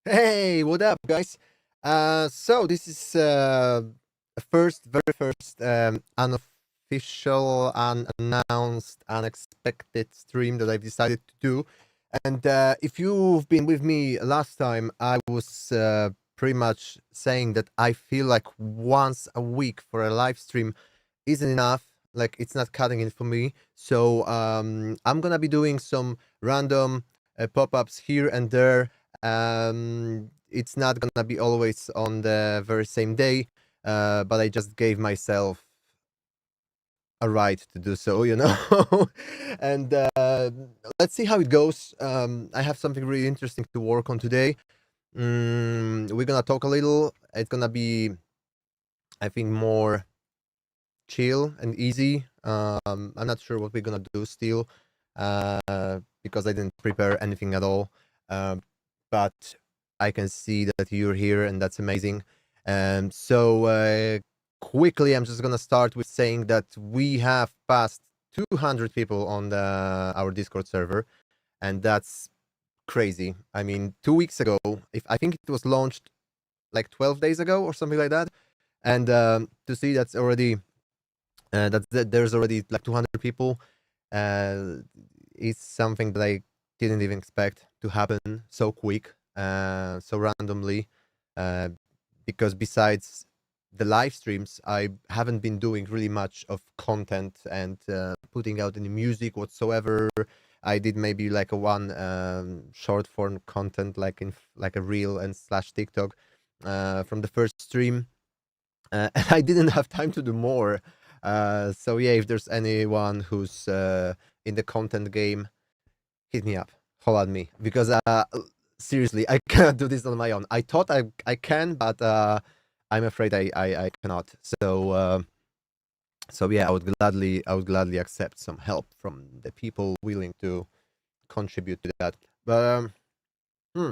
Hey, what up, guys? So this is very first unofficial, unannounced, unexpected stream that I've decided to do. And if you've been with me last time, I was pretty much saying that I feel like once a week for a live stream isn't enough. Like it's not cutting it for me. So I'm gonna be doing some random pop-ups here and there. It's not gonna be always on the very same day, but I just gave myself a right to do so, and let's see how it goes. I have something really interesting to work on today. We're gonna talk a little. It's gonna be, I think, more chill and easy. I'm not sure what we're gonna do still, because I didn't prepare anything at all. But I can see that you're here, and that's amazing. So quickly, I'm just gonna start with saying that we have passed 200 people on our Discord server, and that's crazy. I mean, 2 weeks ago, if I think it was launched like 12 days ago or something like that, and to see that's already there's already like 200 people. Uh, it's something that I didn't even expect to happen so quick, so randomly. Uh, because besides the live streams, I haven't been doing really much of content and putting out any music whatsoever. I did maybe like a one short form content, like like a reel and slash TikTok from the first stream, and I didn't have time to do more. So yeah, if there's anyone who's in the content game, hit me up, holla at me, because seriously, I cannot do this on my own. I thought I can, but I'm afraid I cannot. So yeah, I would gladly accept some help from the people willing to contribute to that. But hmm,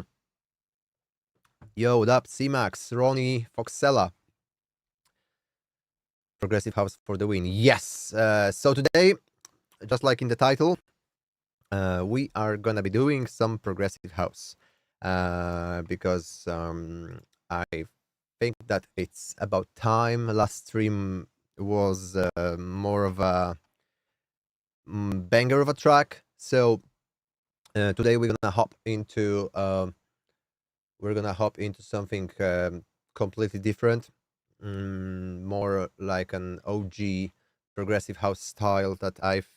yo, what up, C-Max, Ronnie, Foxella, Progressive House for the win. Yes. So today, just like in the title, we are gonna be doing some progressive house, because I think that it's about time. Last stream was more of a banger of a track, so today we're gonna hop into something completely different, more like an OG progressive house style that I've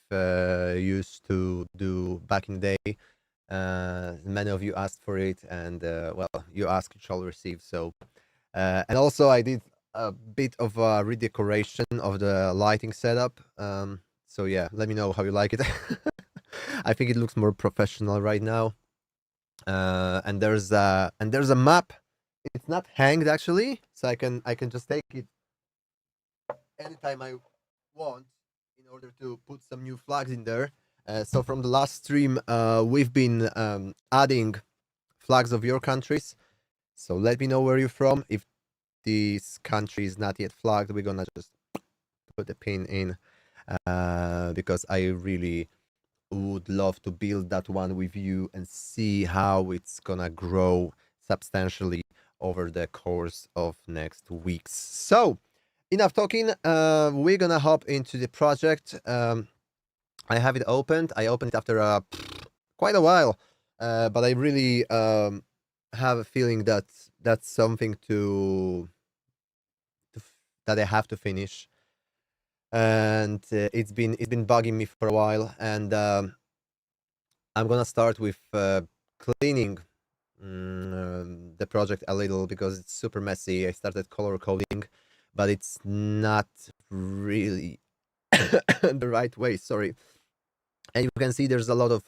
used to do back in the day. Many of you asked for it, and well, you ask, you shall receive. So, and also I did a bit of a redecoration of the lighting setup. So yeah, let me know how you like it. I think it looks more professional right now. And there's a map. It's not hanged actually, so I can just take it anytime I want in order to put some new flags in there. So from the last stream, we've been adding flags of your countries. So let me know where you're from. If this country is not yet flagged, we're gonna just put a pin in, because I really would love to build that one with you and see how it's gonna grow substantially over the course of next weeks. So, enough talking. We're gonna hop into the project. I have it opened. I opened it after quite a while, but I really have a feeling that that's something that I have to finish, and it's been bugging me for a while, and I'm gonna start with cleaning the project a little because it's super messy. I started color coding, but it's not really the right way. Sorry, and you can see there's a lot of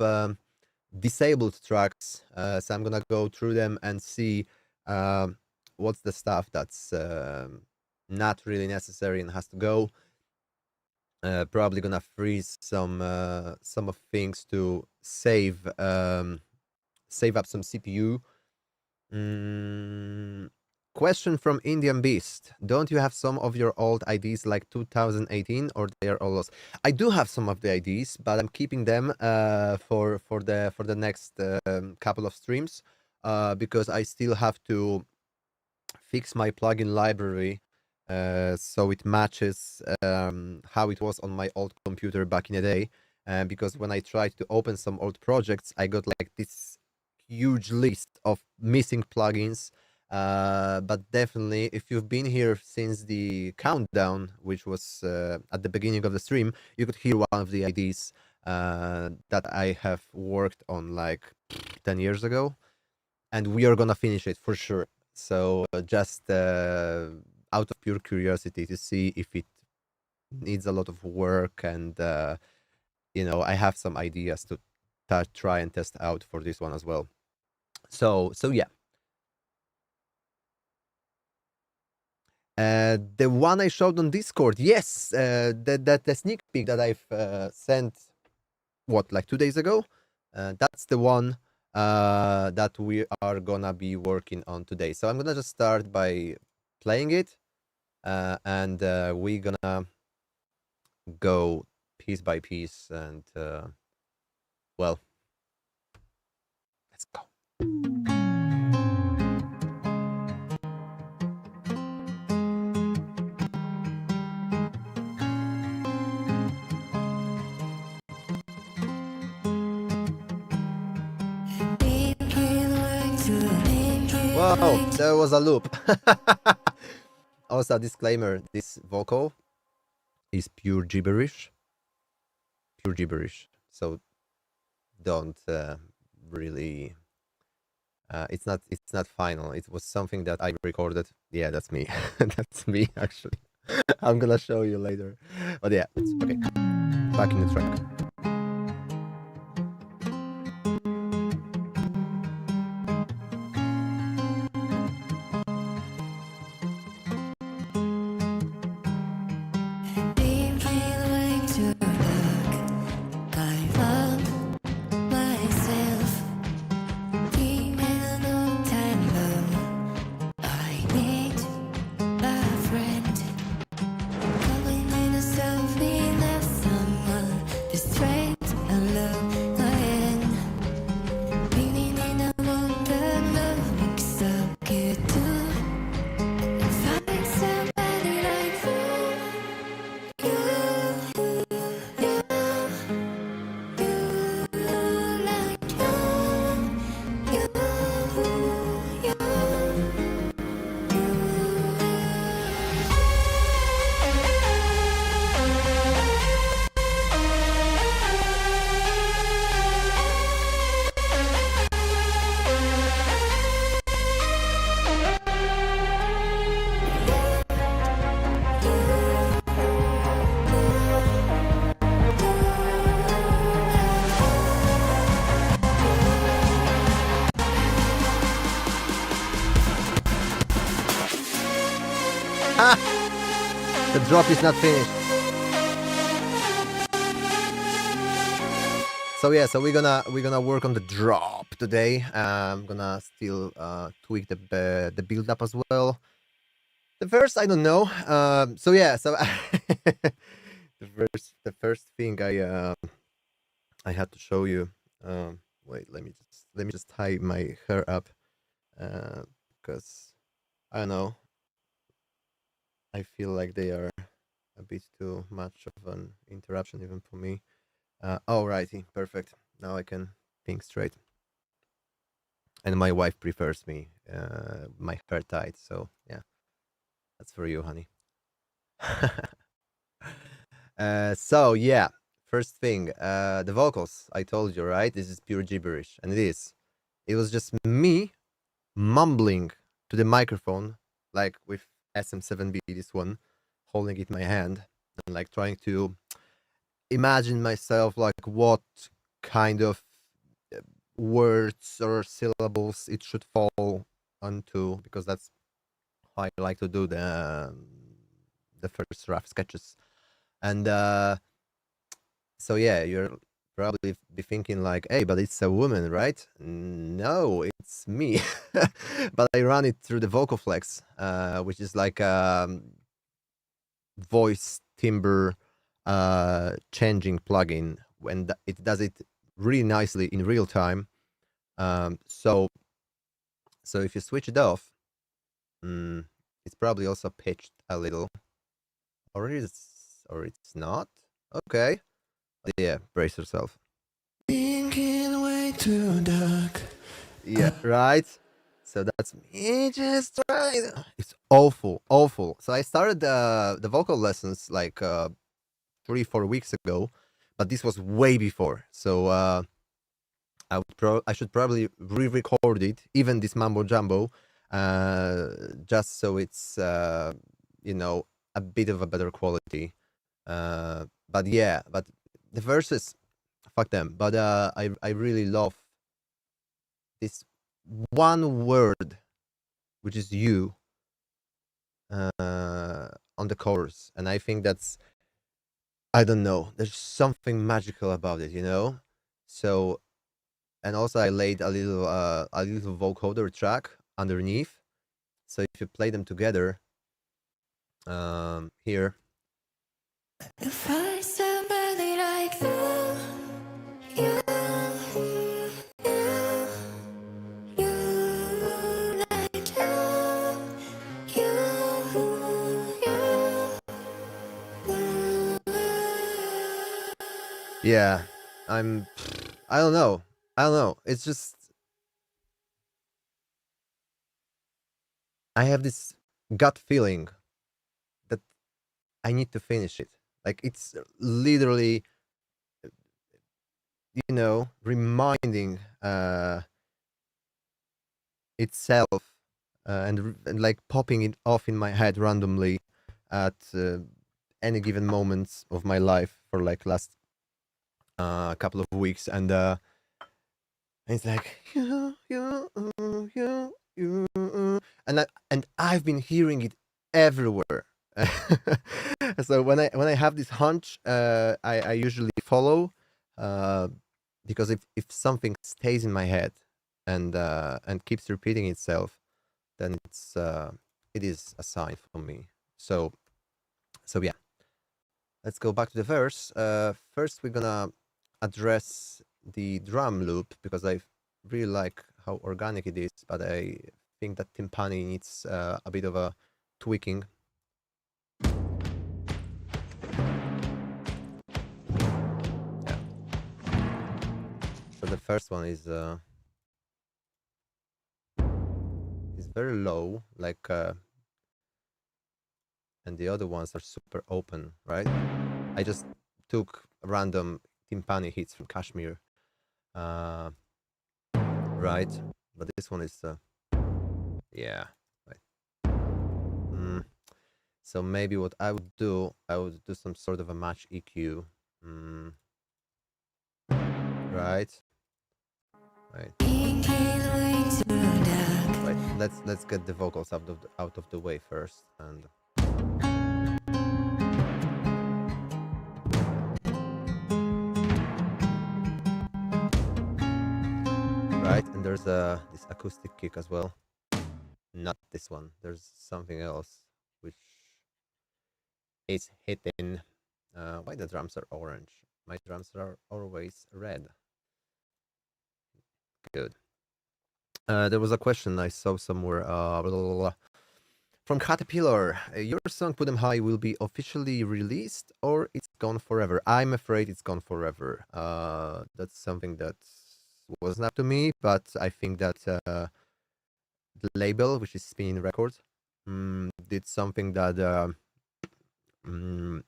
disabled tracks. So I'm gonna go through them and see um, what's the stuff that's not really necessary and has to go. Probably gonna freeze some of things to save up some CPU. Mm, question from Indian Beast. Don't you have some of your old IDs like 2018 or they are all lost? I do have some of the IDs, but I'm keeping them for the next couple of streams. because I still have to fix my plugin library so it matches how it was on my old computer back in the day. Because when I tried to open some old projects, I got like this huge list of missing plugins. But definitely, if you've been here since the countdown, which was at the beginning of the stream, you could hear one of the IDs that I have worked on like 10 years ago, and we are gonna finish it for sure. So just out of pure curiosity to see if it needs a lot of work, and I have some ideas to try and test out for this one as well. So yeah. The one I showed on Discord, yes, the sneak peek that I've sent, like 2 days ago, that's the one that we are gonna be working on today. So I'm gonna just start by playing it, and we're gonna go piece by piece, and well, let's go. Whoa, there was a loop. Also, disclaimer, this vocal is pure gibberish. Pure gibberish. So don't really... it's not final. It was something that I recorded. Yeah, that's me. That's me, actually. I'm gonna show you later. But yeah, it's okay. Back in the track. The drop is not finished. So yeah, so we're gonna work on the drop today. I'm gonna still tweak the build up as well. The verse, I don't know. So yeah, so the first thing I had to show you. Wait, let me just tie my hair up, because I don't know. I feel like they are a bit too much of an interruption even for me. Alrighty, perfect. Now I can think straight. And my wife prefers me my hair tied, so yeah, that's for you, honey. So yeah, first thing, the vocals. I told you, right? This is pure gibberish, and it is. It was just me mumbling to the microphone, like with SM7B, this one, holding it in my hand, and like trying to imagine myself like what kind of words or syllables it should fall onto, because that's how I like to do the first rough sketches. And so yeah, you're probably be thinking like, hey, but it's a woman, right? No, it's me. But I run it through the VocalFlex, which is like voice timbre changing plugin, when it does it really nicely in real time. So So if you switch it off, mm, it's probably also pitched a little, or it's not. Okay, yeah, brace yourself. Thinking way too dark. Yeah, right. So that's me just right. It's awful, awful. So I started the vocal lessons like 3 4 weeks ago, but this was way before. So I should probably re-record it, even this mambo jumbo, just so it's you know, a bit of a better quality. But yeah, but the verses, fuck them. But I really love this one word, which is you, on the chorus, and I think that's, I don't know. There's something magical about it, you know. So, and also I laid a little vocoder track underneath. So if you play them together, here. You find somebody like you, like yeah, I don't know. I don't know. It's just I have this gut feeling that I need to finish it. Like it's literally, you know, reminding itself, and like popping it off in my head randomly at any given moments of my life for like last couple of weeks, and it's like and I've been hearing it everywhere. So when I have this hunch, I usually follow, uh, because if something stays in my head and keeps repeating itself, then it is a sign for me. So yeah, let's go back to the verse. First, we're gonna address the drum loop because I really like how organic it is, but I think that timpani needs a bit of a tweaking. Yeah. So the first one is very low, like, and the other ones are super open, right? I just took random timpani hits from Kashmir, right? But this one is, yeah, right. So maybe what I would do some sort of a match EQ, right? Right. Wait, let's get the vocals out of the way first, and right, and there's this acoustic kick as well. Not this one. There's something else which is hitting. Why the drums are orange? My drums are always red. Good. There was a question I saw somewhere. Blah, blah, blah, from Caterpillar. Your song "Put 'Em High" will be officially released, or it's gone forever? I'm afraid it's gone forever. That's something that wasn't up to me, but I think that the label, which is Spinning Records, did something that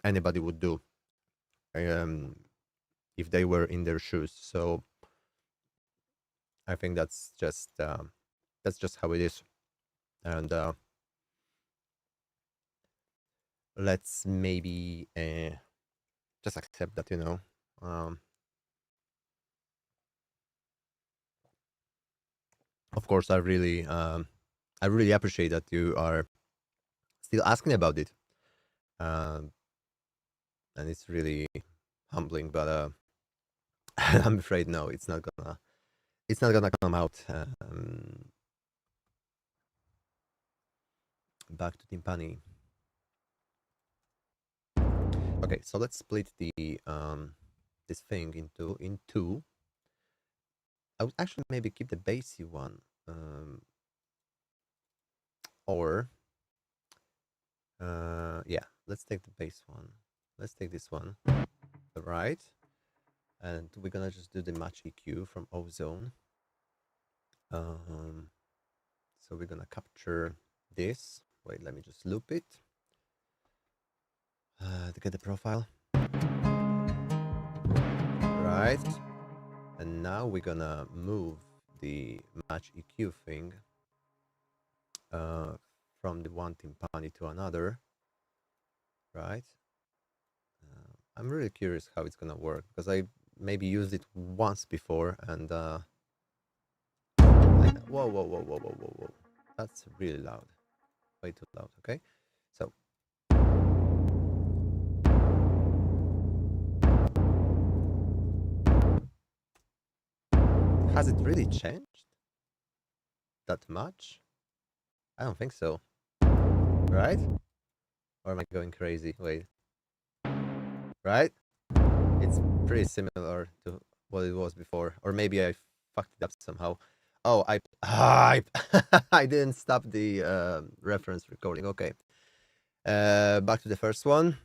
anybody would do, if they were in their shoes. So I think that's just how it is, and let's maybe just accept that, you know. Of course, I really appreciate that you are still asking about it, um, and it's really humbling. But I'm afraid no, it's not gonna come out. Back to timpani. Okay, so let's split the this thing into. I would actually maybe keep the bassy one. or yeah, let's take the base one. Let's take this one, right? And we're gonna just do the match EQ from Ozone. So we're gonna capture this. Wait, let me just loop it to get the profile. Right. And now we're gonna move the match EQ thing from the one timpani to another. Right. I'm really curious how it's gonna work because I maybe used it once before and whoa, whoa, whoa, whoa, whoa, whoa, whoa. That's really loud. Way too loud, okay? So has it really changed that much? I don't think so. Right? Or am I going crazy? Wait. Right? It's pretty similar to what it was before. Or maybe I fucked it up somehow. Oh, I didn't stop the reference recording. Okay. Back to the first one.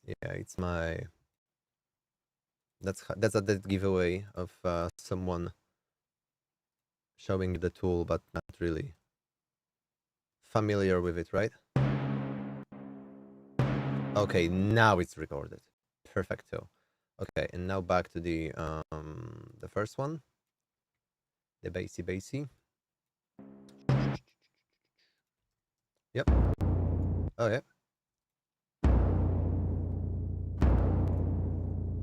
Yeah, it's my... That's a dead giveaway of someone showing you the tool, but not really familiar with it, right? Okay, now it's recorded. Perfecto. Okay, and now back to the first one, the bassy. Yep. Oh yeah.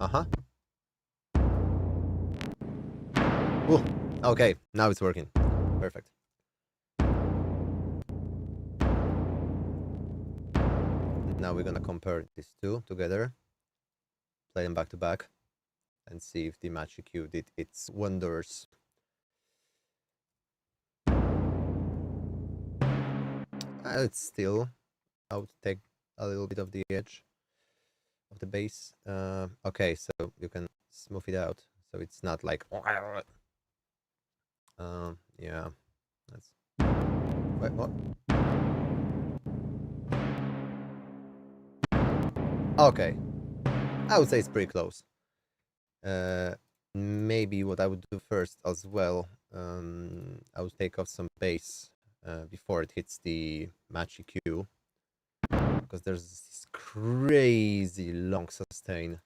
Uh-huh. Ooh. Okay, now it's working. Perfect. Now we're gonna compare these two together, play them back to back, and see if the match EQ did its wonders. It's still, I would take a little bit of the edge of the bass. Okay, so you can smooth it out, so it's not like. Yeah, that's. Wait, what? Okay, I would say it's pretty close. Maybe what I would do first as well, I would take off some bass before it hits the match EQ, because there's this crazy long sustain.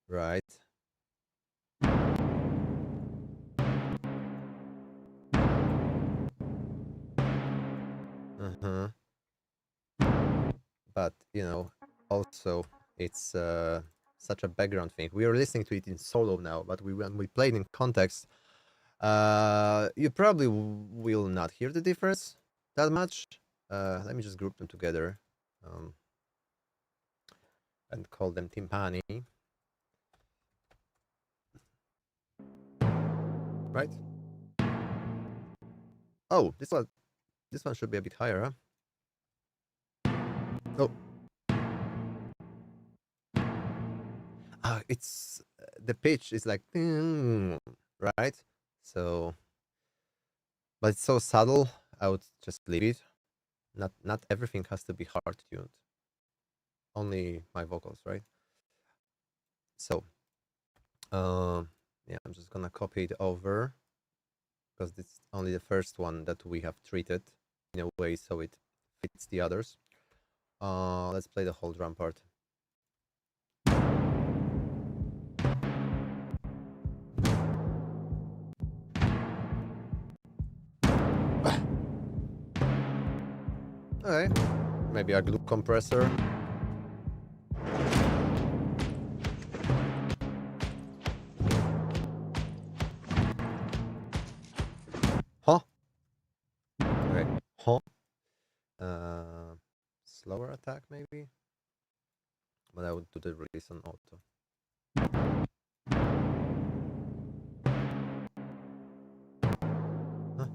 Right. Uh-huh. But, you know, also it's such a background thing. We are listening to it in solo now, but when we played in context, you probably will not hear the difference that much. Let me just group them together and call them timpani. Right? Oh, this one should be a bit higher, huh? Oh. It's the pitch is like right? So, but it's so subtle, I would just leave it. Not everything has to be hard tuned. Only my vocals, right? So, yeah, I'm just gonna copy it over because it's only the first one that we have treated in a way so it fits the others. Let's play the whole drum part. Okay, maybe a glue compressor. Huh? Okay, huh? Slower attack maybe, but I would do the release on auto. Huh?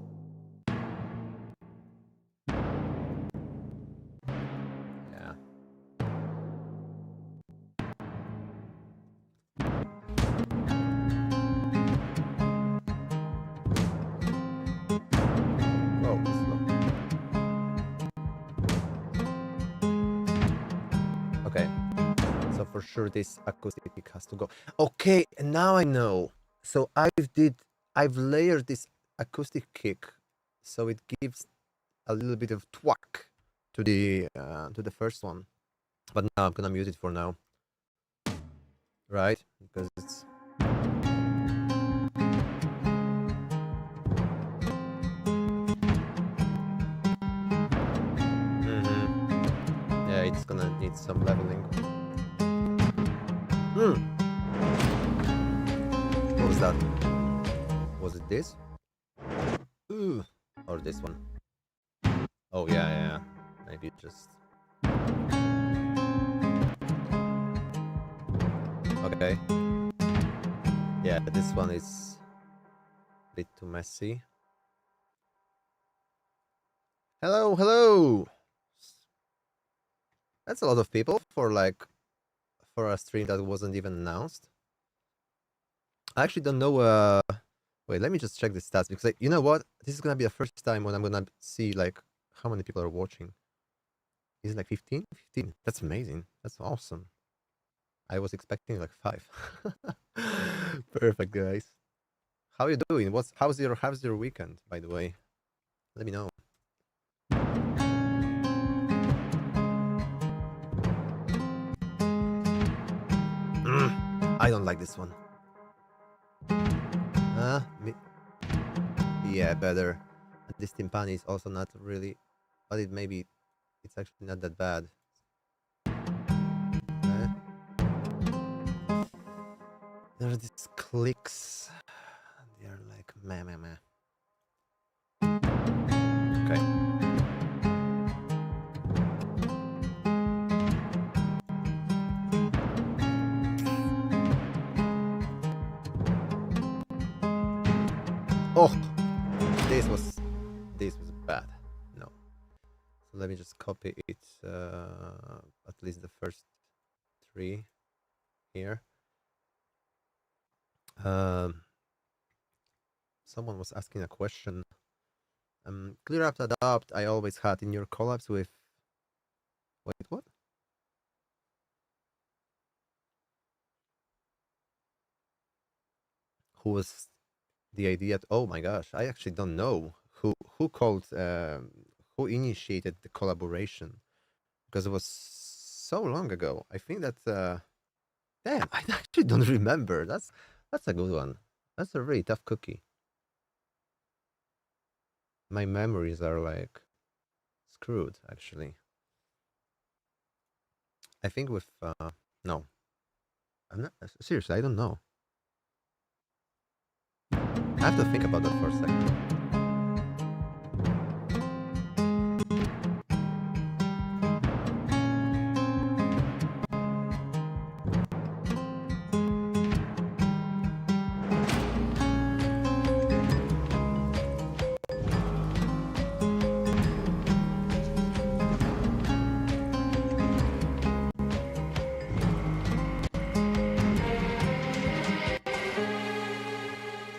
Yeah. sure this acoustic kick has to go. Okay, now I know. So I've layered this acoustic kick so it gives a little bit of twack to the first one. But now I'm gonna mute it for now. Right? Because it's yeah, it's gonna need some leveling. What was that? Was it this? Ooh. Or this one? Oh yeah. Maybe just okay. Yeah, this one is a bit too messy. Hello. That's a lot of people for a stream that wasn't even announced. I actually don't know. Wait, let me just check the stats because you know what? This is gonna be the first time when I'm gonna see how many people are watching. Is it like 15? 15. That's amazing. That's awesome. I was expecting like 5. Perfect, guys. How are you doing? How's your weekend, by the way? Let me know. I don't like this one. Yeah, better. And this timpani is also not really, but it's actually not that bad. There are these clicks. They're like meh. Okay. Oh, this was bad. No. So let me just copy it. At least the first 3 here. Someone was asking a question. Clear up adopt I always had in your collabs with. Wait, what? Who was the idea? Oh my gosh, I actually don't know who called who initiated the collaboration because it was so long ago. I think that damn, I actually don't remember. That's a good one. That's a really tough cookie. My memories are like screwed actually. I think with no. I'm not seriously, I don't know. I have to think about that for a second.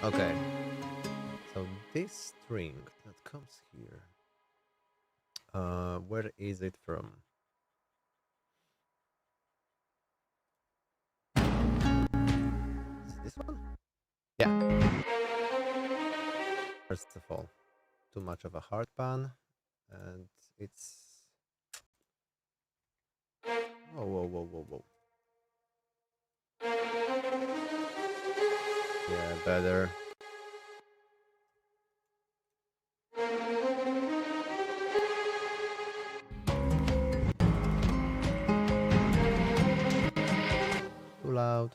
Okay. So this string that comes here, where is it from? Is this one? Yeah. First of all, too much of a hard pan, and it's whoa. Yeah, better. Too loud.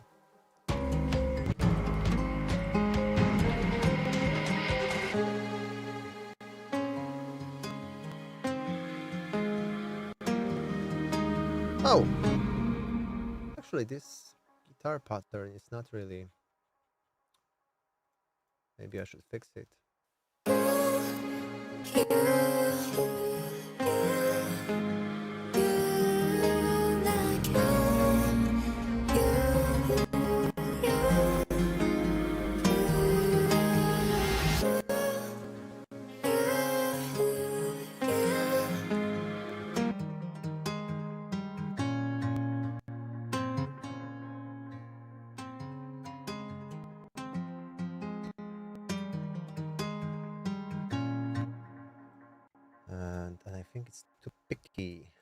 Oh! Actually, this guitar pattern is not really... Maybe I should fix it. think it's too picky.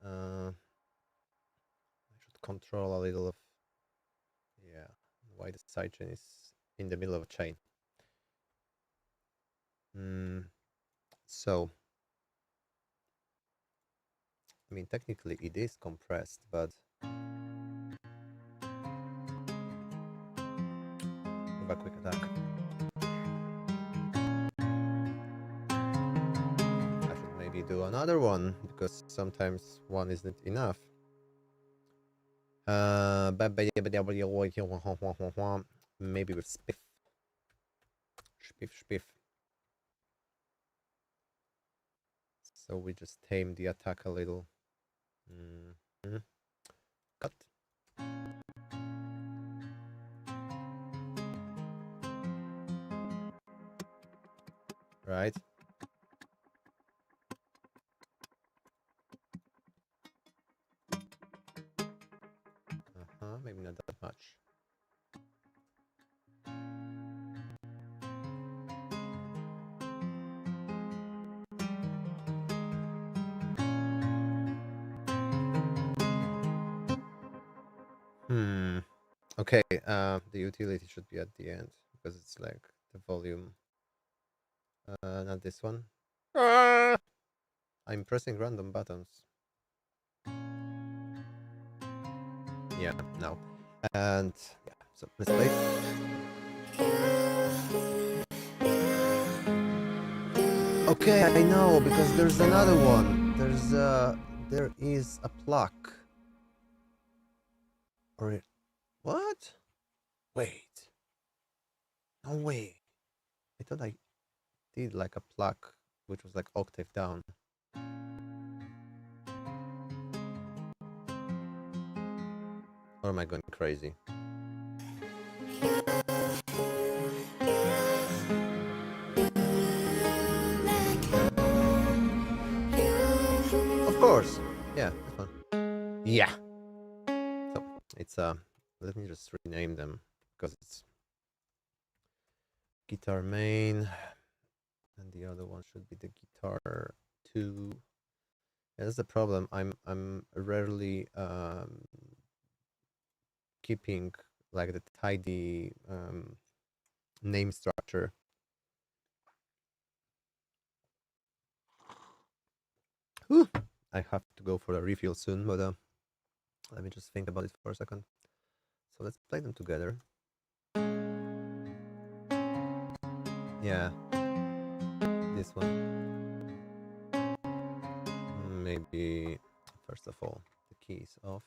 I should control a little of, yeah, why the sidechain is in the middle of a chain. So, I mean, technically it is compressed, but have a quick attack. I should maybe do another one, because sometimes one isn't enough. Maybe with spiff. Spiff. So we just tame the attack a little. Cut. Right. Maybe not that much. Okay, the utility should be at the end, because it's like the volume. Not this one. I'm pressing random buttons. Yeah, no. And yeah, so let's play. Okay, I know, because there's another one. There is a pluck. Or what? Wait. No way. I thought I did like a pluck, which was like octave down. Or am I going crazy? Of course. Yeah, this one. Yeah. So it's let me just rename them, because it's guitar main, and the other one should be the guitar 2. Yeah, that's the problem. I'm rarely keeping like the tidy name structure. Whew. I have to go for a refill soon, but let me just think about it for a second. So let's play them together. Yeah, this one. Maybe first of all the keys off.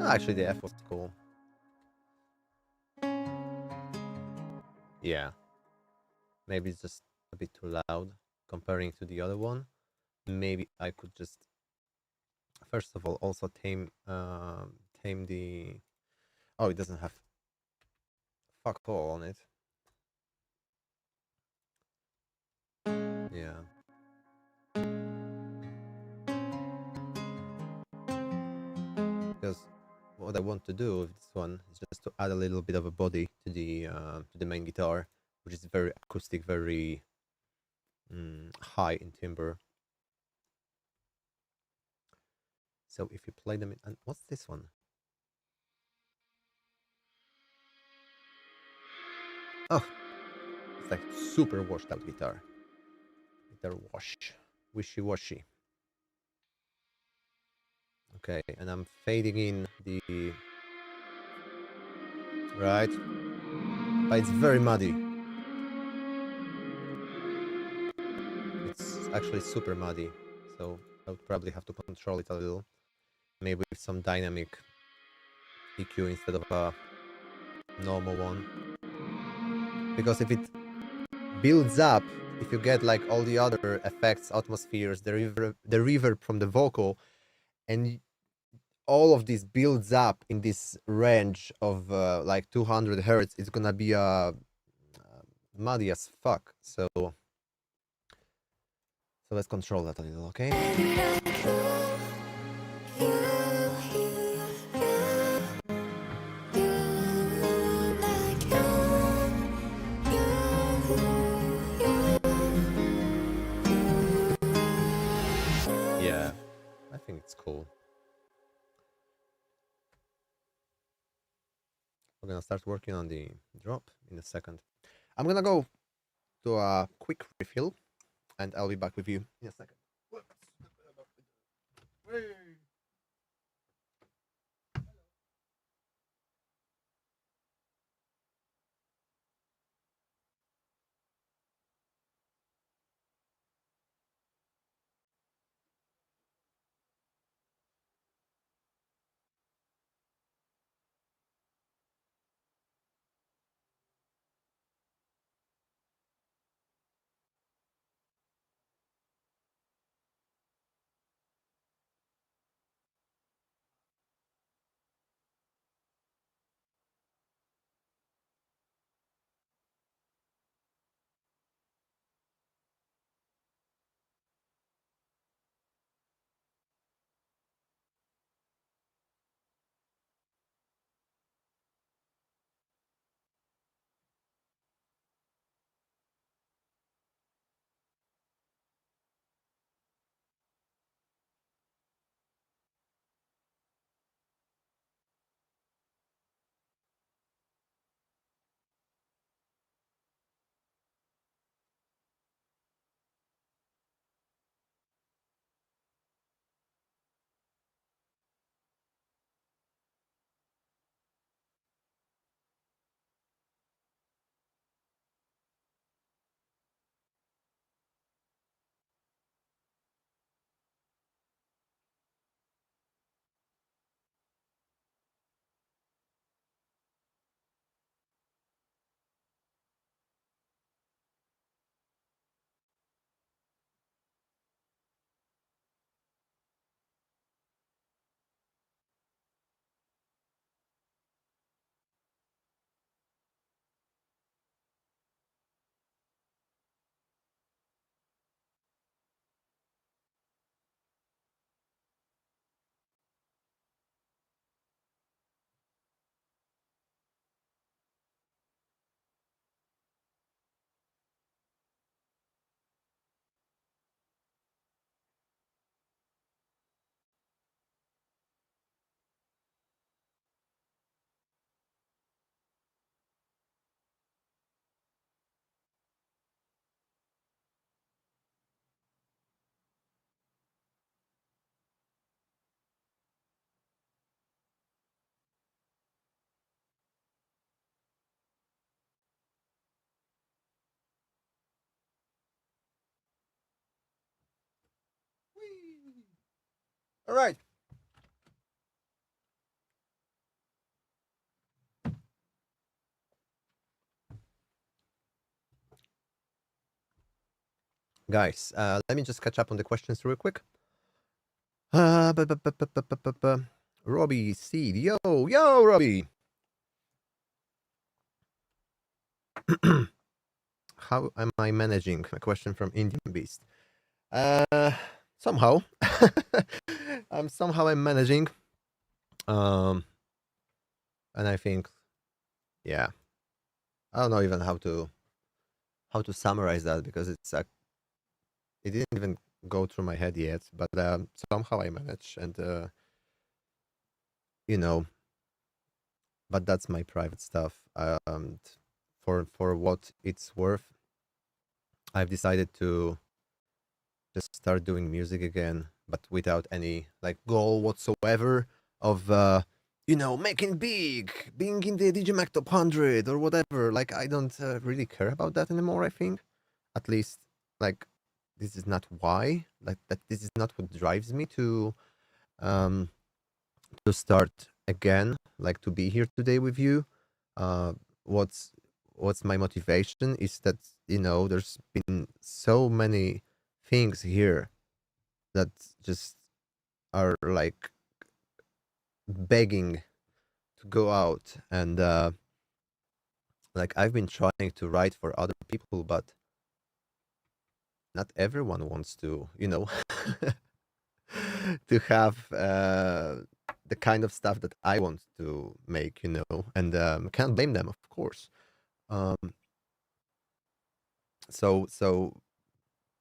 Actually, the F was cool. Yeah. Maybe it's just a bit too loud comparing to the other one. Maybe I could just, first of all, also tame the. Oh, it doesn't have fuck all on it. Yeah. Because what I want to do with this one is just to add a little bit of a body to the main guitar, which is very acoustic, very high in timbre. So if you play them, and what's this one? Oh, it's like super washed out guitar. Guitar wash, wishy-washy. Okay, and I'm fading in the right, but it's very muddy. It's actually super muddy, so I would probably have to control it a little, maybe with some dynamic EQ instead of a normal one. Because if it builds up, if you get like all the other effects, atmospheres, the reverb from the vocal, and all of this builds up in this range of like 200 hertz, it's gonna be muddy as fuck. So let's control that a little, okay? We're gonna start working on the drop in a second. I'm gonna go to a quick refill, and I'll be back with you in a second. All right. Guys, let me just catch up on the questions real quick. Robbie Seed. Yo, Robbie. How am I managing? A question from Indian Beast. Somehow. I'm managing. And I think, yeah, I don't know even how to summarize that because it didn't even go through my head yet. But somehow I manage, and you know, but that's my private stuff. For what it's worth, I've decided to just start doing music again, but without any like goal whatsoever of making big, being in the Digimag Top 100 or whatever. Like I don't really care about that anymore. I think, at least, like this is not why. Like that, this is not what drives me um to start again. Like to be here today with you. Uh, what's what's my motivation is that there's been so many things here that just are like begging to go out, and like I've been trying to write for other people, but not everyone wants to to have the kind of stuff that I want to make, and can't blame them, of course. um so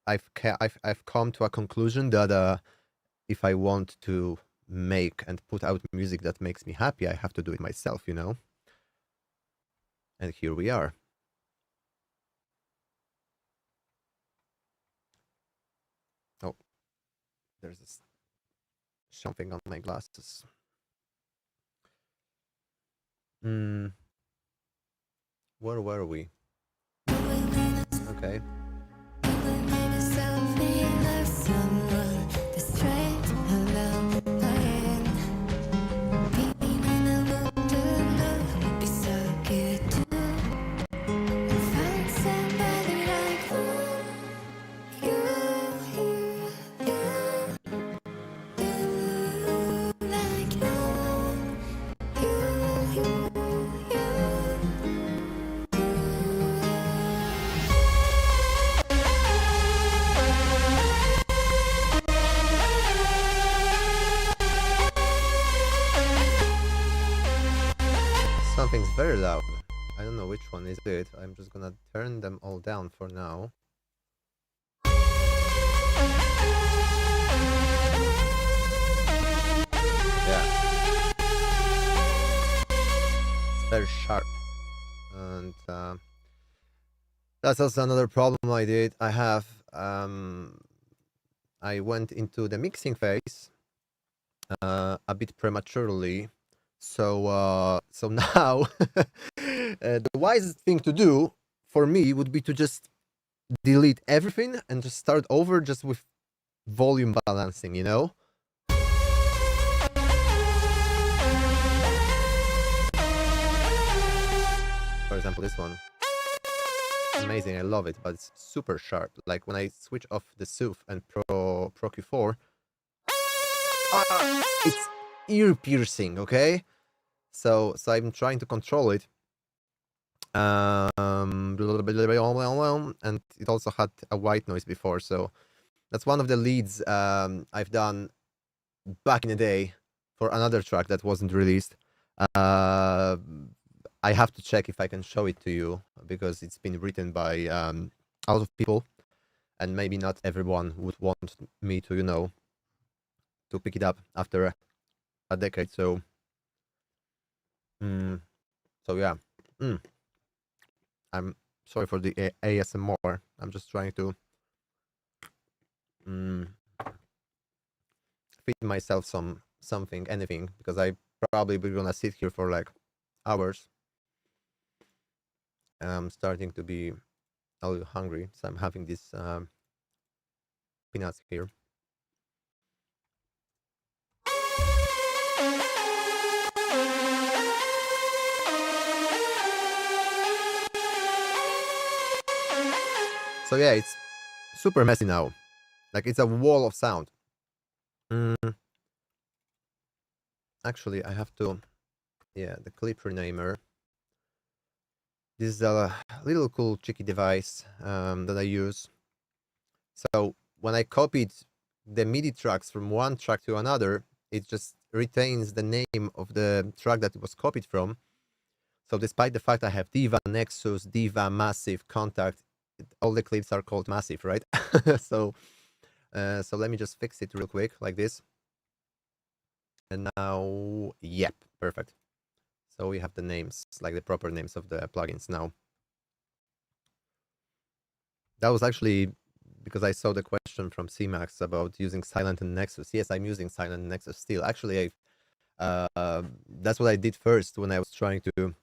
I've come to a conclusion that if I want to make and put out music that makes me happy, I have to do it myself. And here we are. Oh, there's something on my glasses. Where were we? Okay. Something's very loud. I don't know which one is it. I'm just gonna turn them all down for now. Yeah. It's very sharp. And that's also another problem I did. I have I went into the mixing phase a bit prematurely. So now the wisest thing to do for me would be to just delete everything and just start over just with volume balancing, you know? For example, this one. Amazing, I love it, but it's super sharp. Like when I switch off the SUV and Pro Q4, it's ear piercing, okay? So I'm trying to control it. And it also had a white noise before, so that's one of the leads I've done back in the day for another track that wasn't released. I have to check if I can show it to you because it's been written by a lot of people, and maybe not everyone would want me to, you know, to pick it up after a decade. So, yeah. I'm sorry for the ASMR. I'm just trying to feed myself something, anything, because I probably be gonna sit here for like hours. I'm starting to be a little hungry, so I'm having these peanuts here. So yeah, it's super messy now. Like it's a wall of sound. Actually, I have to, yeah, the clip renamer. This is a little cool cheeky device that I use. So when I copied the MIDI tracks from one track to another, it just retains the name of the track that it was copied from. So despite the fact I have Diva, Nexus, Diva, Massive, Contact, all the clips are called Massive, right? So let me just fix it real quick like this. And now, yep, perfect. So we have the names, like the proper names of the plugins now. That was actually because I saw the question from CMAX about using Silent and Nexus. Yes, I'm using Silent and Nexus still. Actually, that's what I did first when I was trying to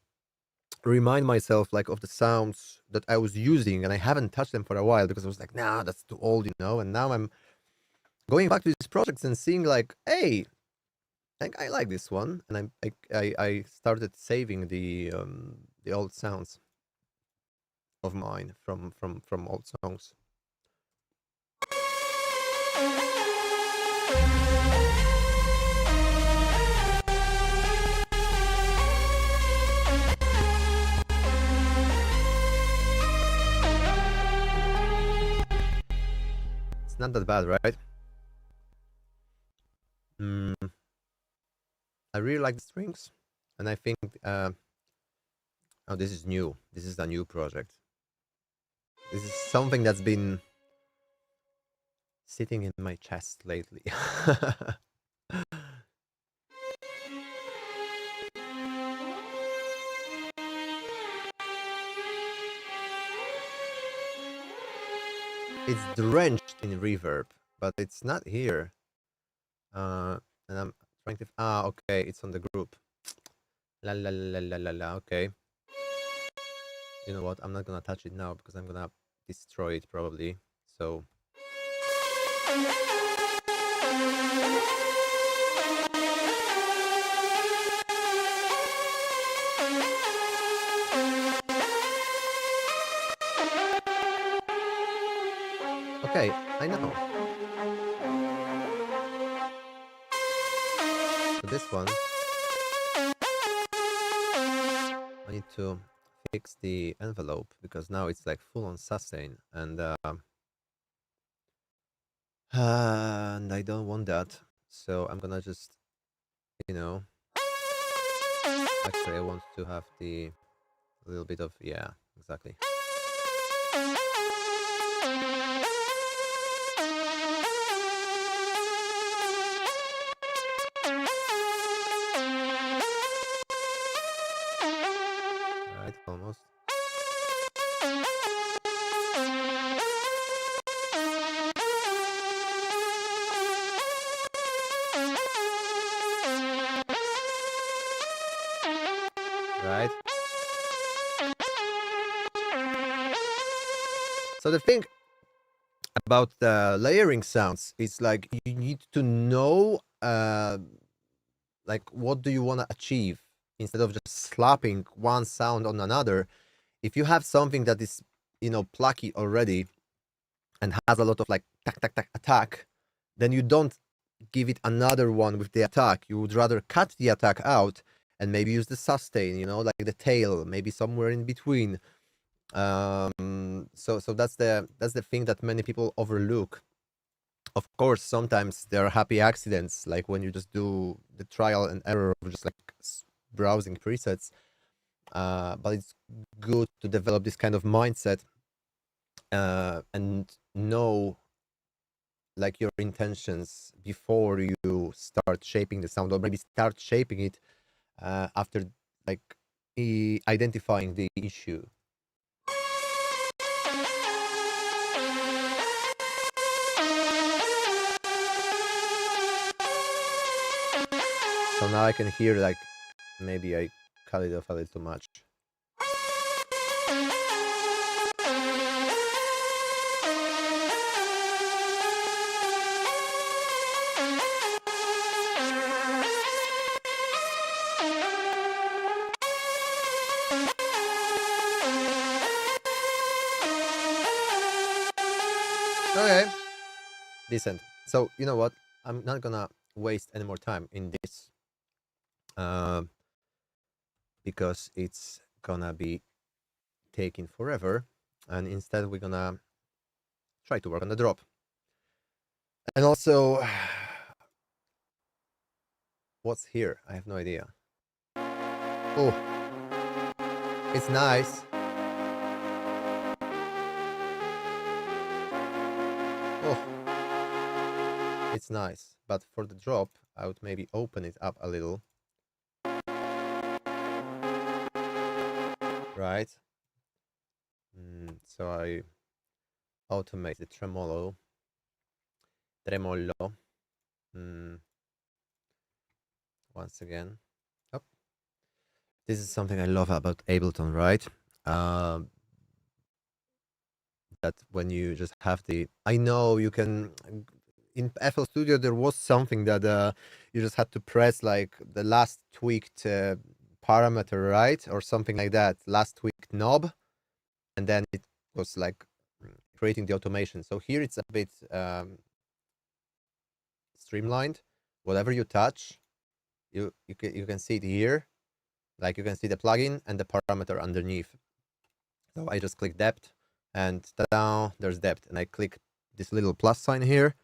remind myself like of the sounds that I was using, and I haven't touched them for a while because I was like, nah, that's too old, you know. And now I'm going back to these projects and seeing like, hey, I like this one, and I started saving the old sounds of mine from old songs. It's not that bad, right? I really like the strings, and I think oh, this is new. This is a new project. This is something that's been sitting in my chest lately. it's drenched in reverb, but it's not here. And I'm trying to. Okay, it's on the group. La la la la la la. Okay. You know what? I'm not gonna touch it now because I'm gonna destroy it probably. So. Okay, I know. So this one, I need to fix the envelope because now it's like full on sustain and I don't want that. So I'm gonna just, you know, actually I want to have the little bit of, yeah, exactly. Right, almost. Right. So the thing about the layering sounds is like you need to know like what do you want to achieve instead of just slapping one sound on another. If you have something that is, you know, plucky already and has a lot of like tack tack tack attack, then you don't give it another one with the attack. You would rather cut the attack out and maybe use the sustain, you know, like the tail, maybe somewhere in between. So that's the thing that many people overlook. Of course, sometimes there are happy accidents, like when you just do the trial and error of just like browsing presets. But it's good to develop this kind of mindset and know like your intentions before you start shaping the sound, or maybe start shaping it after like identifying the issue. So now I can hear like maybe I cut it off a little too much. Okay, decent. So you know what? I'm not gonna waste any more time in this because it's gonna be taking forever, and instead we're gonna try to work on the drop. And also, what's here? I have no idea. Oh, it's nice. Oh, it's nice. But for the drop, I would maybe open it up a little. Right? So I automate the tremolo. Tremolo. Once again. Oh. This is something I love about Ableton, right? That when you just have the, I know you can, in FL Studio there was something that you just had to press like the last tweaked parameter, right, or something like that, last tweaked knob, and then it was like creating the automation. So here it's a bit streamlined. Whatever you touch, you can see it here, like you can see the plugin and the parameter underneath. So I just click depth, and ta-da, there's depth, and I click this little plus sign here,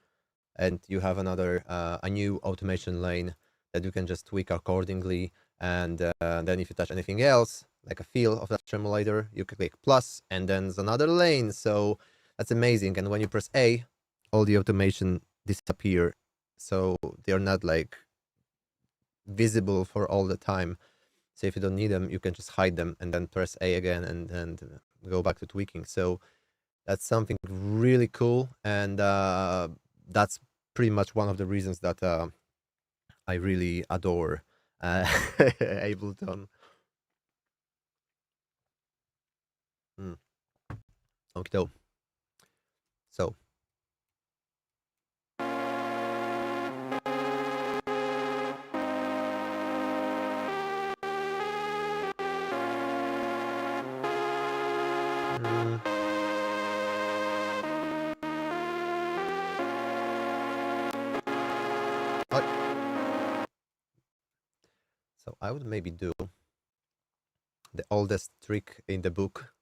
and you have another a new automation lane that you can just tweak accordingly. And then if you touch anything else, like a feel of that tremolator, you can click plus, and then there's another lane. So that's amazing. And when you press A, all the automation disappear, so they're not like visible for all the time. So if you don't need them, you can just hide them and then press A again and go back to tweaking. So That's something really cool, and that's pretty much one of the reasons that I really adore uh, Ableton. Mm. Okay, so mm, so I would maybe do the oldest trick in the book,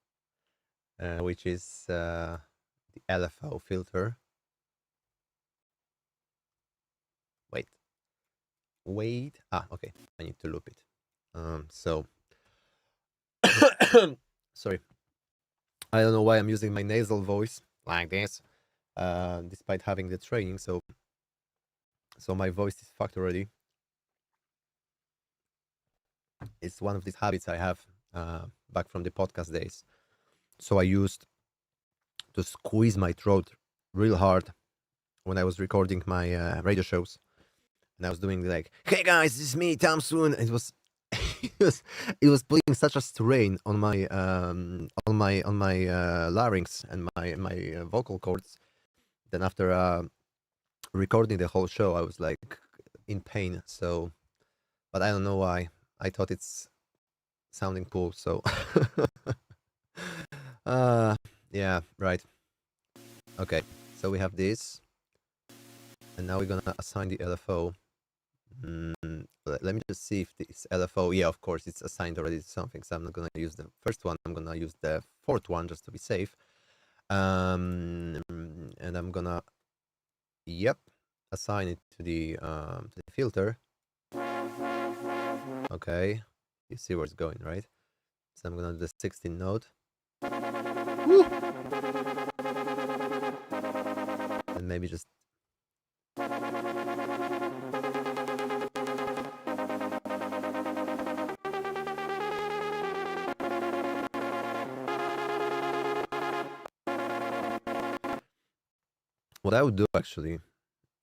which is the LFO filter. Wait, wait. Okay. I need to loop it. So sorry. I don't know why I'm using my nasal voice like this, despite having the training. So my voice is fucked already. It's one of these habits I have back from the podcast days. So I used to squeeze my throat real hard when I was recording my radio shows, and I was doing like, "Hey guys, this is me, Tom Soon." It was, it was putting such a strain on my larynx and my vocal cords. Then after recording the whole show, I was like in pain. So, but I don't know why. I thought it's sounding cool. So, uh, yeah, right. Okay, so we have this, and now we're gonna assign the LFO. Let me just see if this LFO, yeah, of course, it's assigned already to something, so I'm not gonna use the first one. I'm gonna use the fourth one just to be safe. And I'm gonna, yep, assign it to the filter. Okay, you see where it's going, right? So I'm gonna do the 16 note. Woo! And maybe just what I would do actually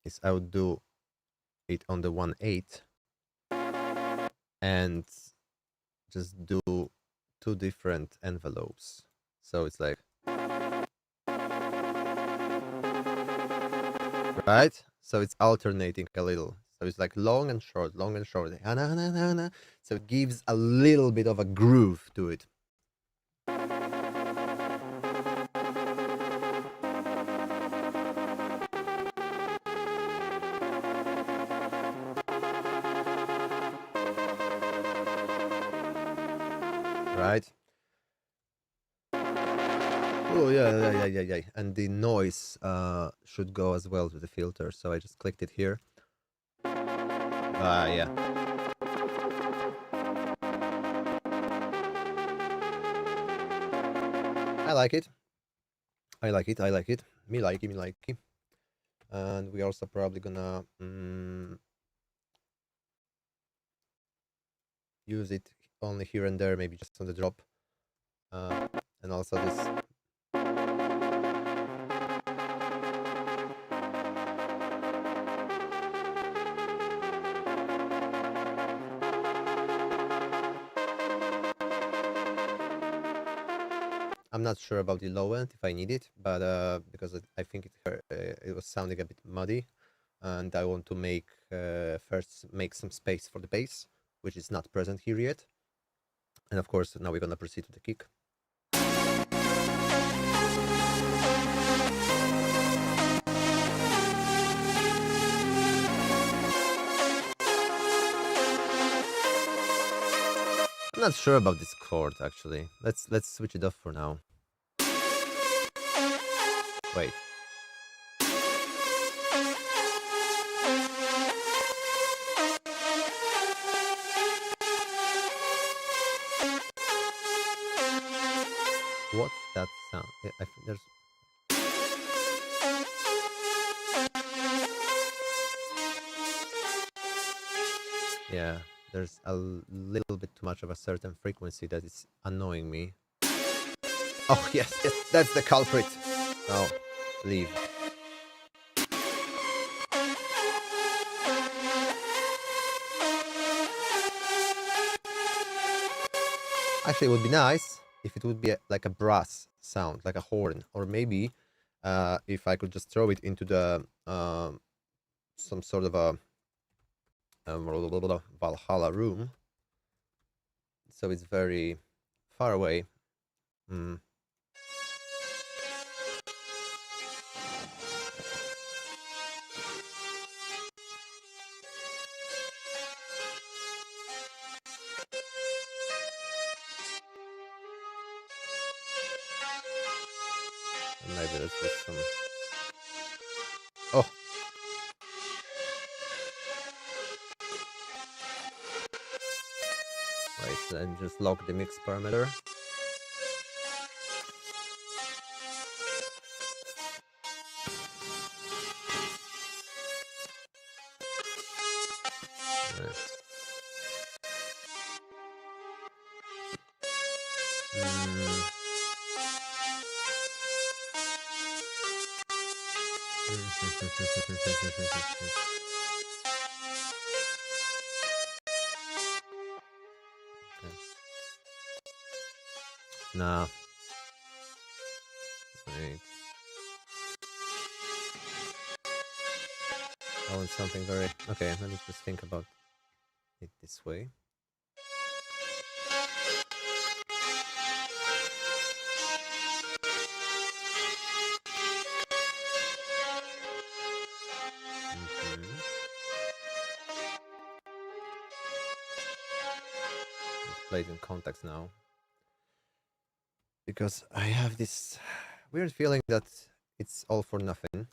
is I would do it on the 1/8 and just do two different envelopes. So it's like, right? So it's alternating a little. So it's like long and short, long and short. So it gives a little bit of a groove to it. Right? Oh yeah. And the noise should go as well to the filter. So I just clicked it here. Yeah. I like it. I like it. I like it. Me likey, me likey. And we also probably gonna use it only here and there, maybe just on the drop. And also this. I'm not sure about the low end if I need it, but because I think it was sounding a bit muddy, and I want to first make some space for the bass, which is not present here yet. And of course, now we're gonna proceed to the kick. I'm not sure about this chord actually. Let's switch it off for now. Wait. What's that sound? I think there's. Yeah, there's a little bit too much of a certain frequency that is annoying me. Oh yes, that's the culprit. Oh, leave. Actually, it would be nice if it would be like a brass sound, like a horn, or maybe if I could just throw it into the some sort of a Valhalla room, so it's very far away. Mm. Maybe let's do some. Oh, wait, let me just lock the mix parameter. Mm. Nah. Wait. I want something very... Okay, let me just think about it this way. Let's play it in context now. Because I have this weird feeling that it's all for nothing.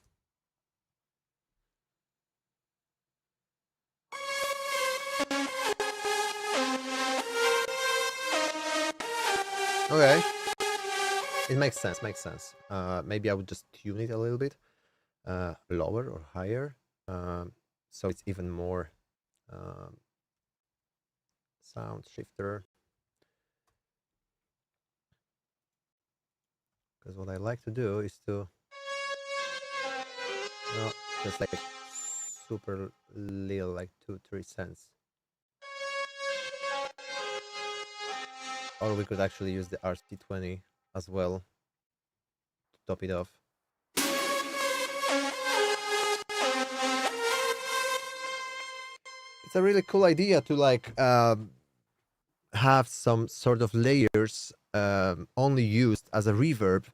Okay. It makes sense, maybe I would just tune it a little bit lower or higher, so it's even more sound shifter. Because what I like to do is to just like super little, like 2-3 cents. Or we could actually use the RC20 as well to top it off. It's a really cool idea to like have some sort of layers only used as a reverb.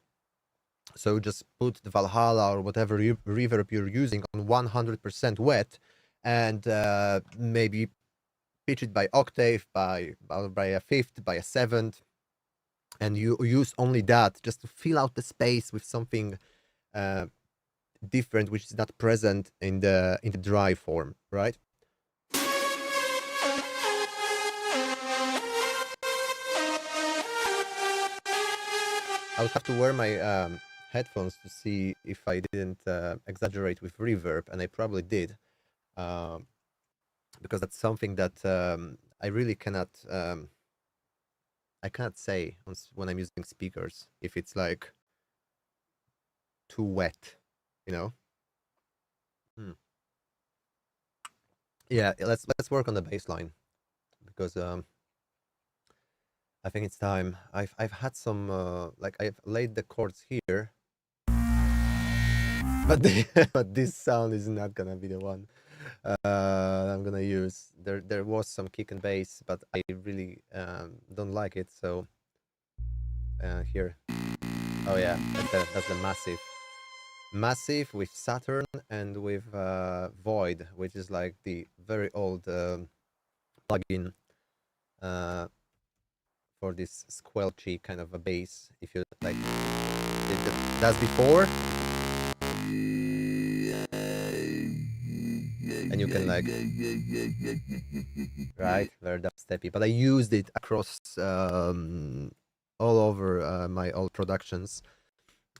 So just put the Valhalla or whatever reverb you're using on 100% wet, and maybe pitch it by octave, by a fifth, by a seventh, and you use only that just to fill out the space with something different, which is not present in the dry form, right? I would have to wear my headphones to see if I didn't exaggerate with reverb, and I probably did, because that's something that I really cannot. I cannot say when I'm using speakers if it's like too wet, you know. Yeah, let's work on the bass line, because I think it's time. I've had some like I've laid the chords here, but but this sound is not gonna be the one I'm gonna use. There was some kick and bass, but I really don't like it. So here, oh yeah, that's the massive with Saturn and with Void, which is like the very old plugin for this squelchy kind of a bass. If you like did that before, and you can like, right, very dubsteppy. But I used it across all over my old productions.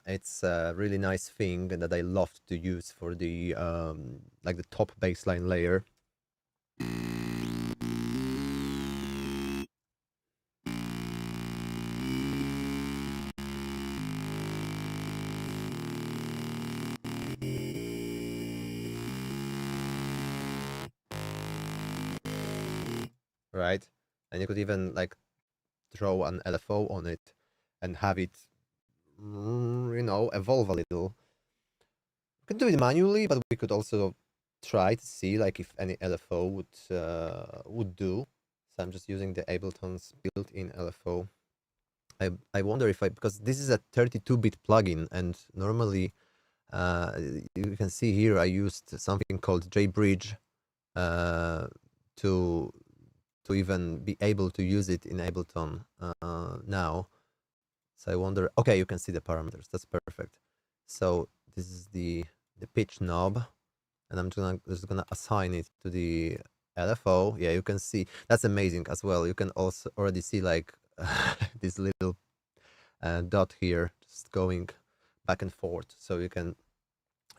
It's a really nice thing that I love to use for the like the top bassline layer. right? And you could even like throw an LFO on it and have it, evolve a little. We could do it manually, but we could also try to see like if any LFO would do. So I'm just using the Ableton's built-in LFO. I wonder if because this is a 32-bit plugin, and normally you can see here I used something called JBridge to even be able to use it in Ableton now. So I wonder. Okay, you can see the parameters. That's perfect. So this is the pitch knob, and I'm just gonna assign it to the LFO. Yeah, you can see that's amazing as well. You can also already see like this little dot here just going back and forth, so you can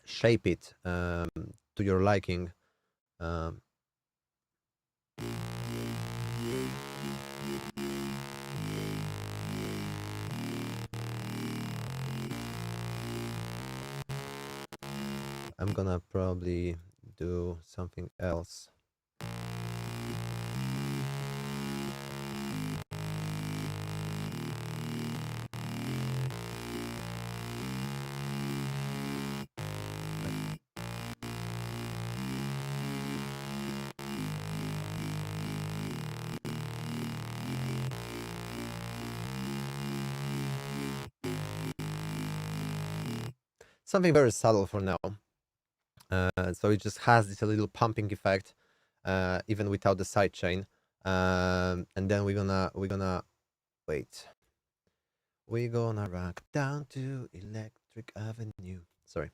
shape it to your liking. Um, I'm gonna probably do something else. Something very subtle for now. So it just has this little pumping effect, even without the sidechain. And then we're gonna wait. We're gonna rock down to Electric Avenue. Sorry.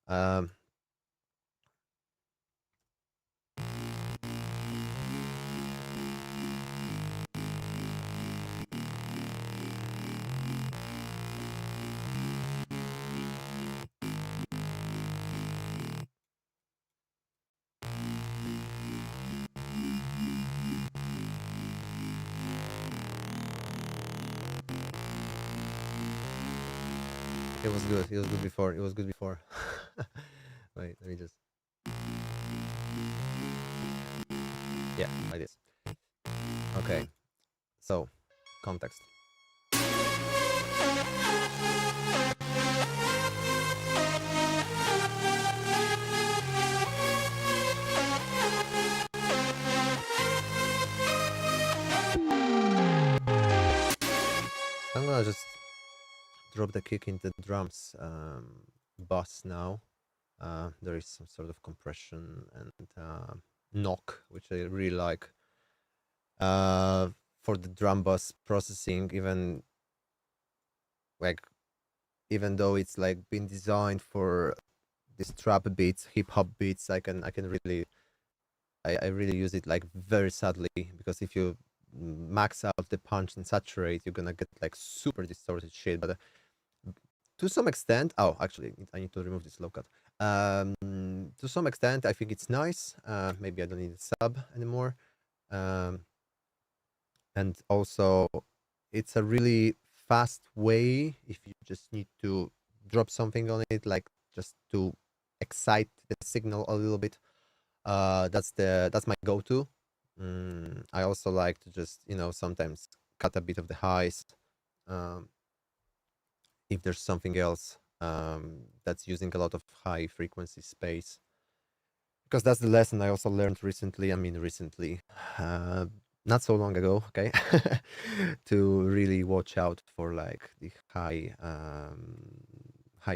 Um, it was good. It was good before. It was good before. Wait, let me just. Yeah, like this. Okay. So, context. I'm gonna just drop the kick into the drums bus now. There is some sort of compression and knock, which I really like. For the drum bus processing, even though it's like been designed for these trap beats, hip hop beats, I can really I really use it like very subtly, because if you max out the punch and saturate, you're gonna get like super distorted shit. But to some extent, oh, actually, I need to remove this low cut. To some extent, I think it's nice. Maybe I don't need a sub anymore. Um, and also, it's a really fast way if you just need to drop something on it, like just to excite the signal a little bit. That's my go-to. I also like to just sometimes cut a bit of the highs, um, if there's something else that's using a lot of high frequency space, because that's the lesson I also learned recently. I mean, recently, not so long ago. Okay, to really watch out for like the high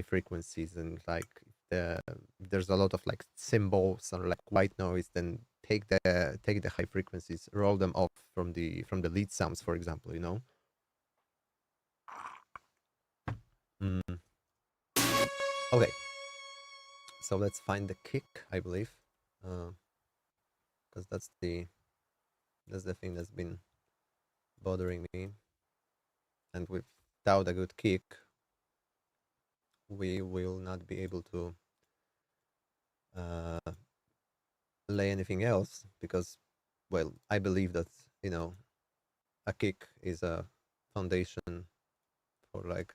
frequencies, and like there's a lot of like cymbals or like white noise, then take the high frequencies, roll them off from the lead sounds, for example, Mm. Okay, so let's find the kick, I believe, because that's the thing that's been bothering me, and without a good kick, we will not be able to lay anything else, because, well, I believe that a kick is a foundation for like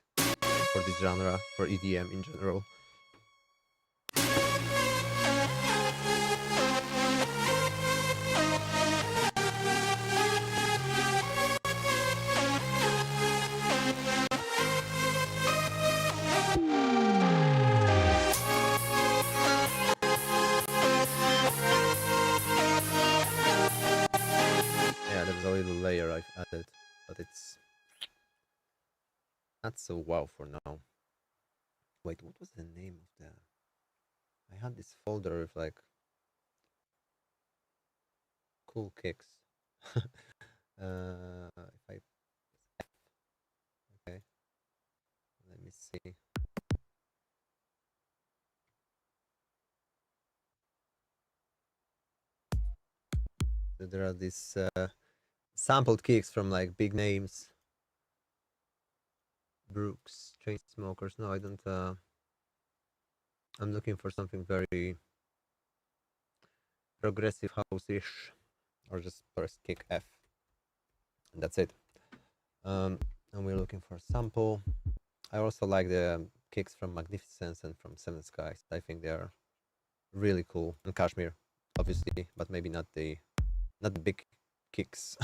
for this genre, for EDM in general. There's a little layer I've added, but it's not so wow for now. Wait, what was the name of the... I had this folder with like cool kicks. If I... Okay, let me see. So there are these sampled kicks from like big names. Brooks, Chainsmokers. No, I don't. I'm looking for something very progressive house-ish, or just press kick F. And that's it. And we're looking for a sample. I also like the kicks from Magnificence and from Seven Skies. I think they are really cool. And Kashmir, obviously, but maybe not the big kicks.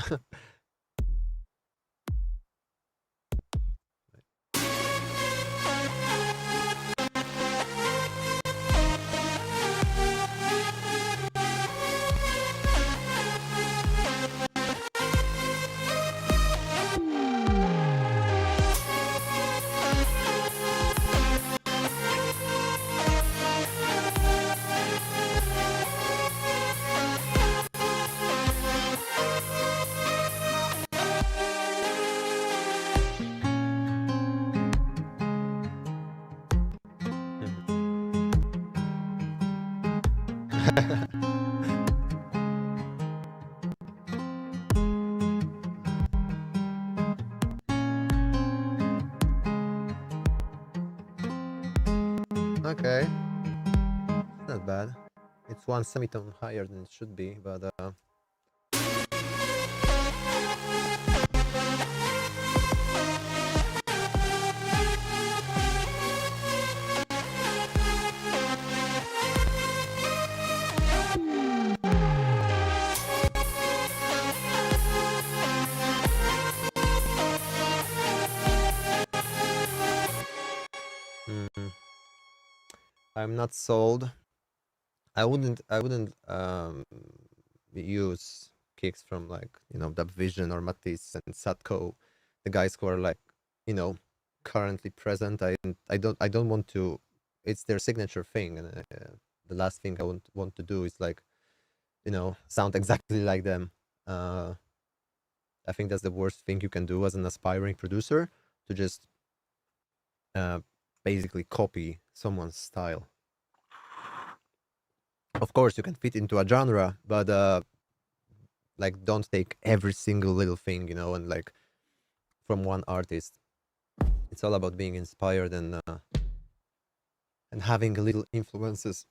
Okay, not bad. It's one semitone higher than it should be, but I'm not sold. I wouldn't use kicks from like, you know, Dubvision or Matisse and Satko, the guys who are like, you know, currently present. I don't want to. It's their signature thing, and the last thing I want to do is like, you know, sound exactly like them. I think that's the worst thing you can do as an aspiring producer, to just basically copy someone's style. Of course, you can fit into a genre, but like, don't take every single little thing, you know, and like from one artist. It's all about being inspired and having little influences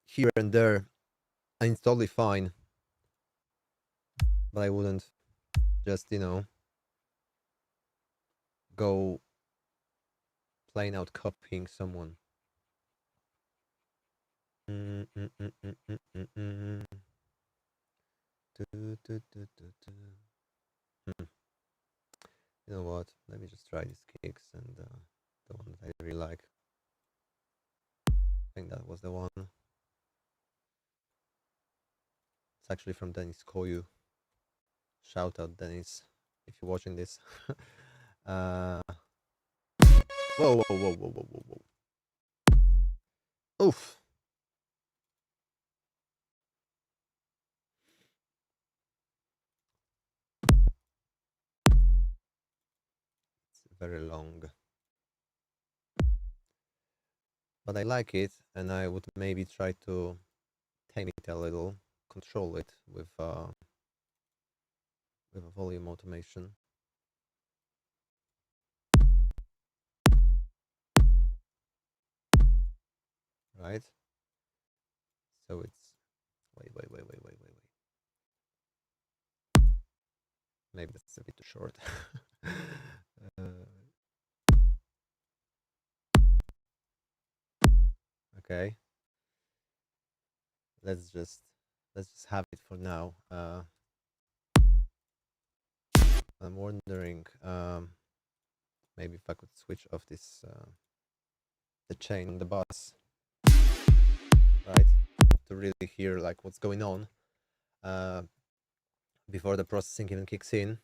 here and there, and it's totally fine. But I wouldn't just, you know, go plain out copying someone. Hmm. You know what? Let me just try these kicks and the one that I really like. I think that was the one. It's actually from Dennis Koyu. Shout out, Dennis, if you're watching this. Whoa, whoa, whoa, whoa, whoa, whoa, whoa. Oof. It's very long. But I like it, and I would maybe try to tame it a little, control it with a volume automation. Right? So it's... wait. Maybe that's a bit too short. Okay. Let's just have it for now. I'm wondering, maybe if I could switch off this the chain on the bus, right, to really hear like what's going on. before the processing even kicks in.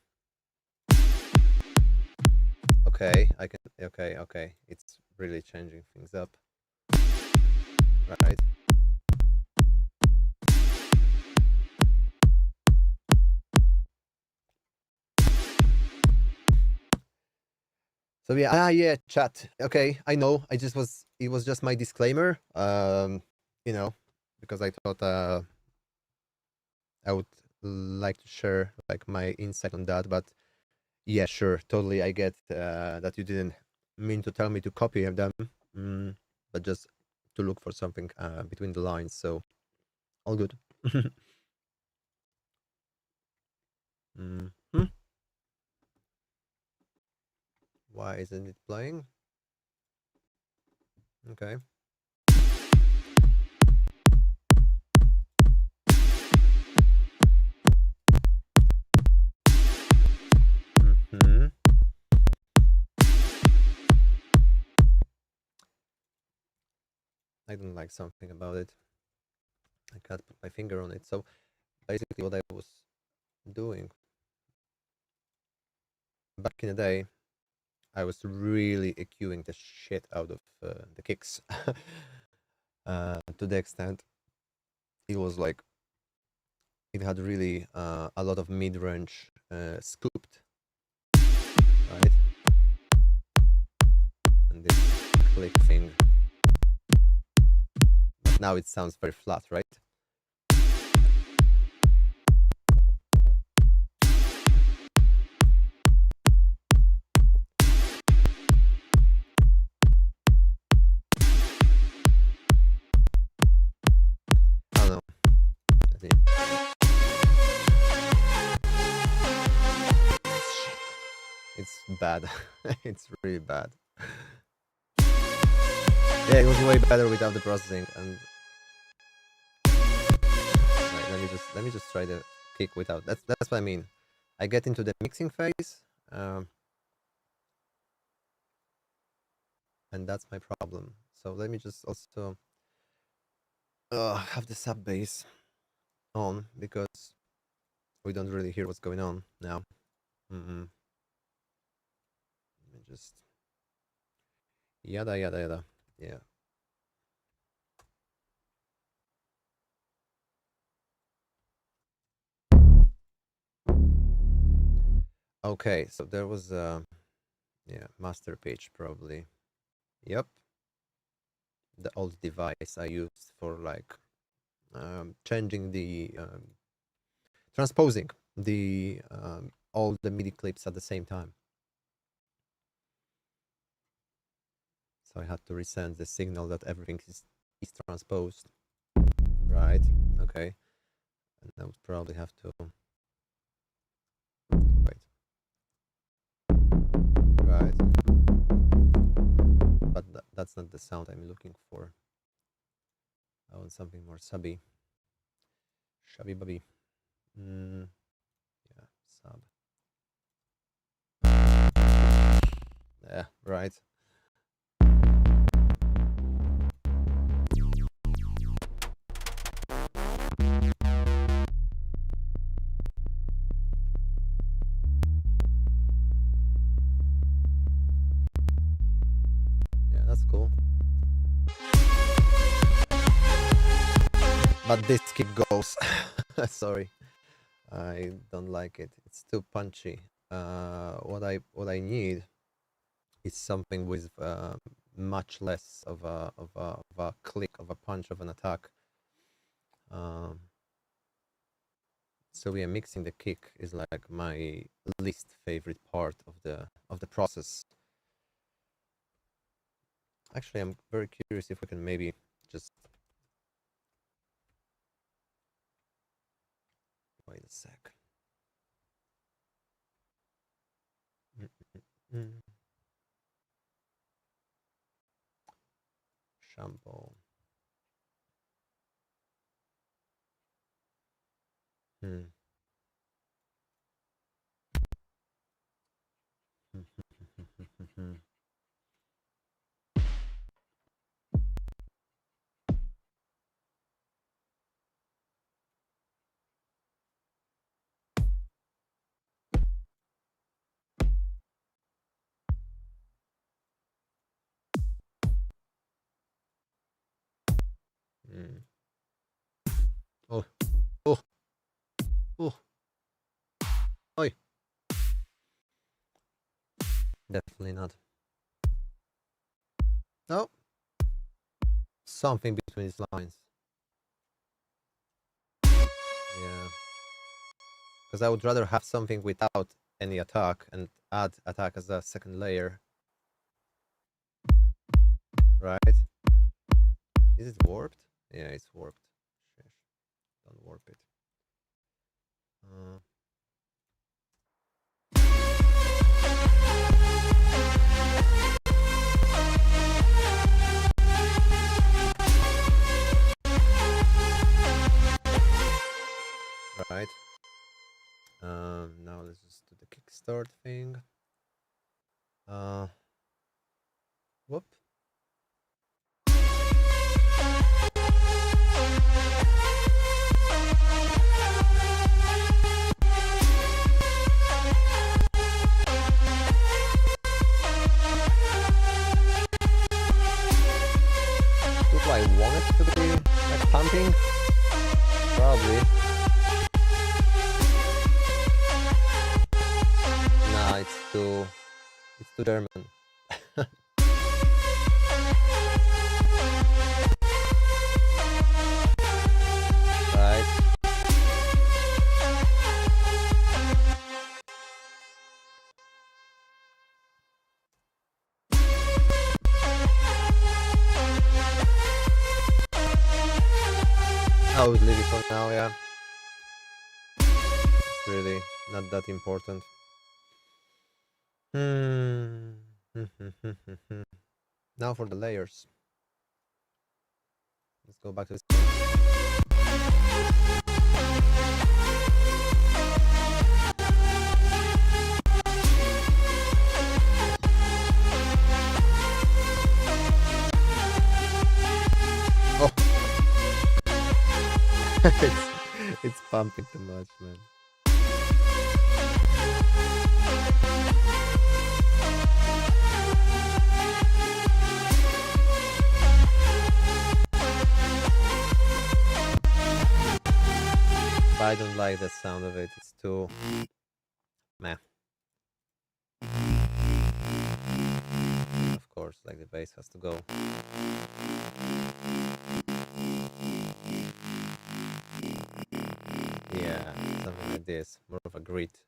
Okay, I can. Okay. It's really changing things up. Right. So yeah, chat. Okay, I know. It was just my disclaimer. You know, because I thought I would like to share like my insight on that. But yeah, sure, totally. I get that you didn't mean to tell me to copy them, but just to look for something between the lines. So all good. Mhm. Why isn't it playing? Okay. Hmm. I don't like something about it. I can't put my finger on it. So basically, what I was doing back in the day, I was really EQing the shit out of the kicks to the extent it was like it had really a lot of mid-range scooped, right? And this click thing. But now it sounds very flat, right? I don't know. Let's see. It's bad. It's really bad. Yeah, it was way better without the processing. And right, let me just try the kick without. That's what I mean. I get into the mixing phase, and that's my problem. So let me just also have the sub bass on because we don't really hear what's going on now. Let me just yada yada yada. Yeah. Okay, so there was yeah, master page probably. Yep. The old device I used for like changing the transposing the all the MIDI clips at the same time. So I had to resend the signal that everything is transposed. Right. Okay. And I would probably have to wait. Right. But that's not the sound I'm looking for. I want something more subby. Shabby bubby. Yeah, sub. Yeah, right. Yeah, that's cool. But this kick goes. Sorry, I don't like it. It's too punchy. What I need is something with much less of a click, of a punch, of an attack. Um, so yeah, mixing the kick is like my least favorite part of the process. Actually, I'm very curious if we can maybe just wait a sec. Mm. Shampoo. Hmm. Oh, oh, oh, oi. Definitely not. No. Something between these lines. Yeah. Because I would rather have something without any attack and add attack as a second layer. Right? Is it warped? Yeah, it's warped. Don't warp it. Right. Now let's just do the kickstart thing. Whoop. Do I want it to be like pumping? Probably. Nah, it's too German. Right. I would leave it for now, yeah. It's really not that important. Now for the layers. Let's go back to this one. Oh. it's pumping too much, man. But I don't like the sound of it. It's too meh. Of course, like the bass has to go. Yeah, something like this, more of a grit.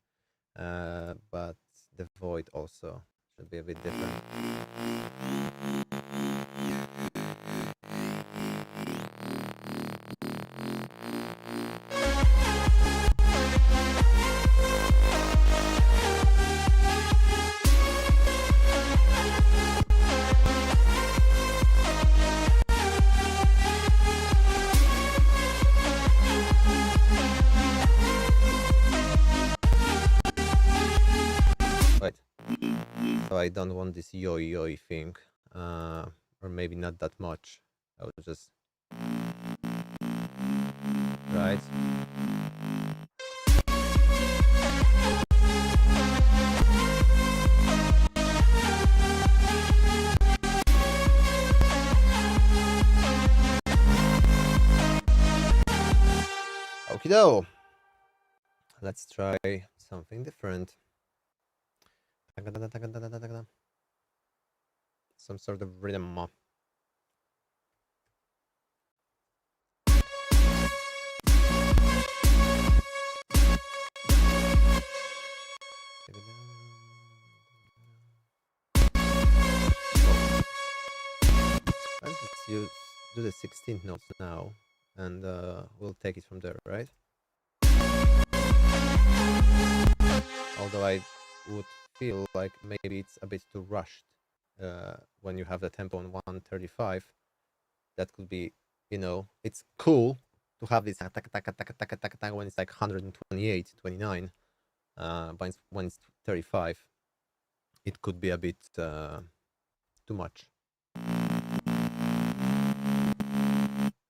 But the void also should be a bit different. Wait. So I don't want this yo-yo thing. Or maybe not that much. I would just... Right? Okido! Let's try something different. Some sort of rhythm. Let's just do the 16th notes now, and we'll take it from there, right? Although I would feel like maybe it's a bit too rushed when you have the tempo on 135. That could be, it's cool to have this attack when it's like 128, 29. But when it's 35, it could be a bit too much.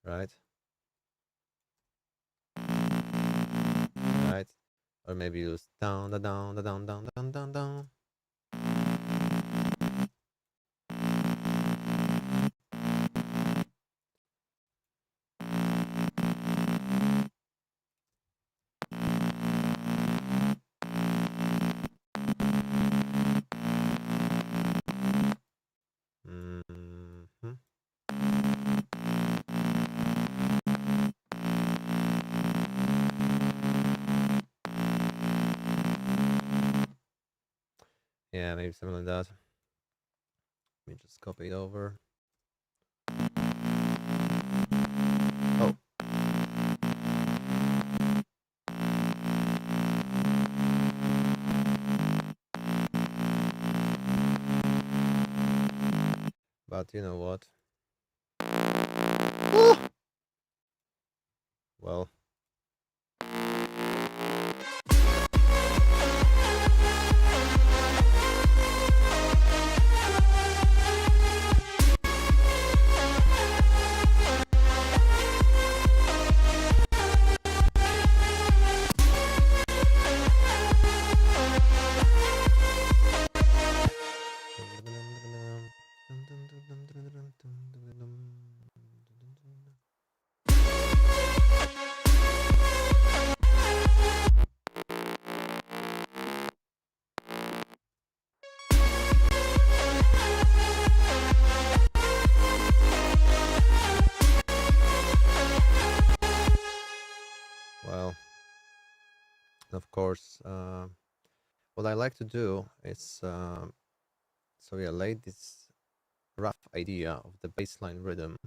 Right? Right? Or maybe use down, da down, da down, down, down, down, down. Yeah, maybe something like that. Let me just copy it over. Oh. But you know what? Well. Well, of course, what I like to do is, so yeah, lay this rough idea of the baseline rhythm,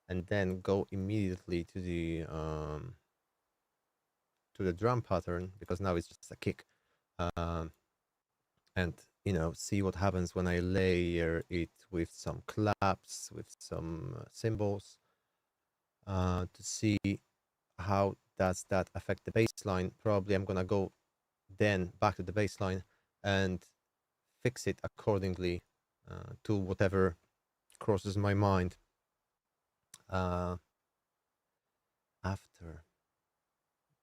and then go immediately to the drum pattern, because now it's just a kick, and you know, see what happens when I layer it with some claps, with some cymbals, to see how does that affect the bass line. Probably I'm gonna go then back to the bass line and fix it accordingly to whatever crosses my mind after.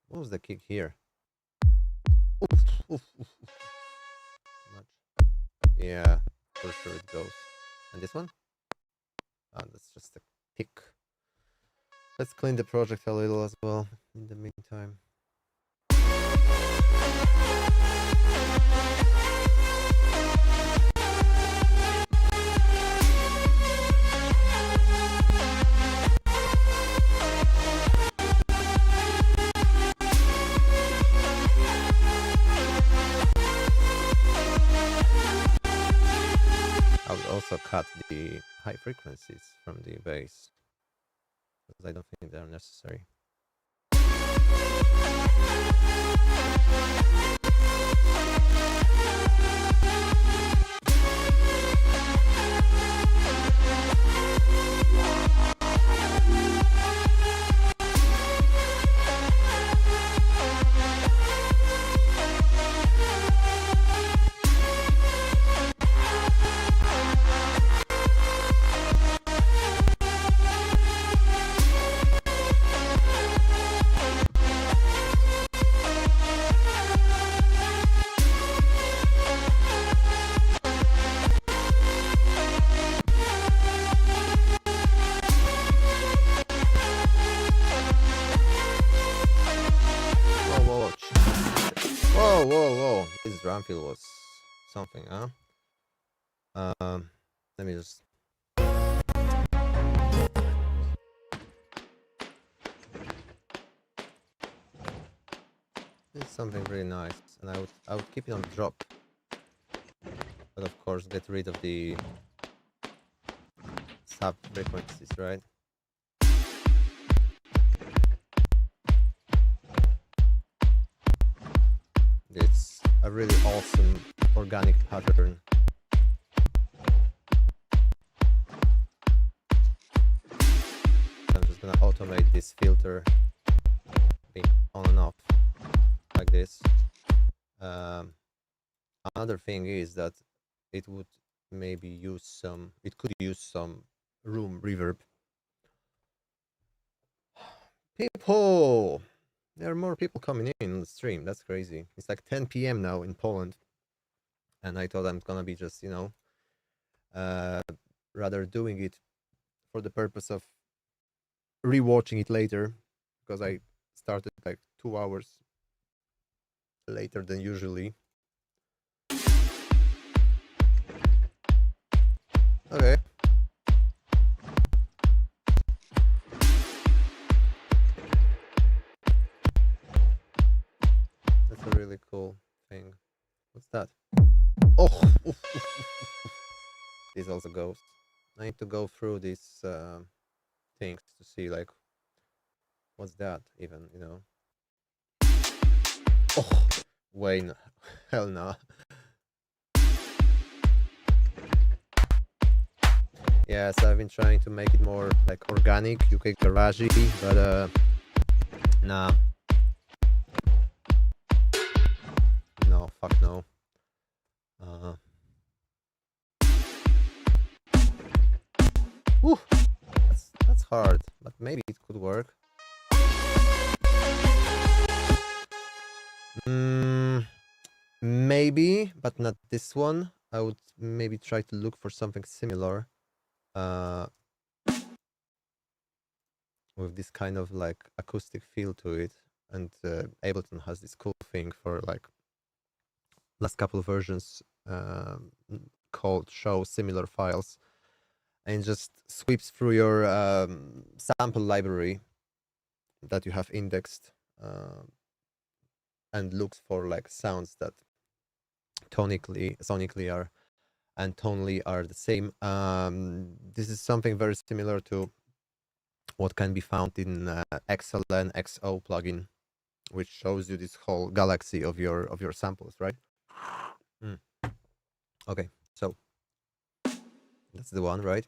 What was the kick here? Oof, oof, oof, oof. Much. Yeah, for sure it goes. And this one? That's just a tick. Let's clean the project a little as well in the meantime. I would also cut the high frequencies from the bass, because I don't think they're necessary. Whoa. This drum fill was something, huh? Let me just. It's something really nice, and I would keep it on drop, but of course get rid of the sub frequencies, right? It's a really awesome organic pattern. I'm just gonna automate this filter being on and off like this. Another thing is that it would maybe use some, it could use some room reverb. People! There are more people coming in on the stream. That's crazy. It's like 10 p.m. now in Poland. And I thought I'm gonna be just, you know, rather doing it for the purpose of rewatching it later, because I started like 2 hours later than usually. Okay. That's a really cool thing. What's that? Oh, this also goes. I need to go through these things to see like what's that even, you know. Oh, Wayne, hell no. Yes, I've been trying to make it more like organic, UK garagey, but nah, no, fuck no. Uh, whew, that's hard, but maybe it could work. Maybe, but not this one. I would maybe try to look for something similar. Uh, with this kind of like acoustic feel to it, and Ableton has this cool thing for like last couple of versions called show similar files, and it just sweeps through your sample library that you have indexed and looks for like sounds that sonically are and tonally are the same. This is something very similar to what can be found in XLN XO plugin, which shows you this whole galaxy of your samples, right? Mm. Okay, so that's the one, right?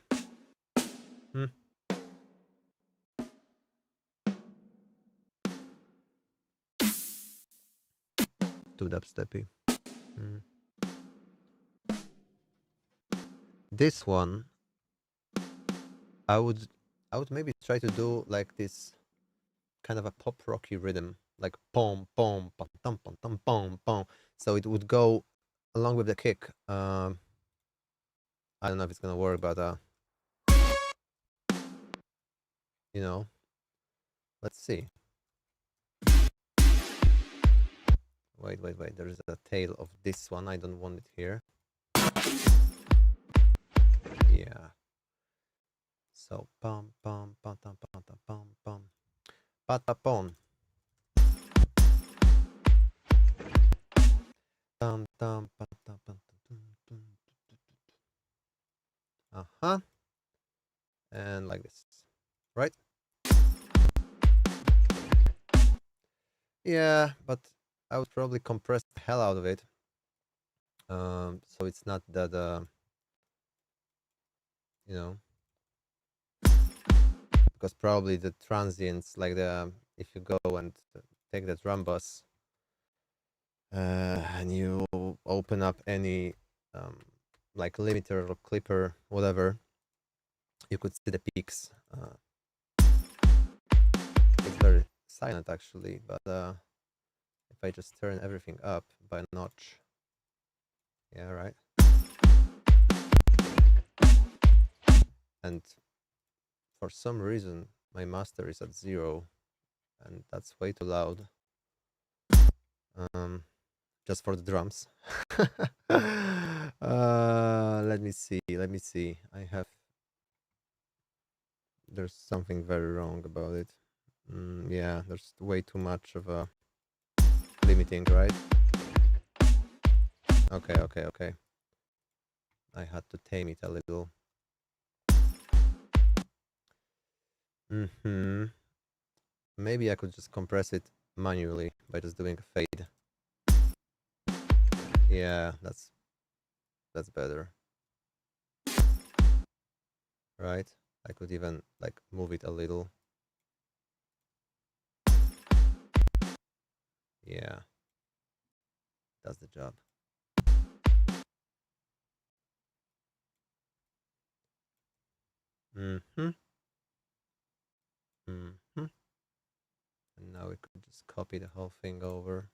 Mm. Too dubsteppy. Mm. This one, I would maybe try to do like this kind of a pop rocky rhythm, like pom pom pom pom pom pom pom pom. So it would go along with the kick. I don't know if it's gonna work, but you know, let's see. Wait. There is a tail of this one. I don't want it here. Yeah. So pom pom pom pom pom pom pom pom patapon. Tam tam patapon. Uh-huh. And like this. Right? Yeah, but I would probably compress the hell out of it. So it's not that you know, because probably the transients, like the if you go and take the drum bus and you open up any like limiter or clipper, whatever, you could see the peaks. It's very silent actually, but if I just turn everything up by a notch, yeah, right. And for some reason, my master is at 0, and that's way too loud. Just for the drums. Let me see. I have. There's something very wrong about it. Yeah, there's way too much of a limiting, right? Okay. I had to tame it a little. Maybe I could just compress it manually by just doing a fade. Yeah, that's better. Right? I could even like move it a little. Yeah. Does the job. Mm-hmm. And now we could just copy the whole thing over.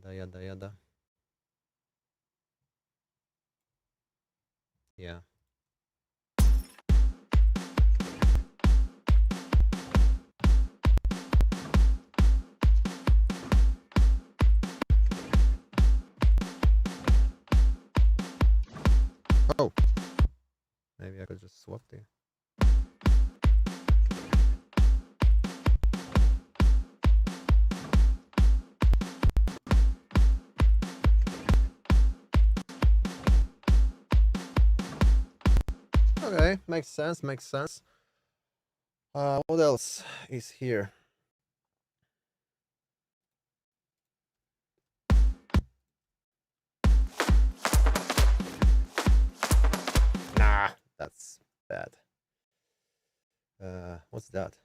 Yada. Yeah. Oh. Maybe I could just swap the. Okay, makes sense, makes sense. What else is here? Nah, that's bad. What's that?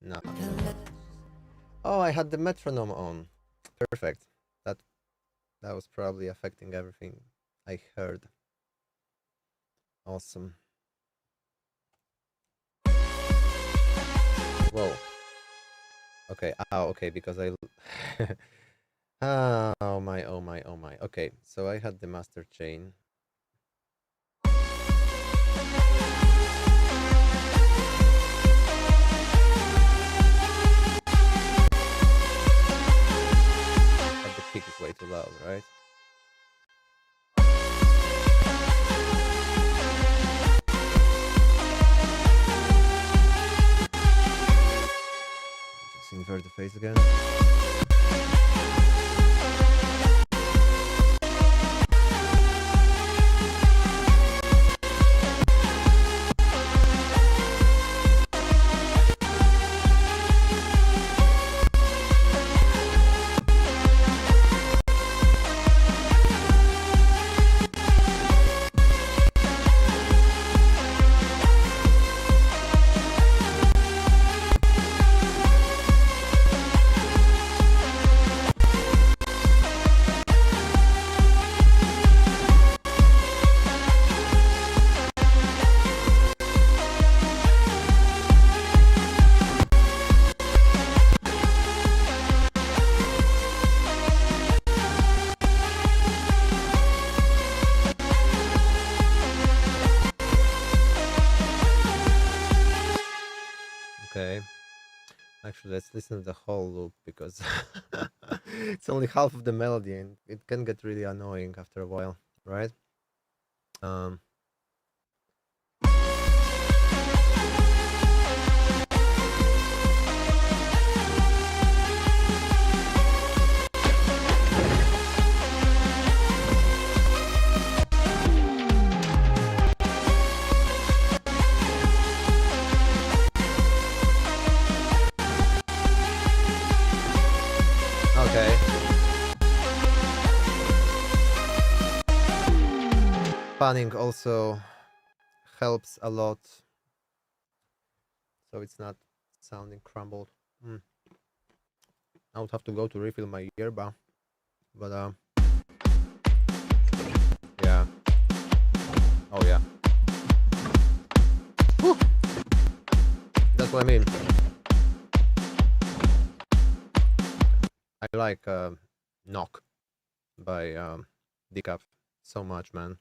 No. Oh, I had the metronome on. Perfect. That that was probably affecting everything I heard. Awesome. Whoa. Okay. Oh, okay. Because I. Oh my! Oh my! Oh my! Okay. So I had the master chain. But the kick is way too loud, right? Just invert the phase again. Okay. Actually, let's listen to the whole loop because it's only half of the melody and it can get really annoying after a while, right? Um. Okay. Panning also helps a lot, so it's not sounding crumbled. I would have to go to refill my yerba, but yeah. Oh yeah. Whew. That's what I mean. I like Knock by Decaf so much, man.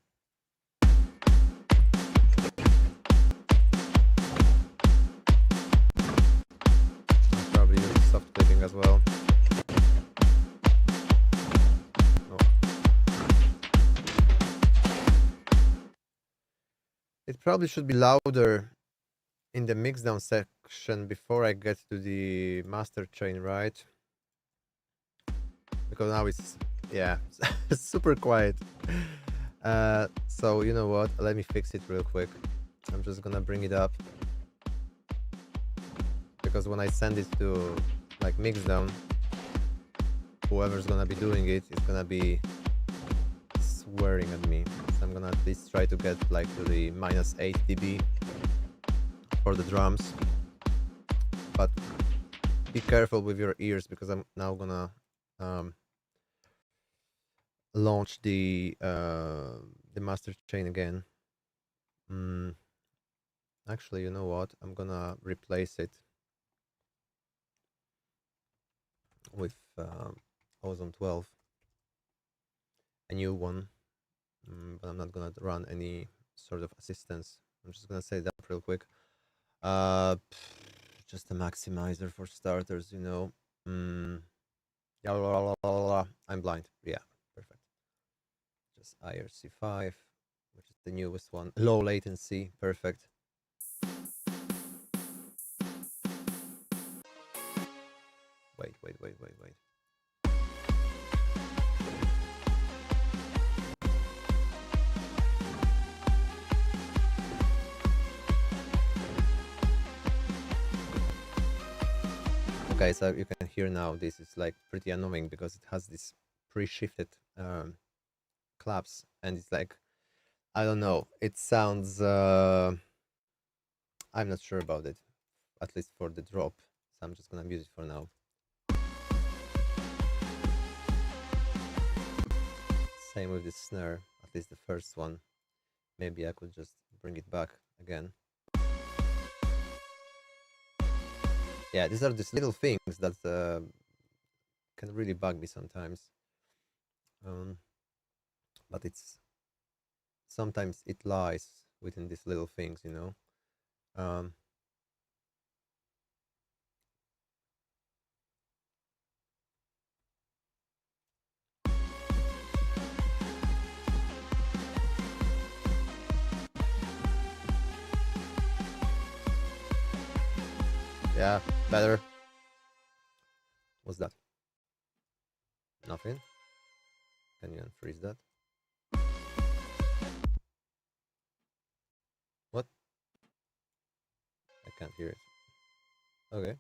I'll probably use soft clipping as well. Oh. It probably should be louder in the mixdown section before I get to the master chain, right? Because now it's, yeah, super quiet. So you know what? Let me fix it real quick. I'm just gonna bring it up because when I send it to like mixdown, whoever's gonna be doing it is gonna be swearing at me. So I'm gonna at least try to get like to the -8 dB for the drums. But be careful with your ears because I'm now gonna launch the master chain again. Actually, you know what? I'm gonna replace it with Ozone 12, a new one, but I'm not gonna run any sort of assistance. I'm just gonna say that real quick. Just a maximizer for starters, you know. Yeah, I'm blind. Yeah, perfect. Just IRC5, which is the newest one. Low latency, perfect. Wait. Okay, so you can hear now. This is like pretty annoying because it has this pre-shifted claps, and it's like, I don't know. It sounds. I'm not sure about it, at least for the drop. So I'm just gonna mute it for now. Same with the snare, at least the first one. Maybe I could just bring it back again. Yeah, these are just little things that can really bug me sometimes. But it's sometimes it lies within these little things, you know. Yeah, better. What's that? Nothing. Can you unfreeze that? What? I can't hear it. Okay.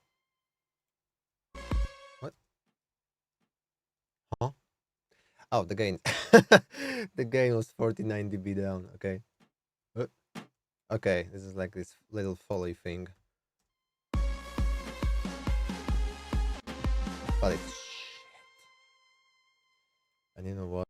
What? Huh? Oh, the gain. The gain was 49 dB down. Okay. Okay, this is like this little foley thing. But it's shit. And you know what?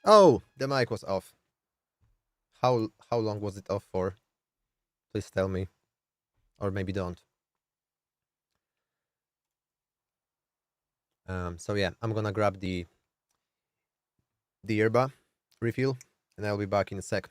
Oh, the mic was off. How long was it off for? Please tell me. Or maybe don't. So yeah, I'm gonna grab the yerba refill, and I'll be back in a sec.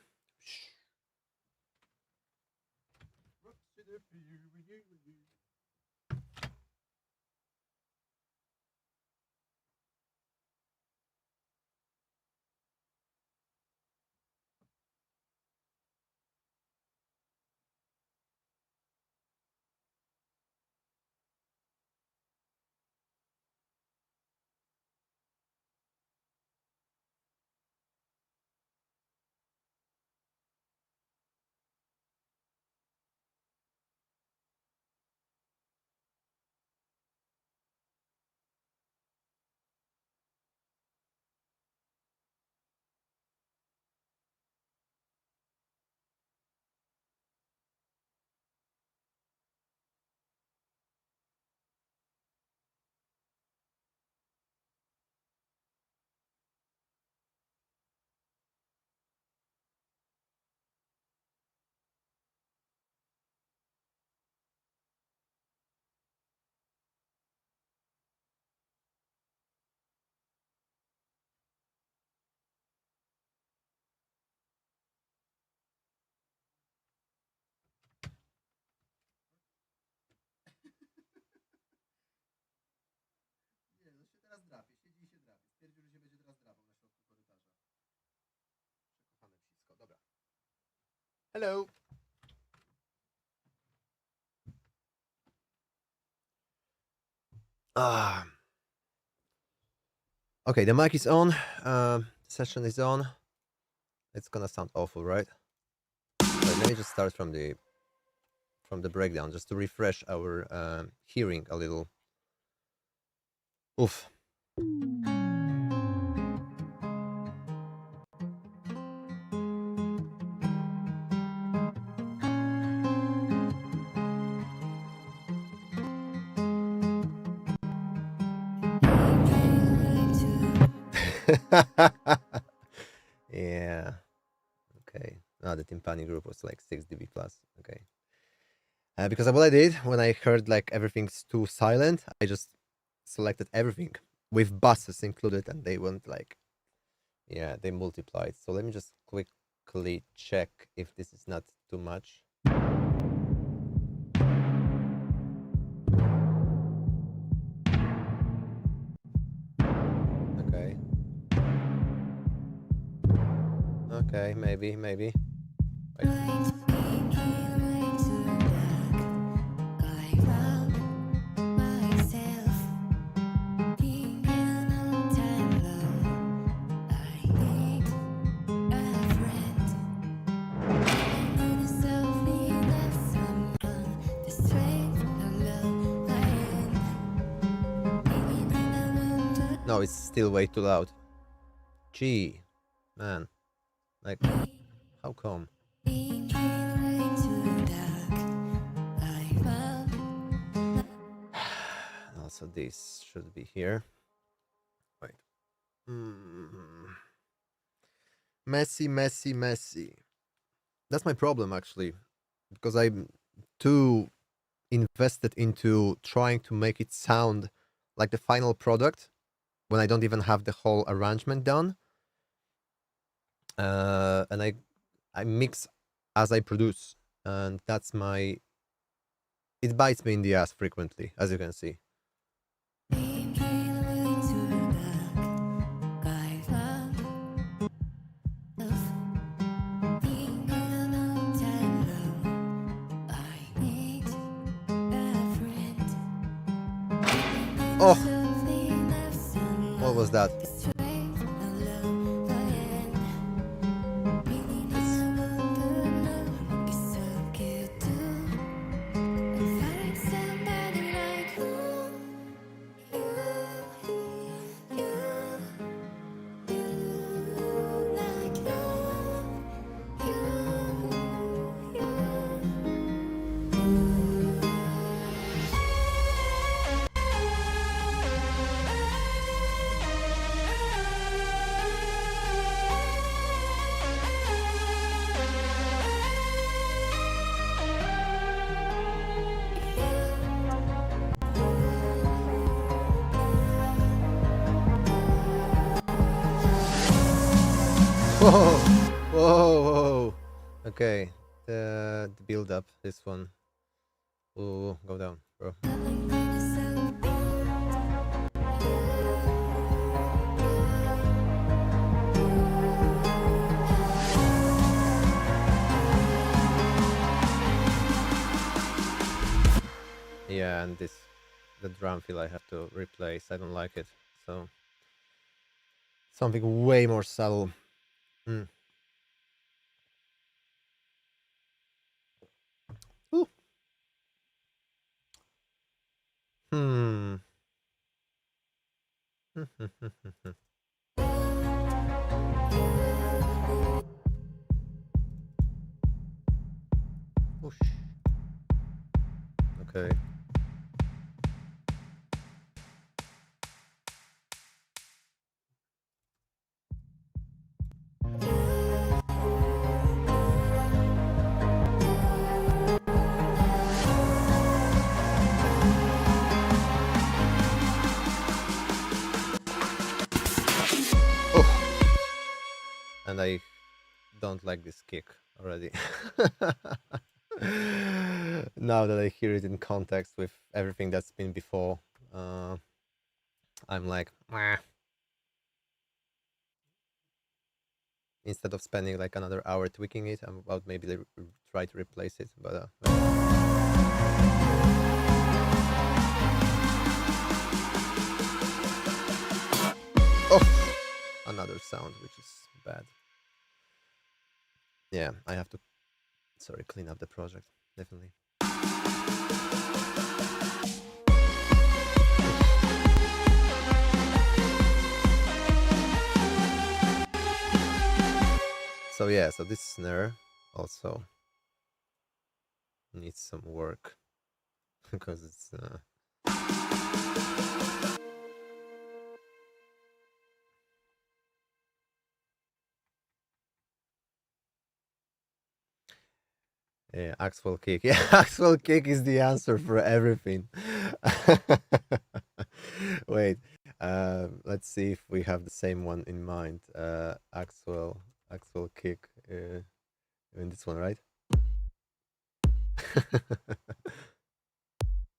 Nie, no się teraz drapie, siedzi i się drapie. Stwierdził, że się będzie teraz drapał na środku korytarza. Przekochane psisko, dobra. Hello. Ah. Okay, the mic is on. The session is on. It's gonna sound awful, right? But let me just start from the breakdown, just to refresh our hearing a little. Oof. Yeah. Okay. Now the timpani bunny group was like 6 dB plus. Okay. Because what I did when I heard like everything's too silent, I just selected everything with buses included, and they went like, yeah, they multiplied. So let me just quickly check if this is not too much. Okay. Okay, maybe. Wait. No, it's still way too loud. Gee, man. Like, how come? Also, this should be here. Wait. Messy. That's my problem, actually. Because I'm too invested into trying to make it sound like the final product when I don't even have the whole arrangement done. And I mix as I produce, and that's my. It bites me in the ass frequently, as you can see. Oh, what was that? Whoa. Okay, the build up, this one. Ooh, go down, bro. Yeah, and the drum fill I have to replace. I don't like it. So something way more subtle. Ooh. Hmm. Whoosh. Okay. Oh. And I don't like this kick already. Now that I hear it in context with everything that's been before, I'm like, meh. Instead of spending like another hour tweaking it, I'm about maybe try to replace it. But oh, another sound which is bad. Yeah, I have to, sorry, clean up the project, definitely. So yeah, so this snare also needs some work because it's Yeah, Axwell kick. Yeah, Axwell kick is the answer for everything. Wait, let's see if we have the same one in mind. Axwell kick. In this one, right?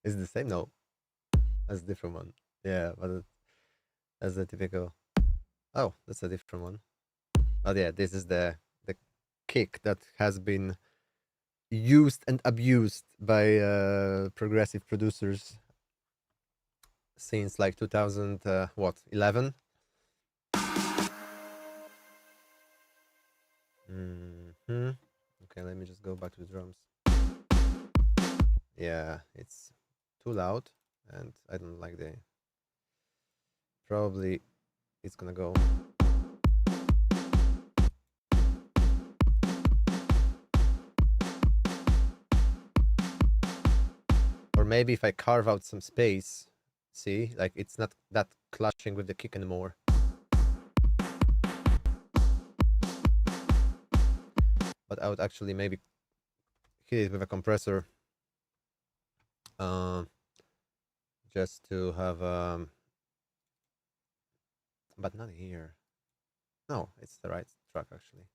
Is it the same? No, that's a different one. Yeah, but that's the typical. Oh, that's a different one. Oh yeah, this is the kick that has been used and abused by progressive producers since like 2000 what 11. Okay, let me just go back to the drums. Yeah, it's too loud and I don't like the, probably it's gonna go. Or maybe if I carve out some space, see, like it's not that clashing with the kick anymore. But I would actually maybe hit it with a compressor, just to have, but not here. No, it's the right track actually.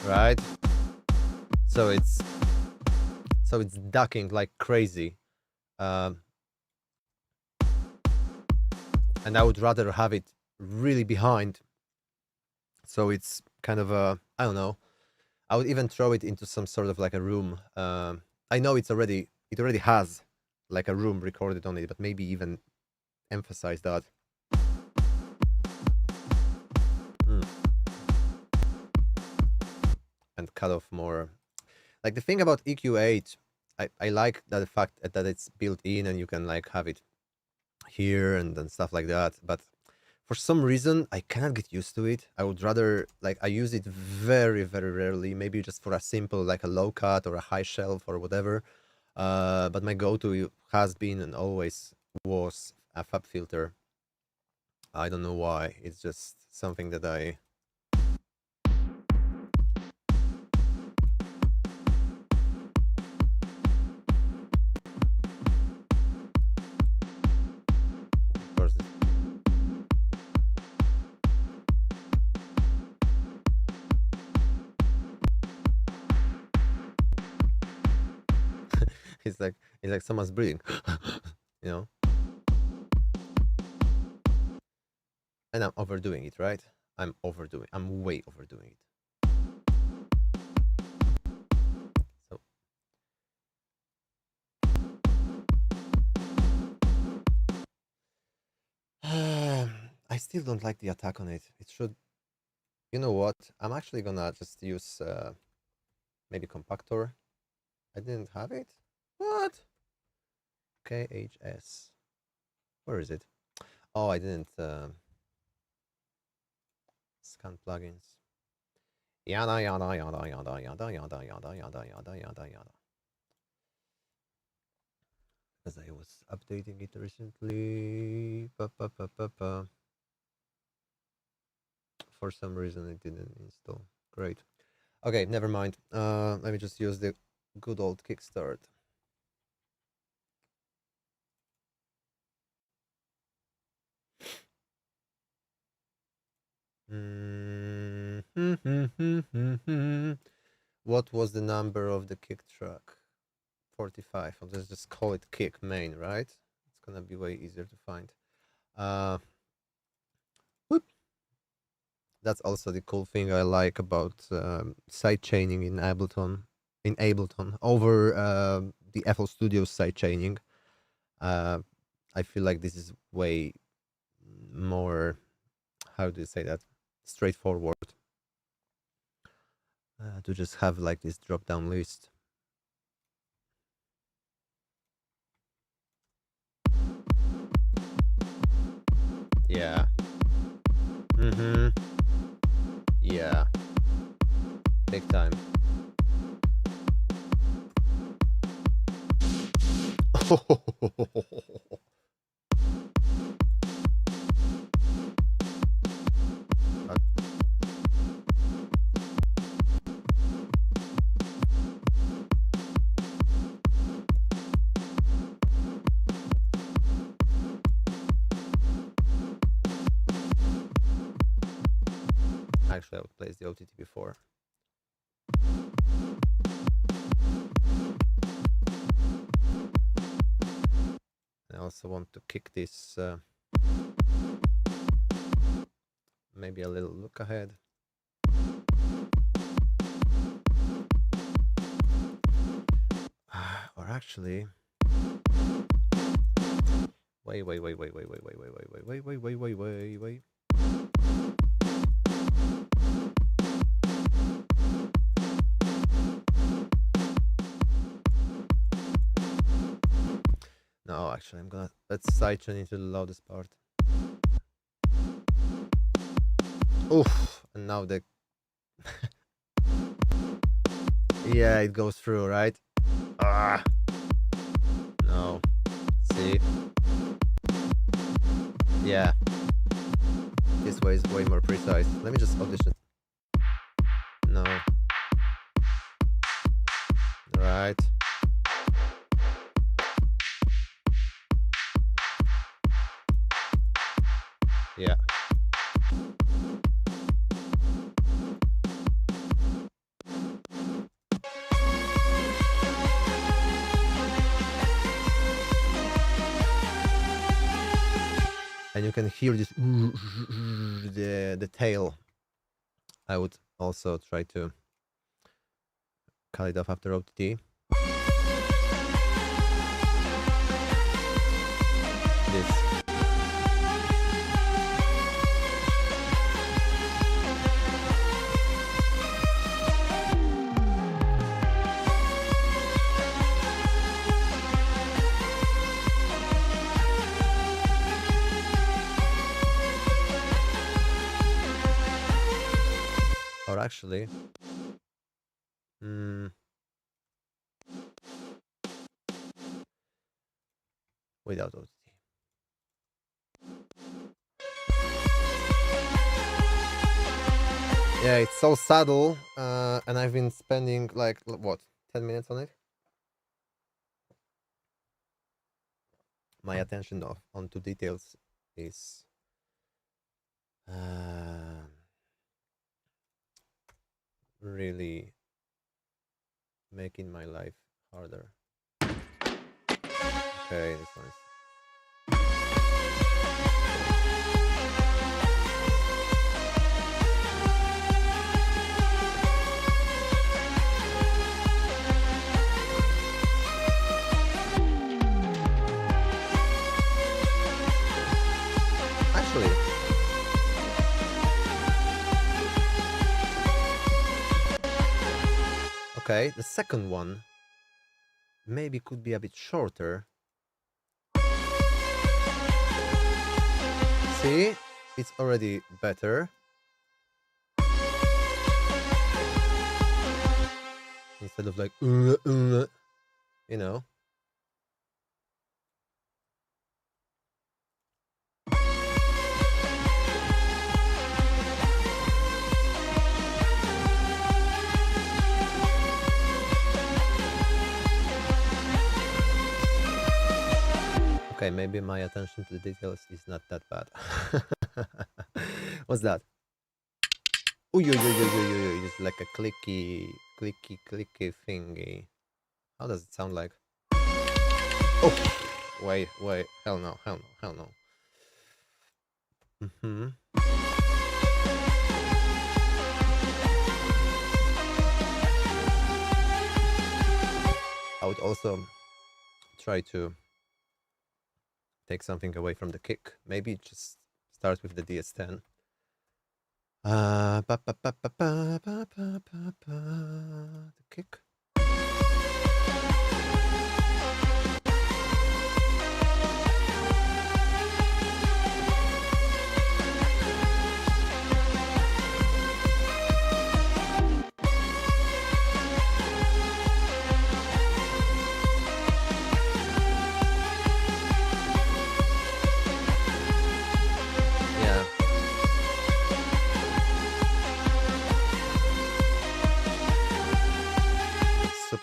Right? So it's ducking like crazy. And I would rather have it really behind. So it's kind of a, I don't know. I would even throw it into some sort of like a room. I know it already has like a room recorded on it, but maybe even emphasize that. And cut off more. Like the thing about EQ8, I like that the fact that it's built in and you can like have it here and stuff like that. But for some reason, I cannot get used to it. I would rather, like, I use it very, very rarely, maybe just for a simple, like a low cut or a high shelf or whatever. But my go-to has been and always was a FabFilter. I don't know why. It's just something that I... Of course. It's like someone's breathing, you know? And I'm overdoing it, right? I'm way overdoing it. So I still don't like the attack on it. It should, you know what? I'm actually gonna just use maybe compactor. I didn't have it. What? KHS. Where is it? Oh, I didn't scan plugins. Yada yada yada yada yada yada yada yada yada yada yada. Because I was updating it recently. For some reason it didn't install. Great. Okay, never mind. Let me just use the good old kickstart. What was the number of the kick track? 45. Let's just call it kick main, right? It's gonna be way easier to find. Whoop. That's also the cool thing I like about sidechaining in Ableton over the FL Studio sidechaining. I feel like this is way more, how do you say that, straightforward, to just have like this drop down list. Yeah. Yeah. Big time. Actually, I would place the OTT before. I also want to kick this maybe a little look ahead. Or actually, wait. No, actually, let's sidechain into the loudest part. Oof, and now the yeah, it goes through, right? Ah, no. See? Yeah. This way is way more precise. Let me just audition. No. Right. Yeah. And you can hear this the tail. I would also try to cut it off after OTT. This. Or actually, without OTT. Yeah, it's so subtle, and I've been spending like what 10 minutes on it. My attention onto details is really making my life harder. Okay, this one is. Actually, okay, the second one maybe could be a bit shorter. See, it's already better. Instead of like, you know. Okay, maybe my attention to the details is not that bad. What's that? Ooh, it's like a clicky thingy. How does it sound like? Oh, wait, hell no. I would also try to take something away from the kick. Maybe just start with the DS10. The kick.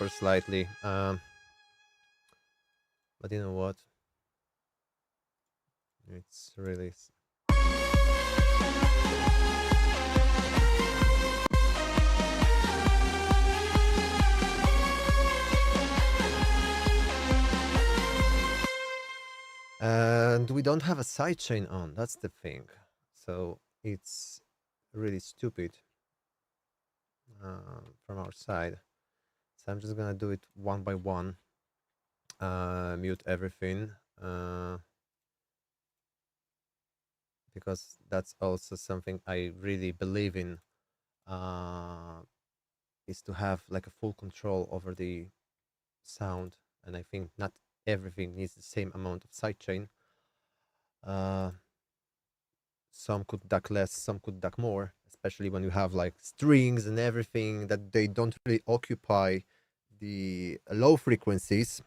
super slightly. But you know what? It's really. And we don't have a sidechain on, that's the thing. So it's really stupid from our side. So I'm just gonna do it one by one. Mute everything. Because that's also something I really believe in. Is to have like a full control over the sound. And I think not everything needs the same amount of sidechain. Some could duck less, some could duck more, especially when you have like strings and everything that they don't really occupy the low frequencies.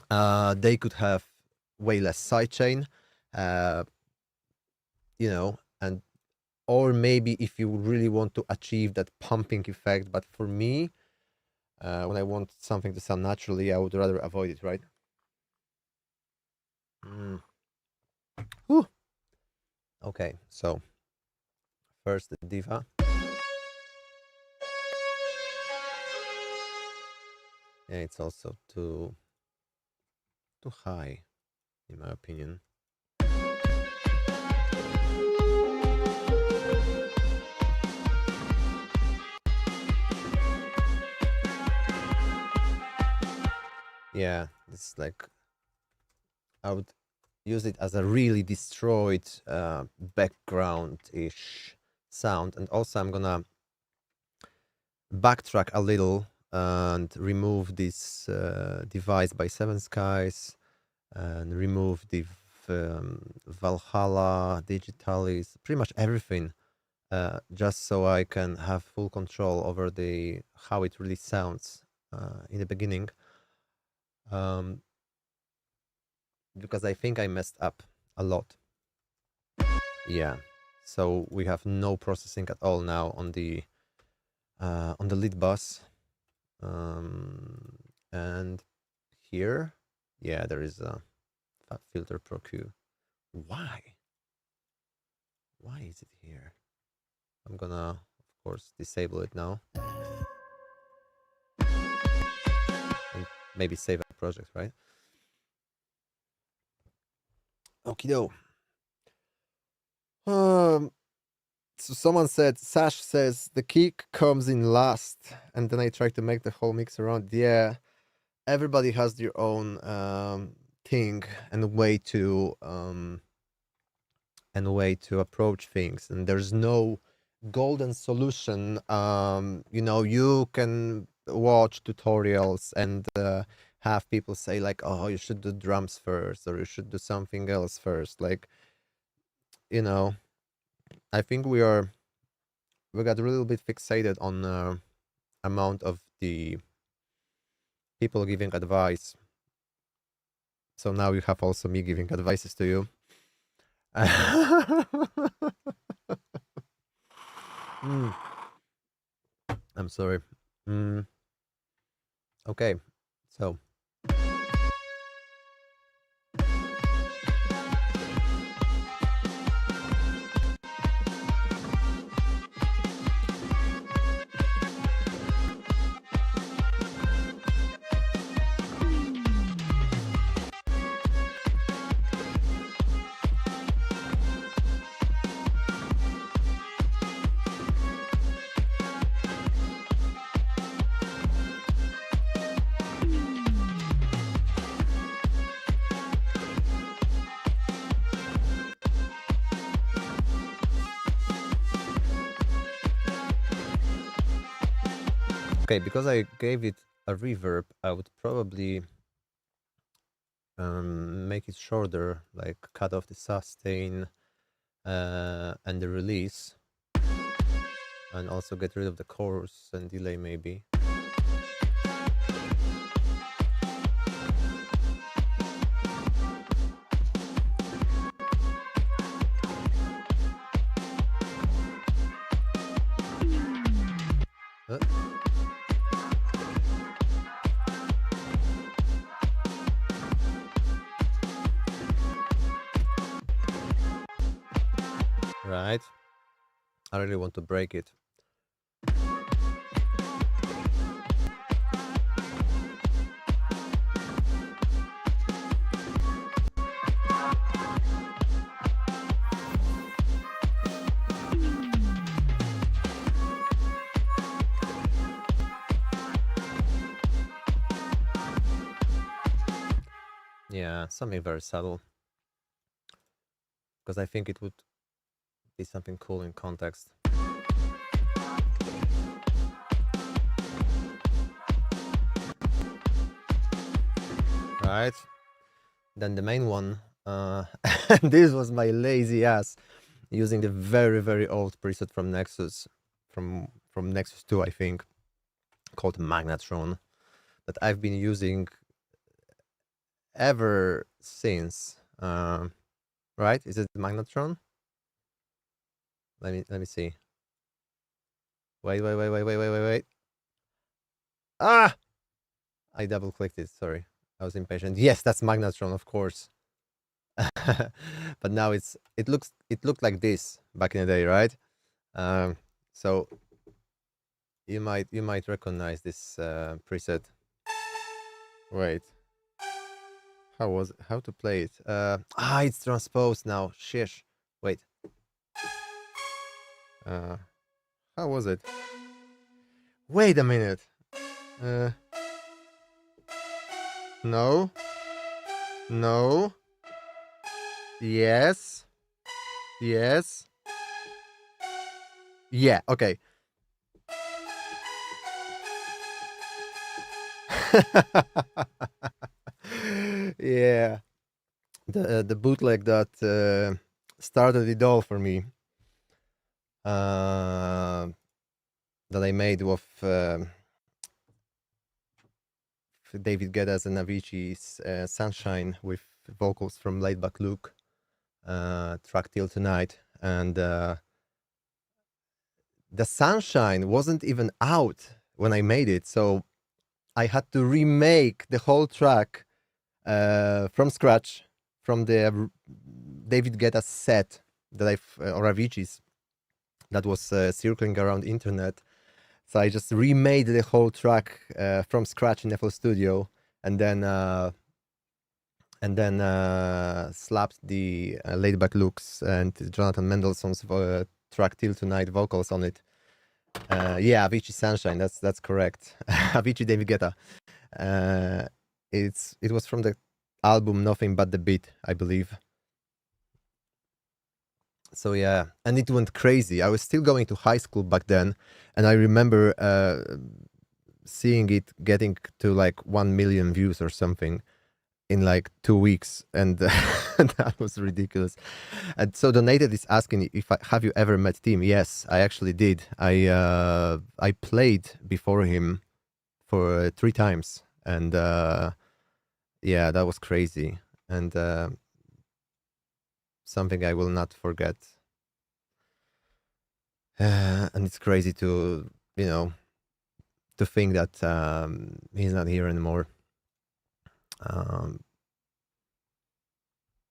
They could have way less sidechain, you know, and or maybe if you really want to achieve that pumping effect. But for me, when I want something to sound naturally, I would rather avoid it, right? Whew. Okay, so first the diva. Yeah, it's also too high, in my opinion. Yeah, it's like I would use it as a really destroyed background-ish sound. And also I'm gonna backtrack a little and remove this device by Seven Skies and remove the Valhalla, Digitalis, pretty much everything, just so I can have full control over the how it really sounds in the beginning. Because I think I messed up a lot. Yeah, so we have no processing at all now on the lead bus, and here, yeah, there is a FabFilter Pro Q. Why is it here? I'm gonna, of course, disable it now and maybe save a project, right? Okido. So someone said, Sash says the kick comes in last, and then I try to make the whole mix around. Yeah, everybody has their own thing and way to approach things, and there's no golden solution. You know, you can watch tutorials and have people say like, oh, you should do drums first, or you should do something else first. Like, you know, I think we got a little bit fixated on amount of the people giving advice. So now you have also me giving advices to you. I'm sorry. Okay, so. Okay, because I gave it a reverb, I would probably make it shorter, like cut off the sustain and the release, and also get rid of the chorus and delay maybe. Right. I really want to break it. Yeah, something very subtle. Because I think it would be something cool in context. Right? Then the main one, and this was my lazy ass using the very, very old preset from Nexus, from Nexus 2, I think, called Magnatron, that I've been using ever since. Right? Is it Magnatron? Let me see. Wait. Ah! I double clicked it. Sorry, I was impatient. Yes, that's Magnatron, of course. But now it looked like this back in the day, right? So you might recognize this preset. Wait, how to play it? It's transposed now. Shish. Wait. How was it? Wait a minute. Uh, no. No. Yes. Yes. Yeah. Okay. Yeah. The bootleg that started it all for me. That I made with David Geddes and Avicii's Sunshine with vocals from Laidback Luke, track Till Tonight. And the Sunshine wasn't even out when I made it, so I had to remake the whole track from scratch from the David Guetta set that or Avicii's that was circling around internet. So I just remade the whole track from scratch in FL Studio, and then slapped the Laidback Looks and Jonathan Mendelssohn's track Till Tonight vocals on it. Yeah, Avicii Sunshine. That's correct. Avicii David Guetta. It was from the album Nothing But the Beat, I believe. So yeah, and it went crazy. I was still going to high school back then, and I remember seeing it getting to like 1 million views or something in like 2 weeks, and that was ridiculous. And so Donated is asking if have you ever met Tim? Yes, I actually did. I played before him for 3 times, and yeah, that was crazy, and something I will not forget. And it's crazy to to think that he's not here anymore.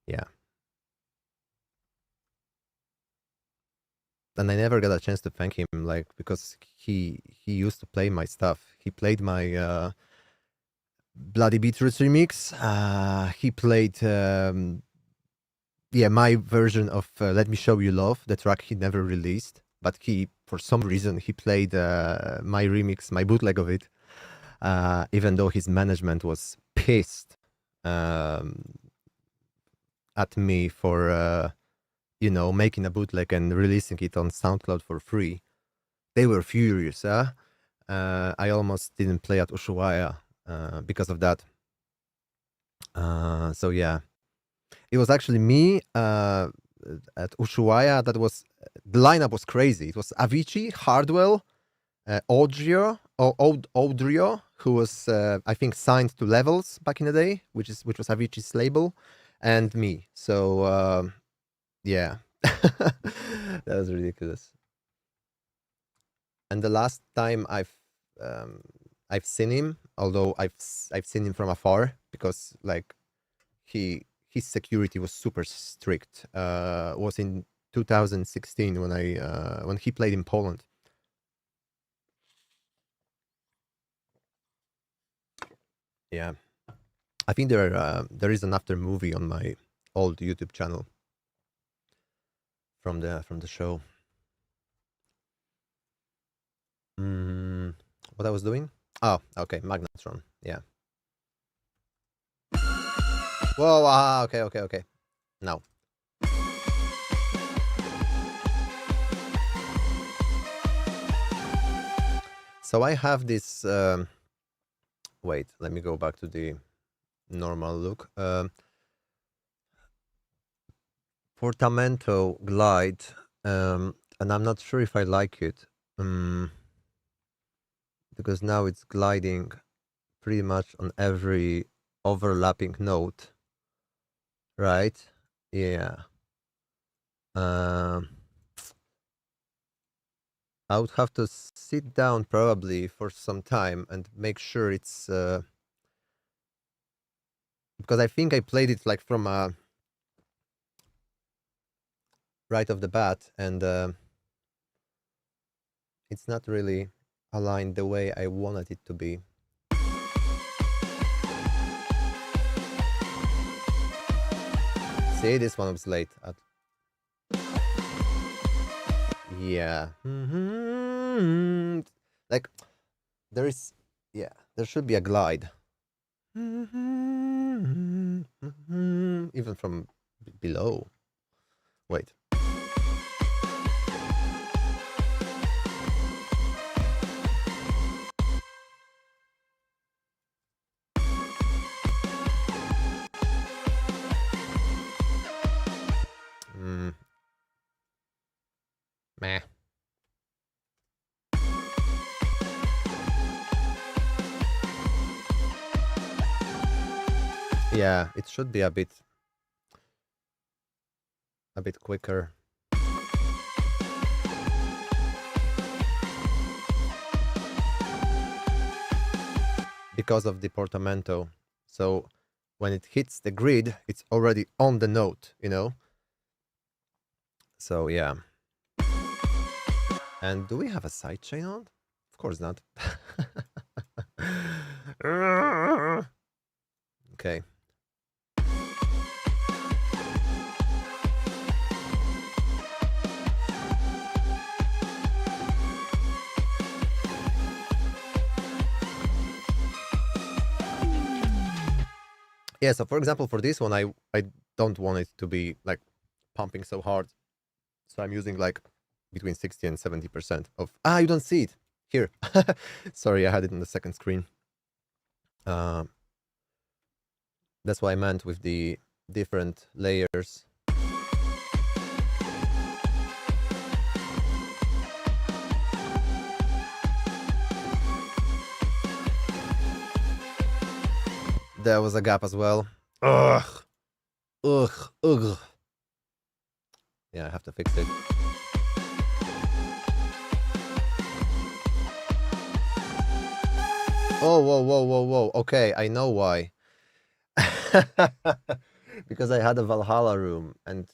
Yeah. And I never got a chance to thank him, like, because he used to play my stuff. He played my Bloody Beetroots remix. He played my version of Let Me Show You Love, the track he never released, but he, for some reason, he played my remix, my bootleg of it, even though his management was pissed at me for making a bootleg and releasing it on SoundCloud for free. They were furious. I almost didn't play at Ushuaia because of that. So yeah, it was actually me at Ushuaia. The lineup was crazy. It was Avicii, Hardwell, Audrio, who was I think signed to Levels back in the day, which was Avicii's label, and me. So yeah, that was ridiculous. And the last time I've seen him, although I've seen him from afar, because like his security was super strict, was in 2016 when he played in Poland. Yeah, I think there is an after movie on my old YouTube channel from the show. What I was doing? Oh, okay, Magnetron. Yeah. Whoa. Okay. Now. So I have this. Wait, let me go back to the normal look. Portamento Glide, and I'm not sure if I like it, because now it's gliding pretty much on every overlapping note, right? Yeah. I would have to sit down probably for some time and make sure it's because I think I played it like from right off the bat, and it's not really aligned the way I wanted it to be. See, this one was late. Yeah. Like, there is, yeah, there should be a glide. Even from below. Wait. Meh. Yeah, it should be a bit quicker. Because of the portamento. So when it hits the grid, it's already on the note, you know? So yeah. And do we have a sidechain on? Of course not. Okay. Yeah, so for example, for this one, I don't want it to be like pumping so hard. So I'm using like between 60 and 70% of... Ah, you don't see it. Here. Sorry, I had it on the second screen. That's what I meant with the different layers. There was a gap as well. Ugh. Yeah, I have to fix it. Oh, whoa. Okay, I know why. Because I had a Valhalla room, and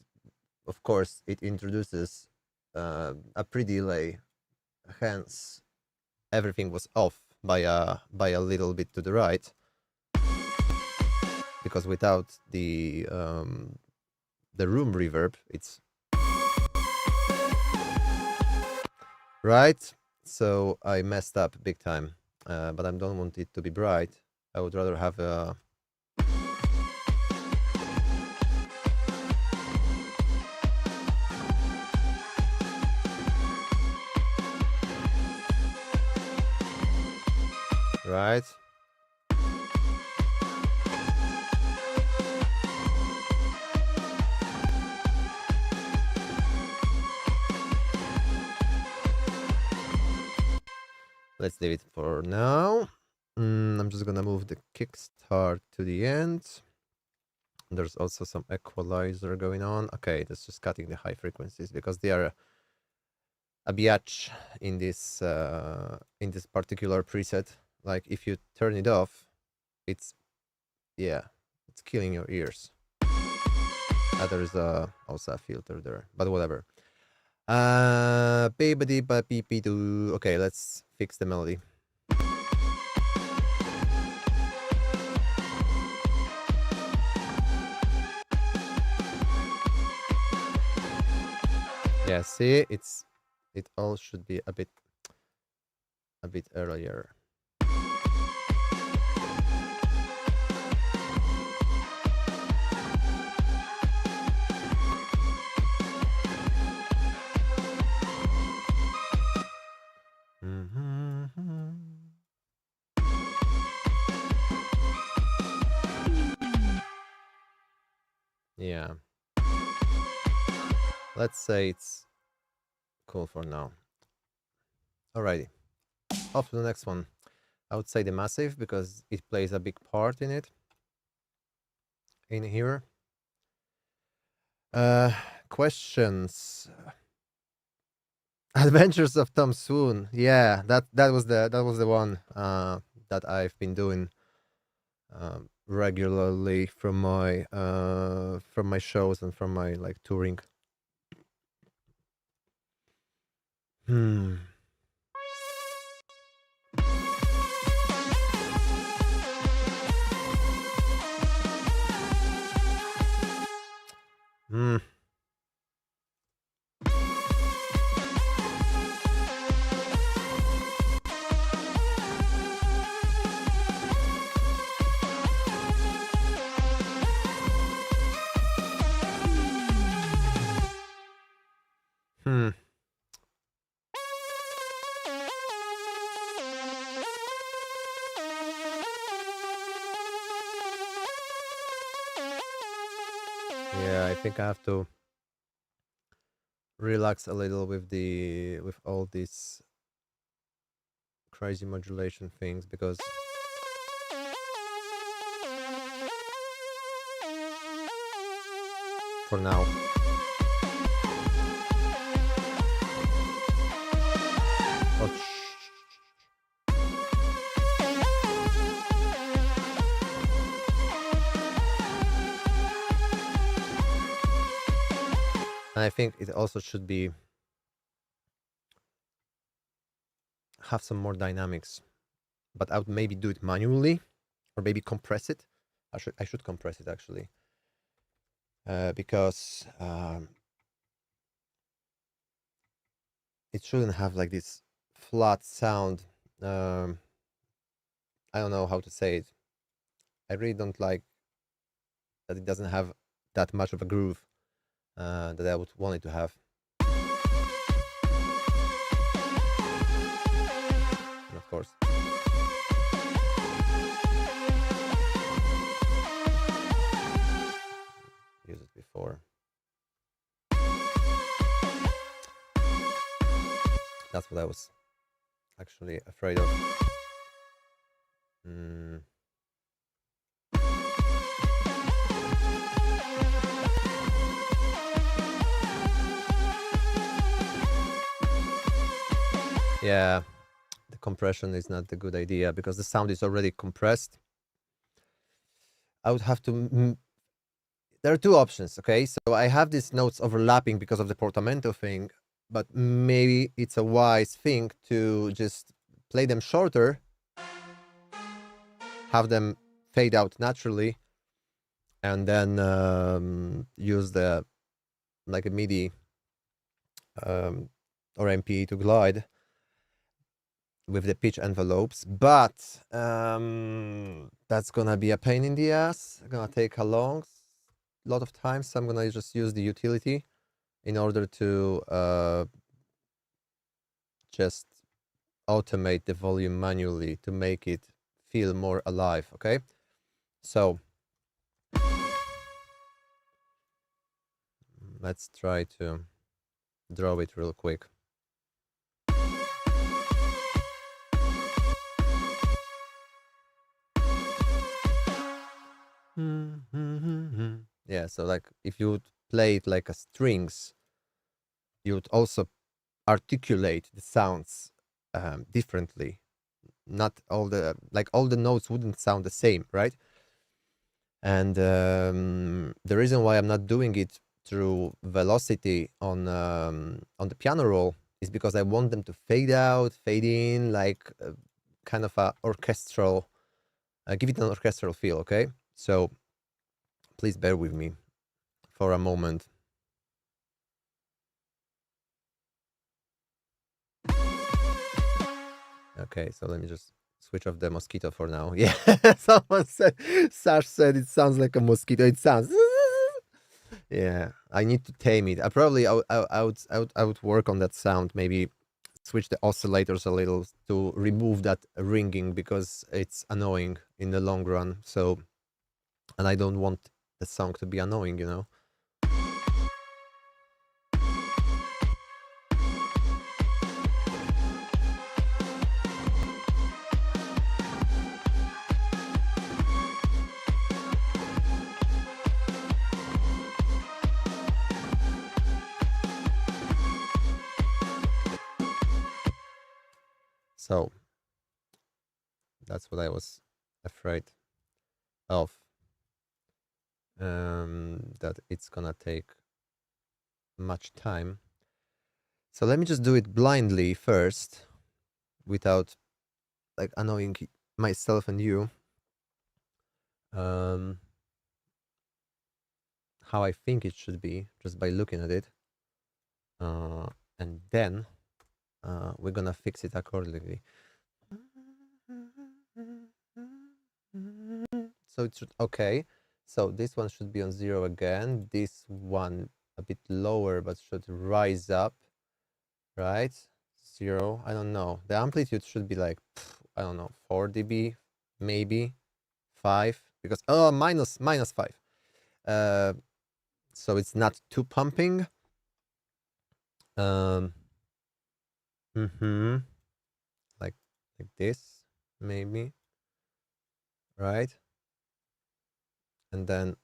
of course it introduces a pre-delay. Hence, everything was off by a little bit to the right. Because without the room reverb, it's right. So I messed up big time. But I don't want it to be bright. I would rather have a... Right. Let's leave it for now. I'm just gonna move the kickstart to the end. There's also some equalizer going on. Okay, that's just cutting the high frequencies because they are a biatch in this particular preset. Like if you turn it off, it's killing your ears. There is also a filter there, but whatever. Beebity ba beepy doo. Okay, let's fix the melody. Yeah, see, it all should be a bit earlier. Yeah. Let's say it's cool for now. Alrighty. Off to the next one. I would say the Massive because it plays a big part in it. In here. Questions. Adventures of Tom Swoon. Yeah, that was the one that I've been doing regularly from my shows and from my like touring. Hmm. Hmm. Hmm. Yeah, I think I have to relax a little with all these crazy modulation things because for now. Oh, and I think it also should be have some more dynamics, but I would maybe do it manually or maybe compress it. I should compress it actually because it shouldn't have like this flat sound. I don't know how to say it. I really don't like that it doesn't have that much of a groove that I would want it to have. And of course. Use it before. That's what I was actually afraid of. Yeah, the compression is not a good idea because the sound is already compressed. I would have to. There are two options, okay? So I have these notes overlapping because of the portamento thing, but maybe it's a wise thing to just play them shorter, have them fade out naturally, and then use the like a MIDI or MPE to glide with the pitch envelopes, but that's gonna be a pain in the ass. Gonna take a lot of time, so I'm gonna just use the utility in order to just automate the volume manually to make it feel more alive. Okay, so let's try to draw it real quick. Yeah, so like if you would play it like a strings, you would also articulate the sounds differently. Not all the notes wouldn't sound the same, right? And the reason why I'm not doing it through velocity on the piano roll is because I want them to fade out, fade in, like kind of a orchestral, give it an orchestral feel. Okay, so please bear with me for a moment. Okay, so let me just switch off the mosquito for now. Yeah, someone said, Sash said it sounds like a mosquito. It sounds. Yeah, I need to tame it. I would work on that sound. Maybe switch the oscillators a little to remove that ringing because it's annoying in the long run. So, and I don't want the song to be annoying, you know. So that's what I was afraid of. That it's gonna take much time. So let me just do it blindly first, without like annoying myself and you. How I think it should be just by looking at it, and then we're gonna fix it accordingly. So it should, okay, so this one should be on 0 again, this one a bit lower but should rise up, right? 0, I don't know, the amplitude should be like, I don't know, 4 dB, maybe 5, because minus 5, so it's not too pumping. Like this, maybe, right? And then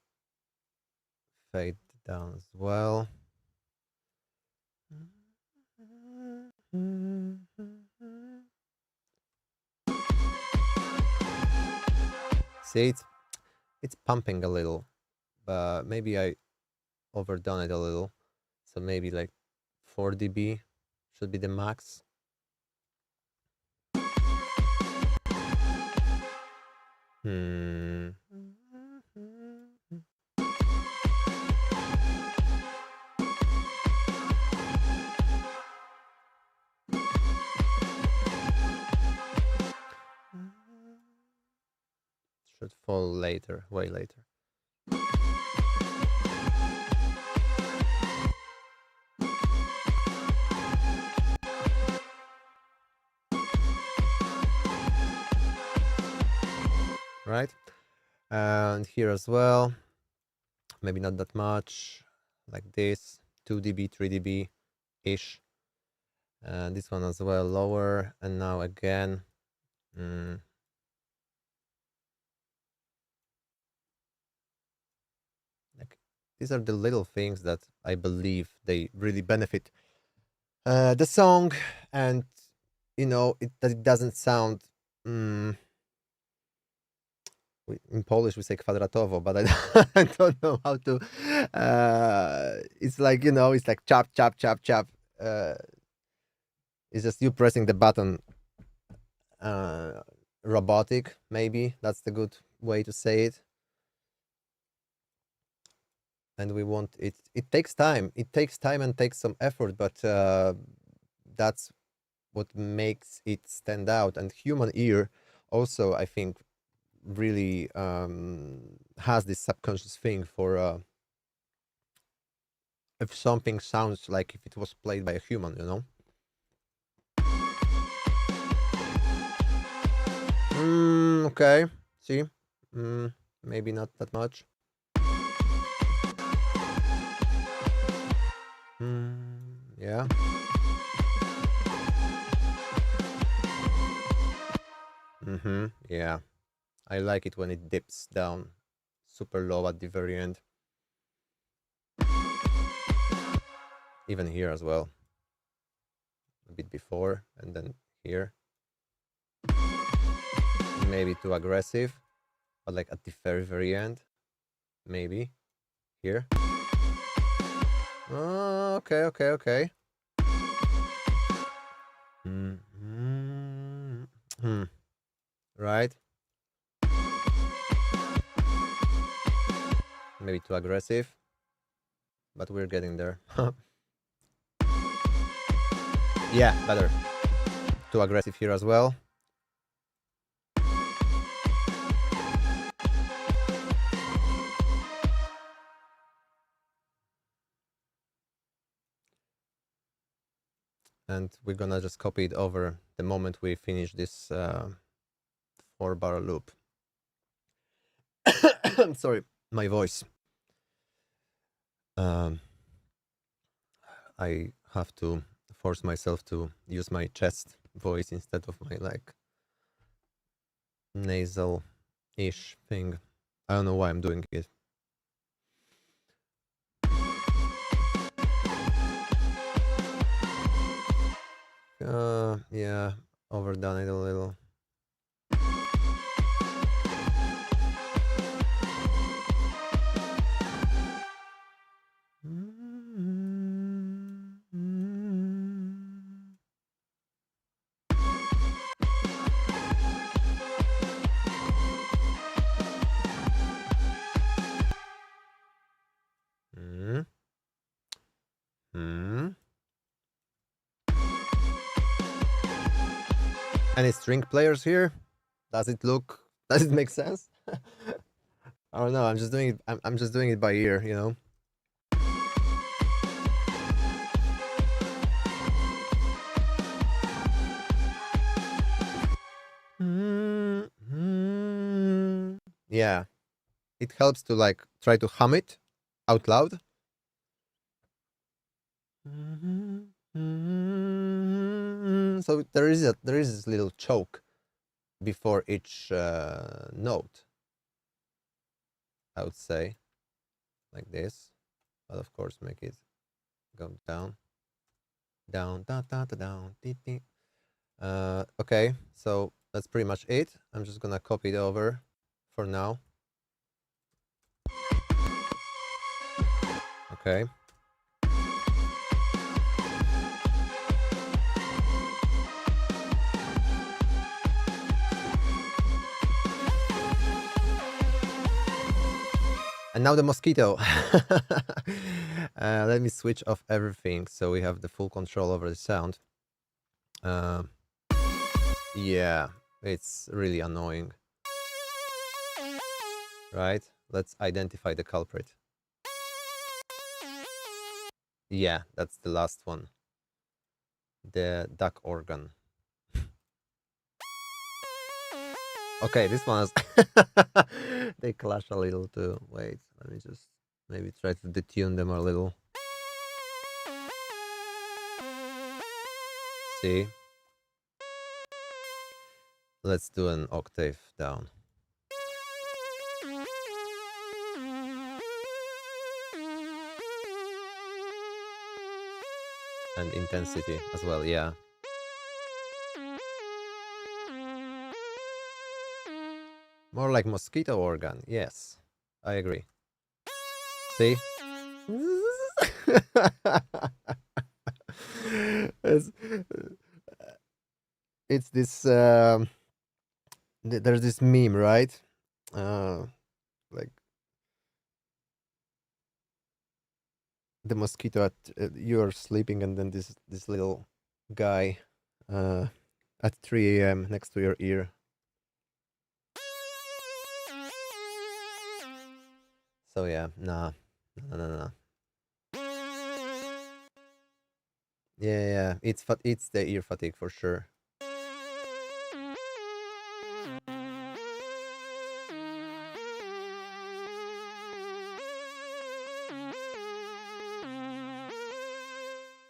fade down as well. See, it's pumping a little, but maybe I overdone it a little. So maybe like 4 dB should be the max. Should fall later, way later. Right? And here as well, maybe not that much, like this, 2 dB, 3 dB ish. And this one as well, lower. And now again, like these are the little things that I believe they really benefit the song, and you know, it doesn't sound. In Polish we say kwadratowo, but I don't know how to. It's like, you know, it's like chop, chop, chop, chop. It's just you pressing the button. Robotic, maybe that's the good way to say it. And we want it. It takes time. It takes time and takes some effort, but that's what makes it stand out. And human ear, also, I think, really has this subconscious thing for if something sounds like if it was played by a human, you know. Okay, see, maybe not that much. Yeah. Yeah, I like it when it dips down super low at the very end. Even here as well. A bit before and then here. Maybe too aggressive, but like at the very, very end. Maybe here. Oh, okay, okay, okay. Mm-hmm. Right. Maybe too aggressive, but we're getting there. Yeah, better. Too aggressive here as well. And we're gonna just copy it over the moment we finish this 4-bar loop. I'm sorry, my voice. I have to force myself to use my chest voice instead of my like nasal-ish thing. I don't know why I'm doing it. Yeah, overdone it a little. Any string players here? Does it look? Does it make sense? I don't know. I'm just doing it. I'm just doing it by ear, you know. Yeah, it helps to like try to hum it out loud. So there is this little choke before each note. I would say like this, but of course make it go down, down, da da da down, dee, dee. Okay, so that's pretty much it. I'm just gonna copy it over for now. Okay. And now the mosquito. Let me switch off everything so we have the full control over the sound. Yeah, it's really annoying. Right? Let's identify the culprit. Yeah, that's the last one. The duck organ. Okay, this one is they clash a little too. Wait, let me just maybe try to detune them a little. See? Let's do an octave down. And intensity as well, yeah. More like mosquito organ, yes. I agree. See? it's, it's this there's this meme, right? Like the mosquito at you're sleeping and then this little guy at 3 a.m. next to your ear. So yeah, nah. No. Yeah, it's the ear fatigue for sure.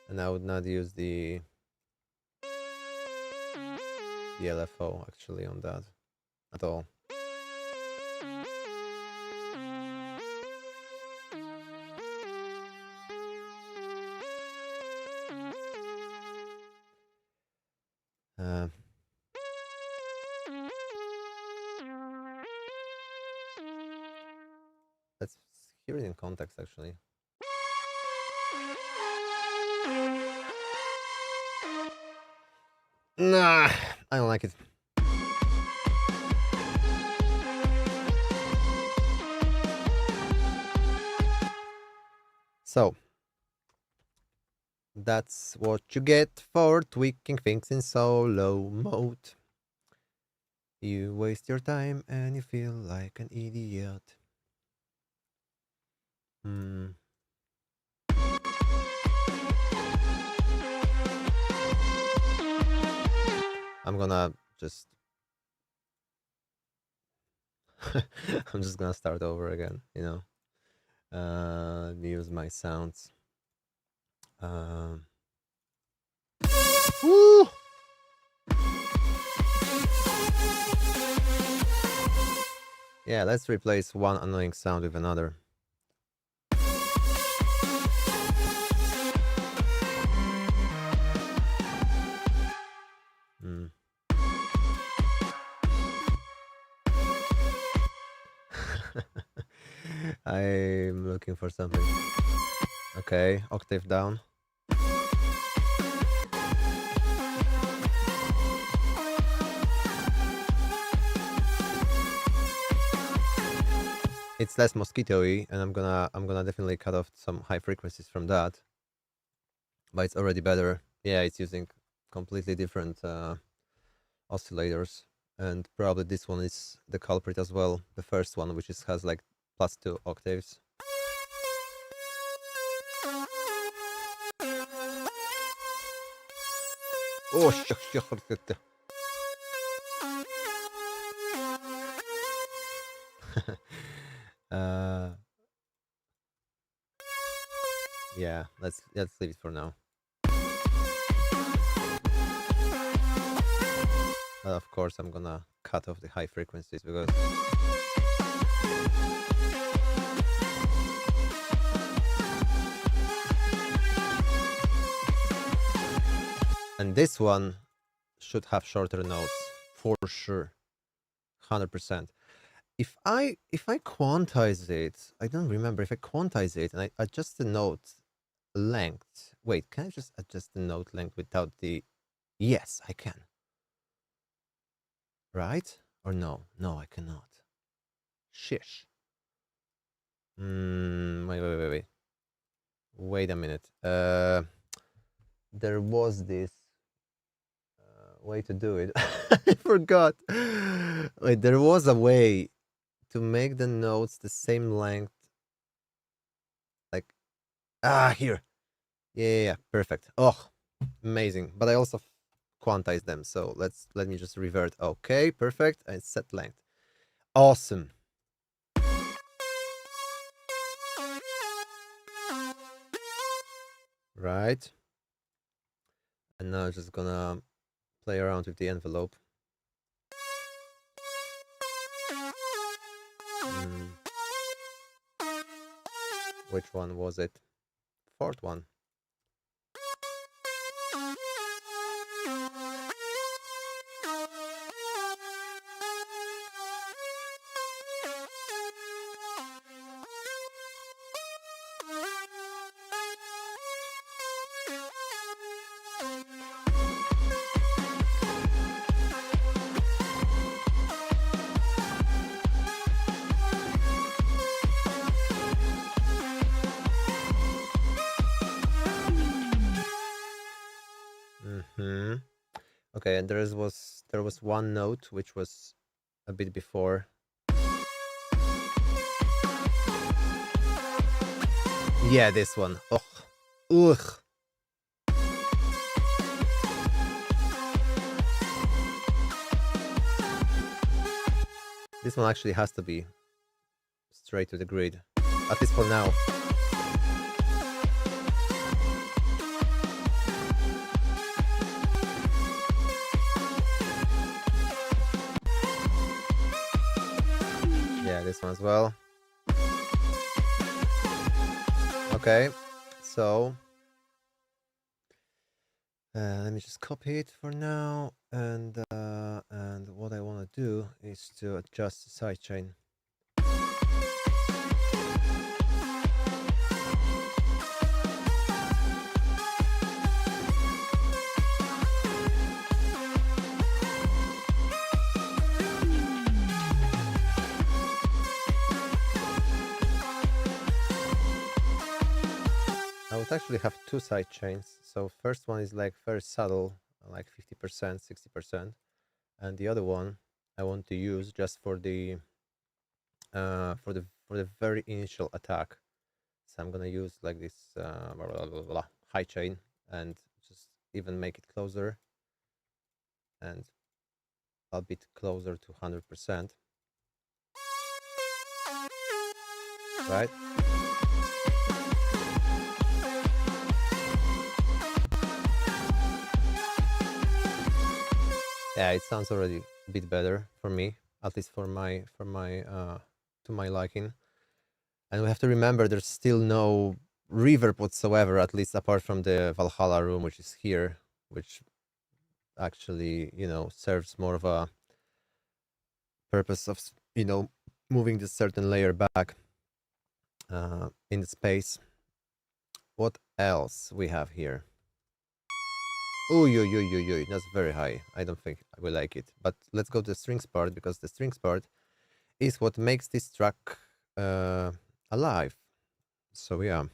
And I would not use the LFO actually on that at all. Let's hear it in context actually. Nah, I don't like it. So, that's what you get for tweaking things in solo mode. You waste your time and you feel like an idiot. Hmm. I'm gonna just... I'm just gonna start over again, you know. Let me use my sounds. Woo! Yeah, let's replace one annoying sound with another. Hmm. I'm looking for something. Okay, octave down. It's less mosquito-y, and I'm gonna definitely cut off some high frequencies from that. But it's already better. Yeah, it's using completely different oscillators, and probably this one is the culprit as well. The first one, which has like +2 octaves. Oh, yeah, let's leave it for now. But of course, I'm gonna cut off the high frequencies because and this one should have shorter notes for sure, 100%. If I quantize it, I don't remember if I quantize it and I adjust the note length. Wait, can I just adjust the note length without the... Yes, I can. Right? Or no? No, I cannot. Shish. Wait. Wait a minute. There was this way to do it. I forgot. Wait, there was a way to make the notes the same length. Like, here. Yeah, perfect. Oh, amazing. But I also quantize them. So let me just revert. Okay, perfect. And set length. Awesome. Right. And now I'm just gonna play around with the envelope. Which one was it? Fourth one. Okay, and there was one note which was a bit before. Yeah, this one. Ugh. This one actually has to be straight to the grid, at least for now. Yeah, this one as well. Okay, so let me just copy it for now, and what I want to do is to adjust the sidechain. But I actually have two side chains. So first one is like very subtle, like 50%, 60%, and the other one I want to use just for the very initial attack. So I'm gonna use like this blah, blah, blah, blah, high chain and just even make it closer and a bit closer to 100%. Right? Yeah, it sounds already a bit better for me, at least for my to my liking. And we have to remember there's still no reverb whatsoever, at least apart from the Valhalla room, which is here, which actually, serves more of a purpose of, moving this certain layer back in the space. What else we have here? Oh, that's very high. I don't think I will like it. But let's go to the strings part, because the strings part is what makes this track alive. So yeah.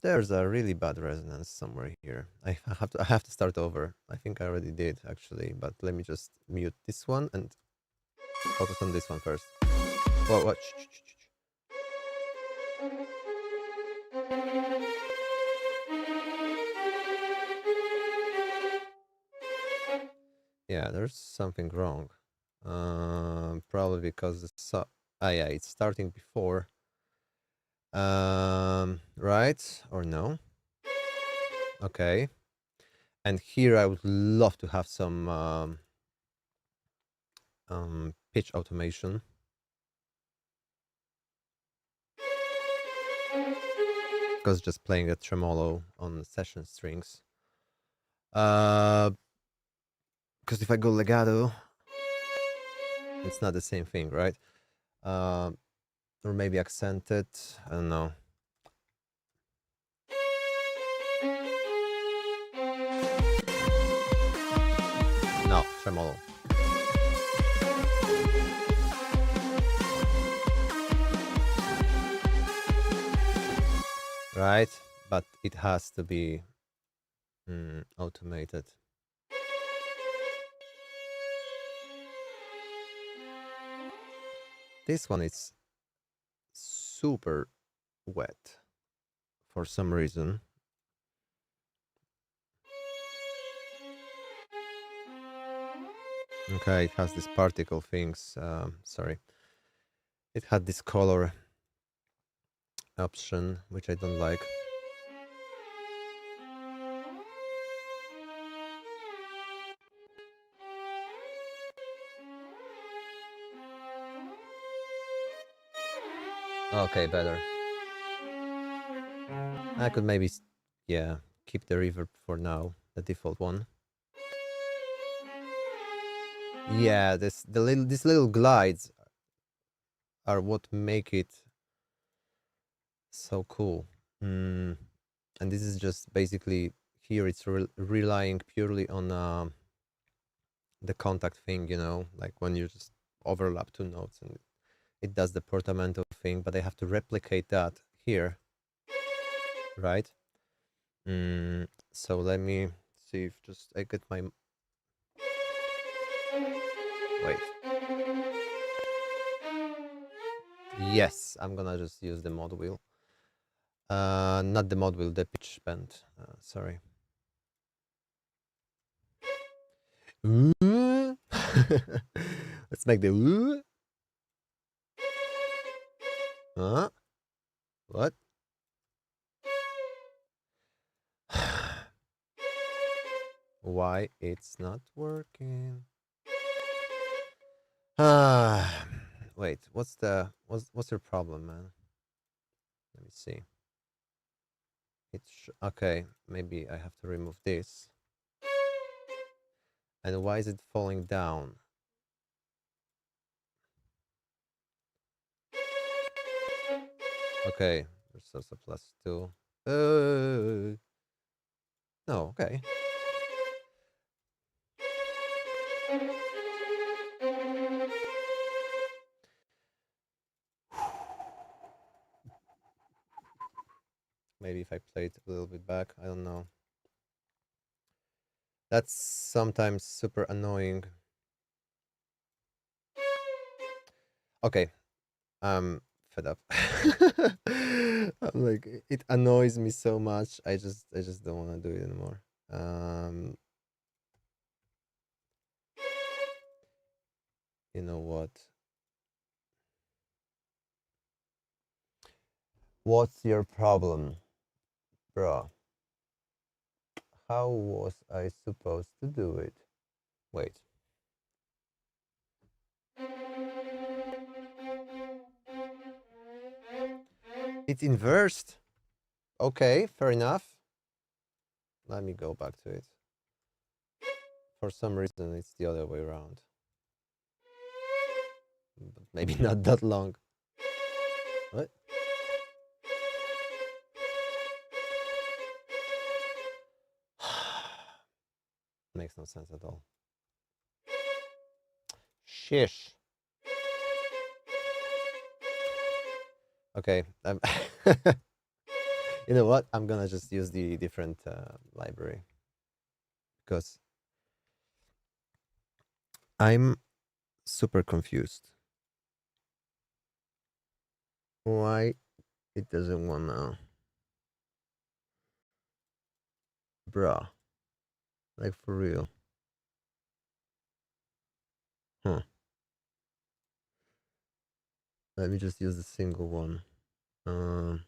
There's a really bad resonance somewhere here. I have to start over. I think I already did actually, but let me just mute this one and focus on this one first. What? Yeah, there's something wrong. Probably because yeah, it's starting before. Right or no? Okay. And here I would love to have some pitch automation. Because just playing a tremolo on session strings. Because if I go legato, it's not the same thing, right? Or maybe accented. I don't know. No, tremolo. Right? But it has to be automated. This one is super wet for some reason. Okay, it has these particle things. Sorry. It had this color option, which I don't like. Okay, better. I could maybe, yeah, keep the reverb for now, the default one. Yeah, these little glides are what make it so cool. And this is just basically here. It's relying purely on the contact thing, like when you just overlap two notes and it does the portamento thing. But I have to replicate that here, right? So let me see if just I get my wait. Yes, I'm gonna just use the mod wheel. Not the mod wheel, the pitch bend. Sorry. Let's make the ooh. What? Why it's not working? Wait. What's your problem, man? Let me see. It's okay. Maybe I have to remove this. And why is it falling down? Okay, there's also +2. No, okay. Maybe if I play it a little bit back, I don't know. That's sometimes super annoying. Okay, I'm fed up. I'm like, it annoys me so much. I just don't want to do it anymore. You know what? What's your problem, bro? How was I supposed to do it? Wait. It's inversed. Okay, fair enough. Let me go back to it. For some reason, it's the other way around. But maybe not that long. What? Makes no sense at all. Shish. Okay. You know what? I'm gonna just use the different library because I'm super confused. Why it doesn't wanna, bruh? Like for real? Huh? Let me just use the single one. Um.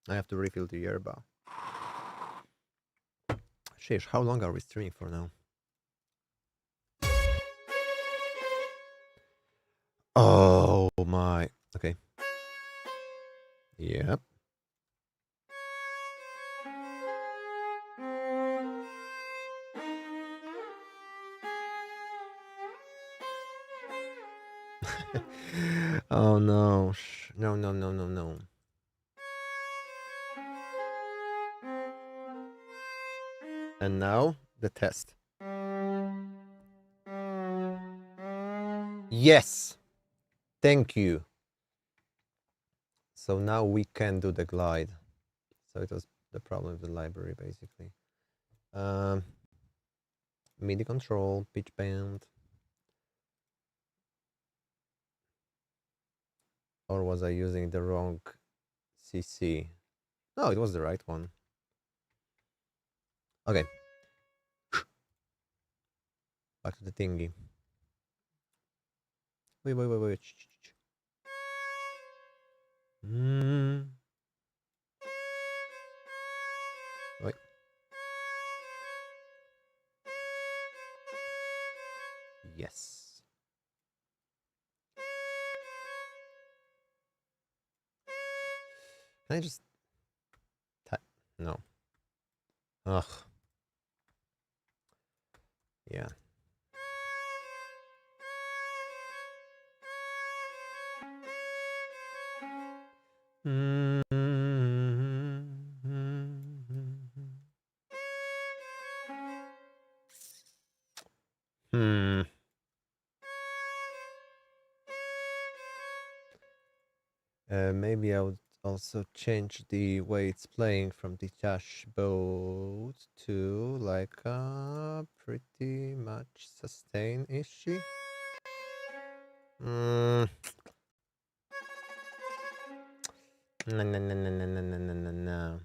I have to refill the yerba. Sheesh, how long are we streaming for now? Oh my. Okay. Yep. Oh no. No, no, no, no, no. And now the test. Yes. Thank you. So now we can do the glide. So it was the problem with the library, basically. MIDI control, pitch bend. Or was I using the wrong CC? No, it was the right one. Okay. Back to the thingy. Wait, wait, wait, wait. Wait. Yes. Can I just type? No. Ugh. Yeah. Hmm. Maybe I would also change the way it's playing from detached boat to like a pretty much sustain-ish. No, no, no, no, no, no, no, no, no, no.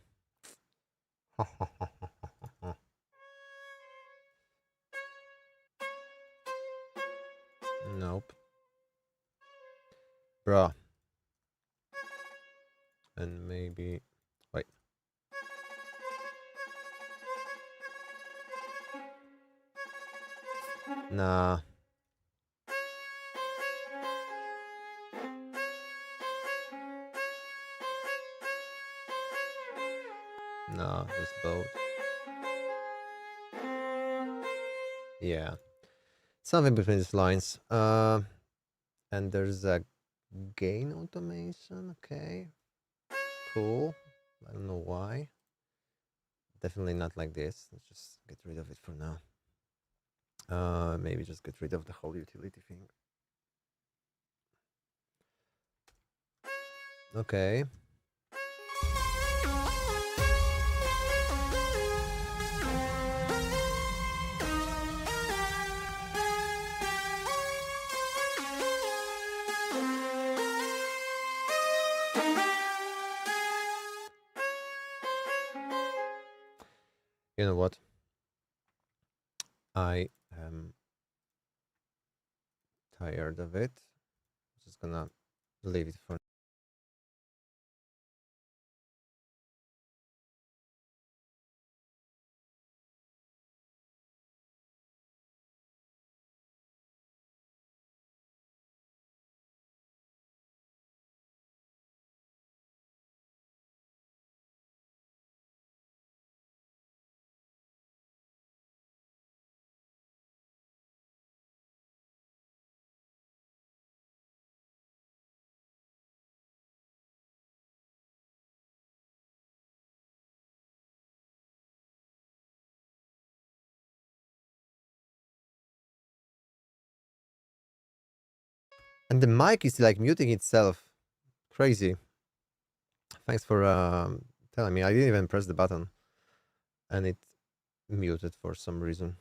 Nope. Bruh. And maybe... Wait. Nah. No, just both. Yeah, something between these lines. And there's a gain automation. Okay, cool. I don't know why. Definitely not like this. Let's just get rid of it for now. Maybe just get rid of the whole utility thing. Okay. You know what? I am tired of it. Just gonna leave it for. And the mic is like muting itself. Crazy. Thanks for telling me. I didn't even press the button, and it muted for some reason.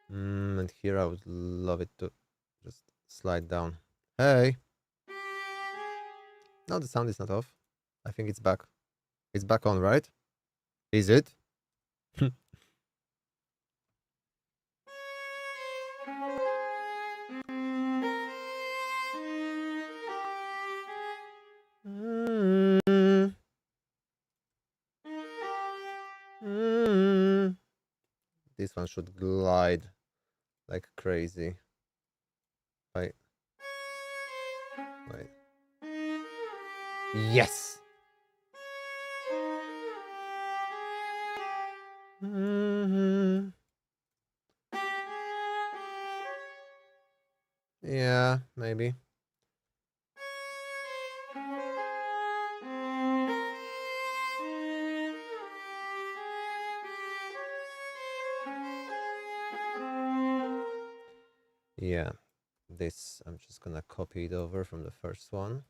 And here I would love it to just slide down. Hey. No, the sound is not off. I think it's back. It's back on, right? Is it? Mm, mm. This one should glide like crazy. Wait. Wait. Yes! Yeah, maybe. Yeah, this I'm just gonna copy it over from the first one.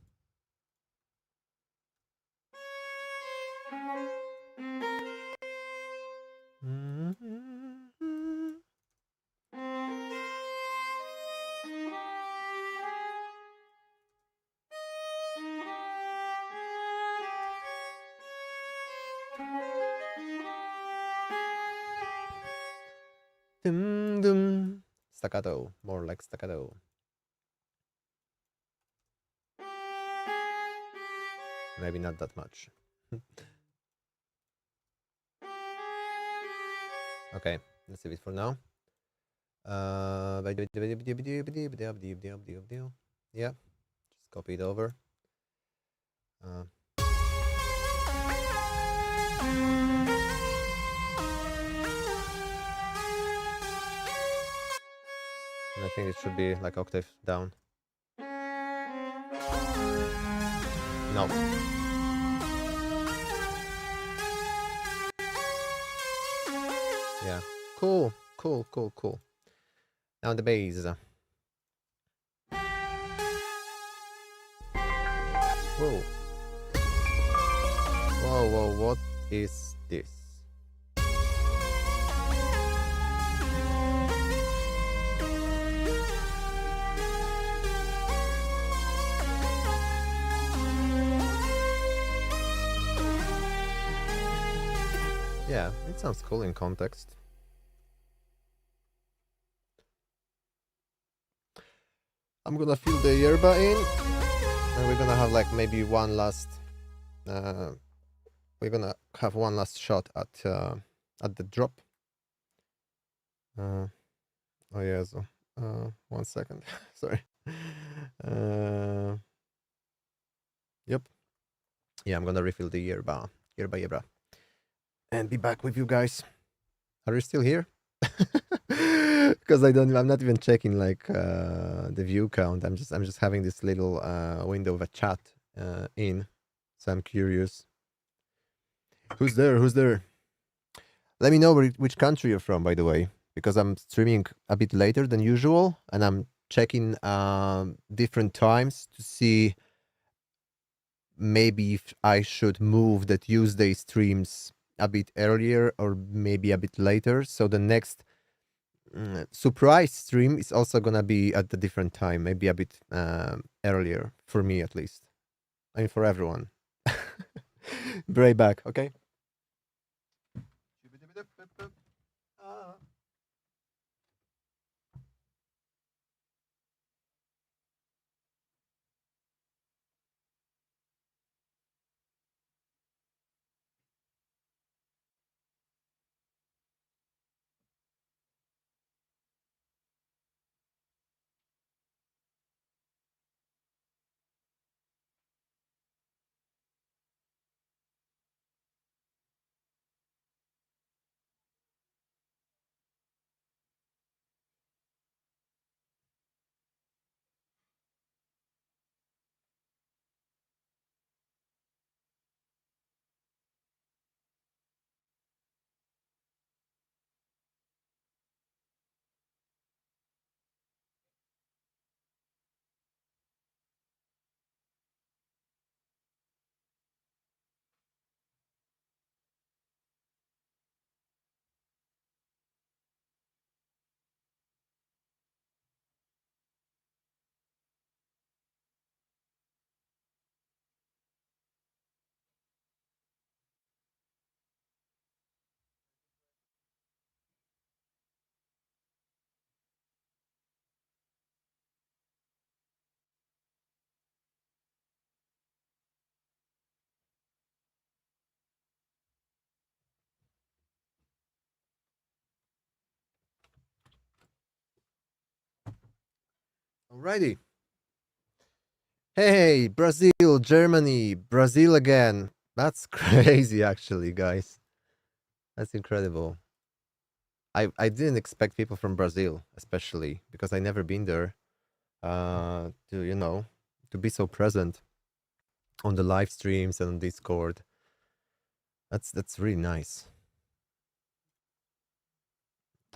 Dum dum. Staccato, more like staccato. Maybe not that much. Okay, let's leave it for now. Yeah, just copy it over. And I think it should be like octave down. No. Yeah. Cool. Cool. Cool. Cool. Now the bass. Whoa. Whoa, whoa, what is this? Yeah, it sounds cool in context. I'm gonna fill the yerba in, and we're gonna have like maybe one last. We're gonna have one last shot at the drop. Oh yeah, so 1 second. Sorry. uh, yep. Yeah, I'm gonna refill the yerba, and be back with you guys. Are you still here? Because I'm not even checking like the view count. I'm just having this little window of a chat in, so I'm curious. Who's there? Who's there? Let me know which country you're from, by the way, because I'm streaming a bit later than usual, and I'm checking different times to see maybe if I should move the Tuesday streams a bit earlier or maybe a bit later. So the next surprise stream is also gonna be at a different time, maybe a bit earlier for me at least. I mean for everyone. Be right back, okay? Alrighty. Hey, Brazil, Germany, Brazil again. That's crazy, actually, guys. That's incredible. I didn't expect people from Brazil, especially because I never been there. To to be so present on the live streams and on Discord. That's really nice.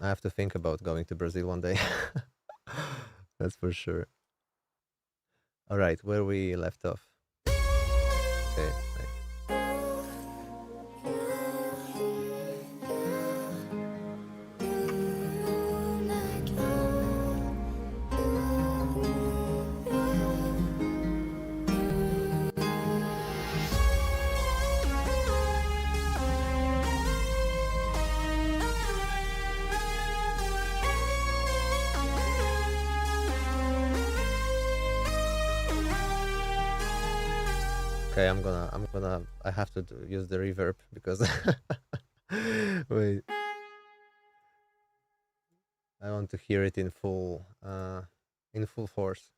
I have to think about going to Brazil one day. That's for sure. All right, where we left off. Okay. Okay, I have to use the reverb because wait, I want to hear it in full force.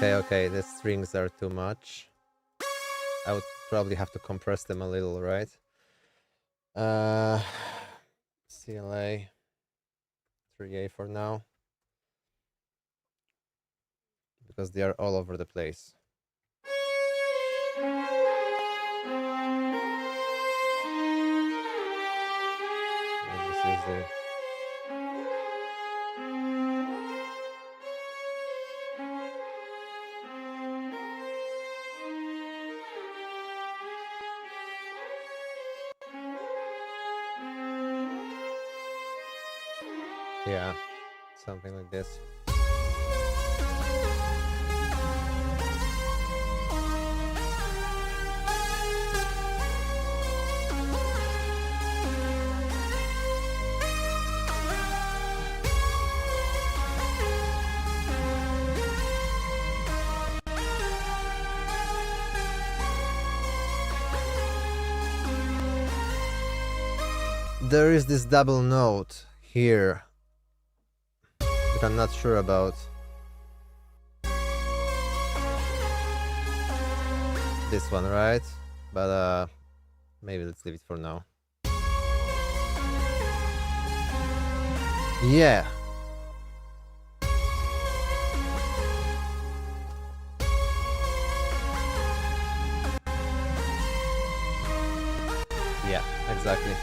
Okay, the strings are too much. I would probably have to compress them a little, right? CLA 3A for now, because they are all over the place. This is the yeah, something like this. there is this double note here that I'm not sure about. This one, right? But maybe let's leave it for now. Yeah. Yeah, exactly.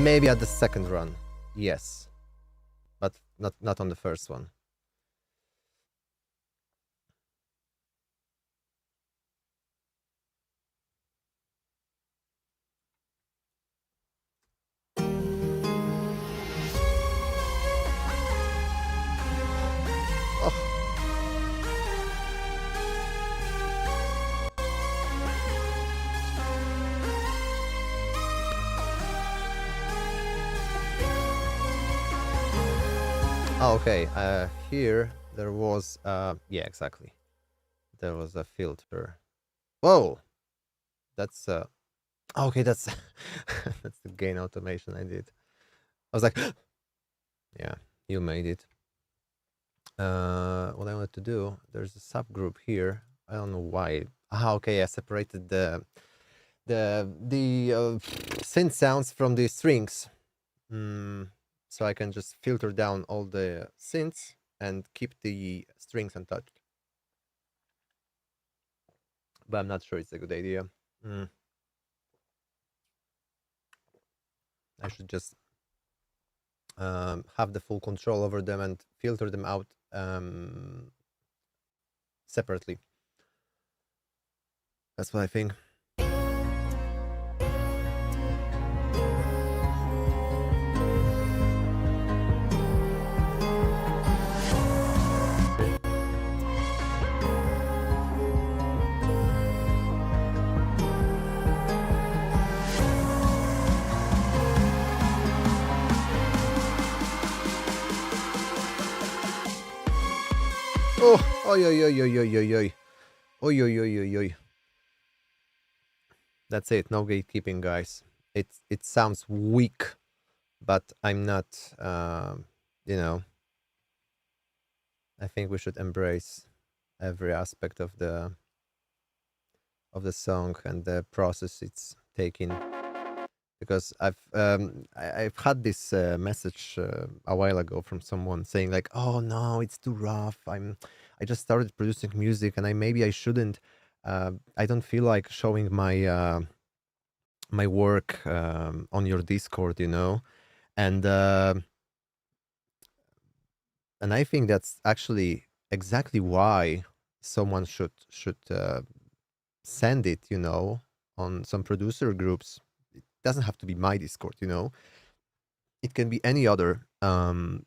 Maybe at the second run, yes, but not on the first one. Oh. Oh, okay. Here there was yeah, exactly. There was a filter. Whoa, that's okay. That's that's the gain automation I did. I was like, yeah, you made it. What I wanted to do, there's a subgroup here. I don't know why. Ah, okay. I separated the synth sounds from the strings. So I can just filter down all the synths and keep the strings untouched. But I'm not sure it's a good idea. I should just have the full control over them and filter them out separately. That's what I think. Oh, oi, oi, oi, oi, oi, oi, oi. Oi, oi, oi, oi, oi. That's it. No gatekeeping, guys. It sounds weak, but I'm not. You know. I think we should embrace every aspect of the song and the process it's taking. Because I've had this message a while ago from someone saying like, "Oh no, it's too rough. I just started producing music and maybe I shouldn't. I don't feel like showing my my work on your Discord, you know." And I think that's actually exactly why someone should send it, you know, on some producer groups. Doesn't have to be my Discord, you know. It can be any other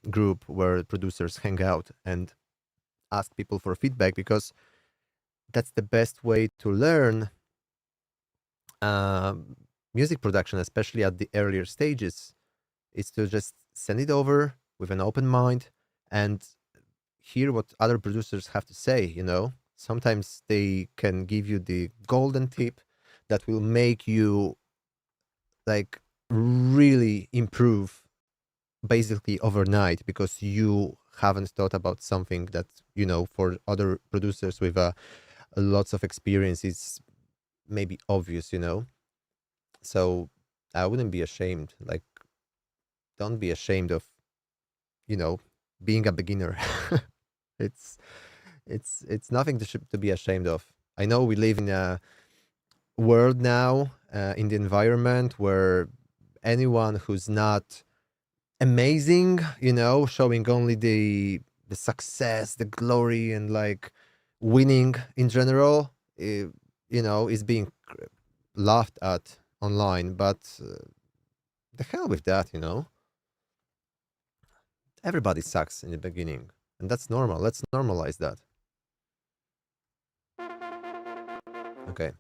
group where producers hang out and ask people for feedback, because that's the best way to learn music production, especially at the earlier stages, is to just send it over with an open mind and hear what other producers have to say, you know. Sometimes they can give you the golden tip that will make you like really improve basically overnight, because you haven't thought about something that, you know, for other producers with lots of experience is maybe obvious, you know. So I wouldn't be ashamed, like, don't be ashamed of, you know, being a beginner. it's it's nothing to be ashamed of. I know we live in a world now, in the environment where anyone who's not amazing, you know, showing only the success, the glory, and like winning in general, you know, is being laughed at online. But the hell with that, you know. Everybody sucks in the beginning, and that's normal. Let's normalize that. Okay.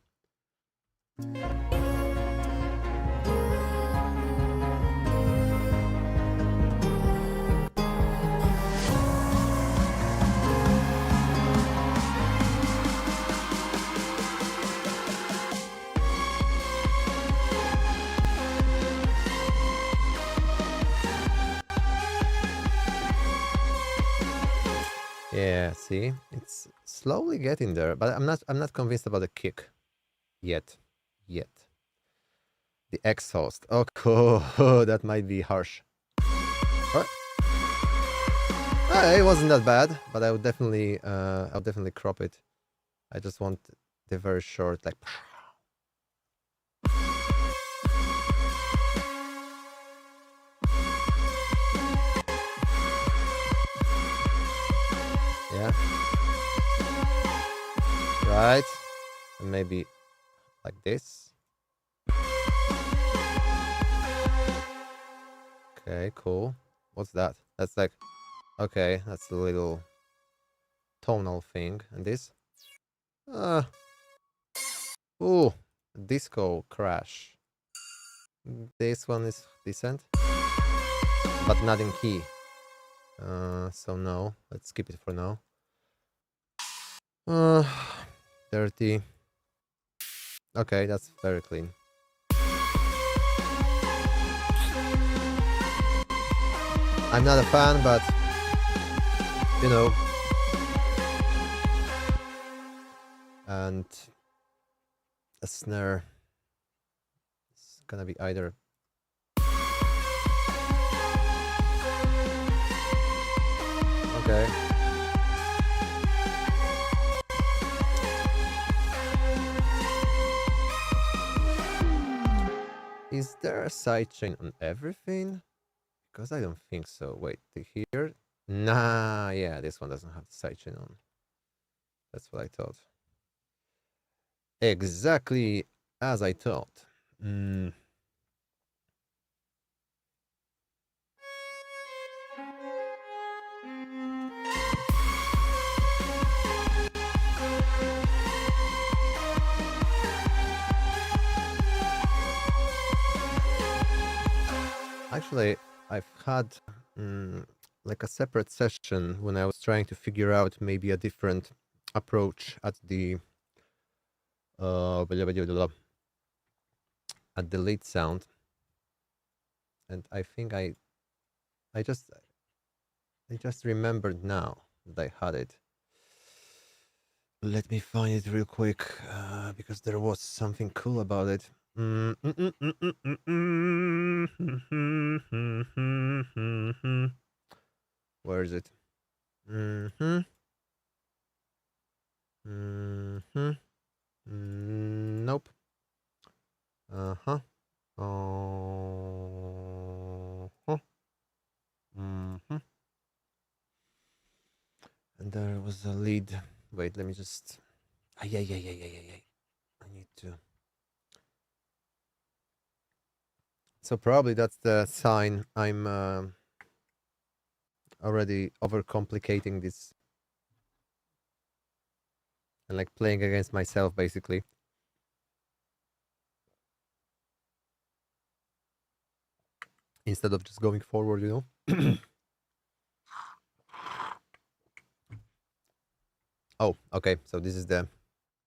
Yeah, see, it's slowly getting there, but I'm not convinced about the kick yet. Yet. The exhaust. Oh, cool. That might be harsh. Alright. It wasn't that bad, but I would definitely crop it. I just want the very short, like. Yeah. Right. And maybe like this. Okay, cool. What's that? That's like, okay, that's a little tonal thing. And this? Uh, ooh, disco crash. This one is decent, but not in key. So no, let's skip it for now. Uh, dirty. Okay, that's very clean. I'm not a fan, but you know. And a snare. It's gonna be either. Okay. Is there a sidechain on everything? Because I don't think so. Wait, here? Nah, yeah, this one doesn't have the sidechain on. That's what I thought. Exactly as I thought. Actually, I've had like a separate session when I was trying to figure out maybe a different approach at the at the lead sound, and I think I just remembered now that I had it. Let me find it real quick because there was something cool about it. Where is it? Nope. Uh-huh. Uh-huh. And there was a lead. Wait, let me just. Yeah. I need to. So probably that's the sign I'm already overcomplicating this and like playing against myself basically. Instead of just going forward, you know. Oh, okay. So this is the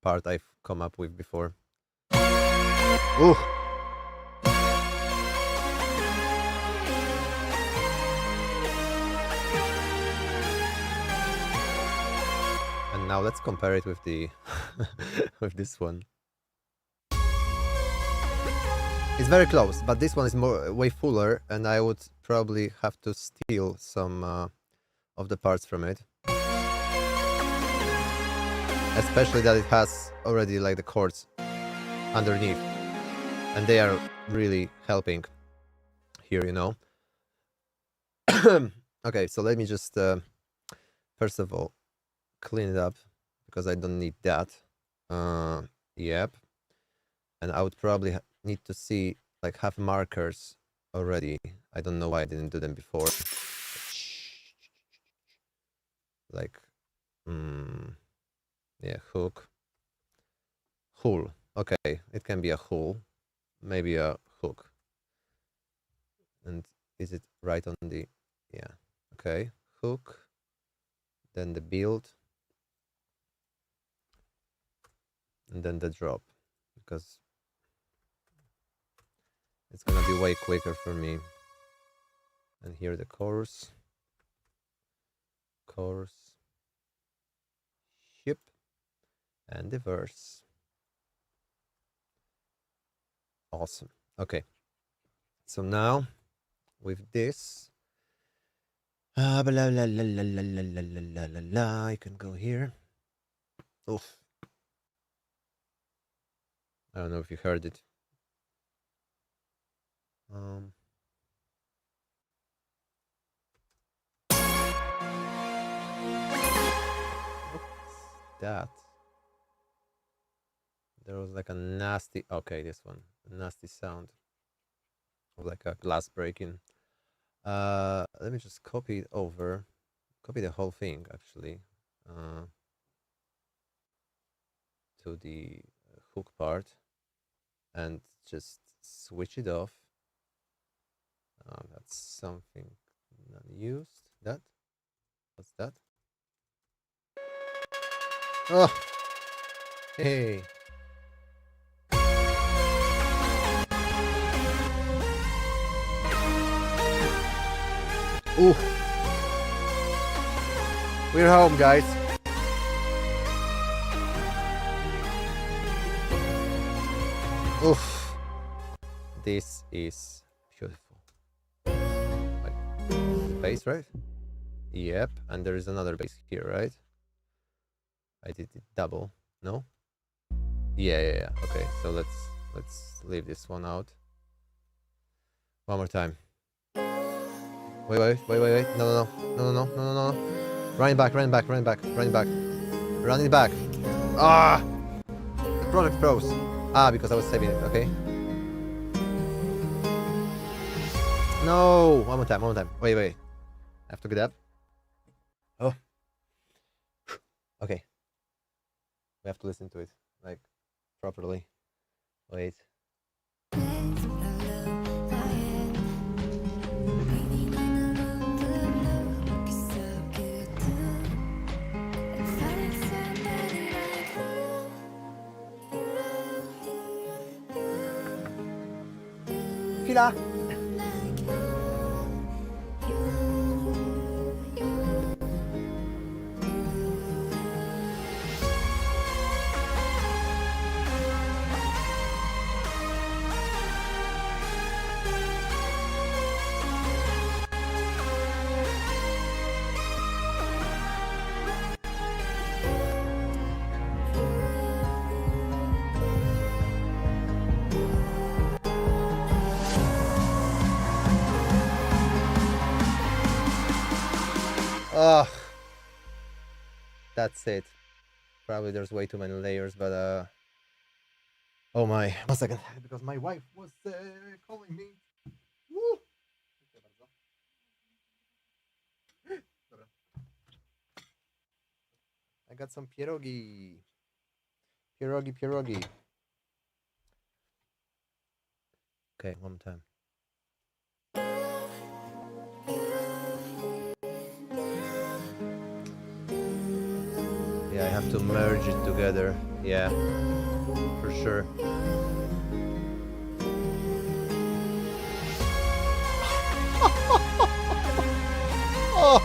part I've come up with before. Ooh. And now let's compare it with the with this one. It's very close, but this one is way fuller, and I would probably have to steal some of the parts from it. Especially that it has already like the chords underneath, and they are really helping here, you know. Okay, so let me just first of all clean it up because I don't need that. Yep. And I would probably need to see like have markers already. I don't know why I didn't do them before. Like, yeah, hook, hull. Okay, it can be a hull, maybe a hook. And is it right on the? Yeah. Okay, hook. Then the build, and then the drop, because it's gonna be way quicker for me. And here the chorus. and the verse. Awesome. Okay. So now with this, blah, blah, blah, blah, blah, blah, blah, blah, blah, blah. I can go here. Oof. I don't know if you heard it. What's that? There was like a nasty. Okay, this one, a nasty sound of like a glass breaking. Let me just copy it over. Copy the whole thing actually. To the hook part and just switch it off. That's something not used. That? What's that? Oh, hey. Ooh. We're home, guys. Oof. This is beautiful. Like, the bass, right? Yep, and there is another bass here, right? I did it double. No? Yeah. Okay, so let's leave this one out. One more time. Wait. No. Run it back. Run it back. Ah! The product froze. Because I was saving it, okay? No! One more time. Wait. I have to get up. Oh. Okay. We have to listen to it, like, properly. Wait. Kila! Ugh. That's it. Probably there's way too many layers, but oh my. 1 second. Because my wife was calling me. Woo! I got some pierogi. Pierogi. Okay, one more time. Yeah, I have to merge it together. Yeah, for sure. Oh.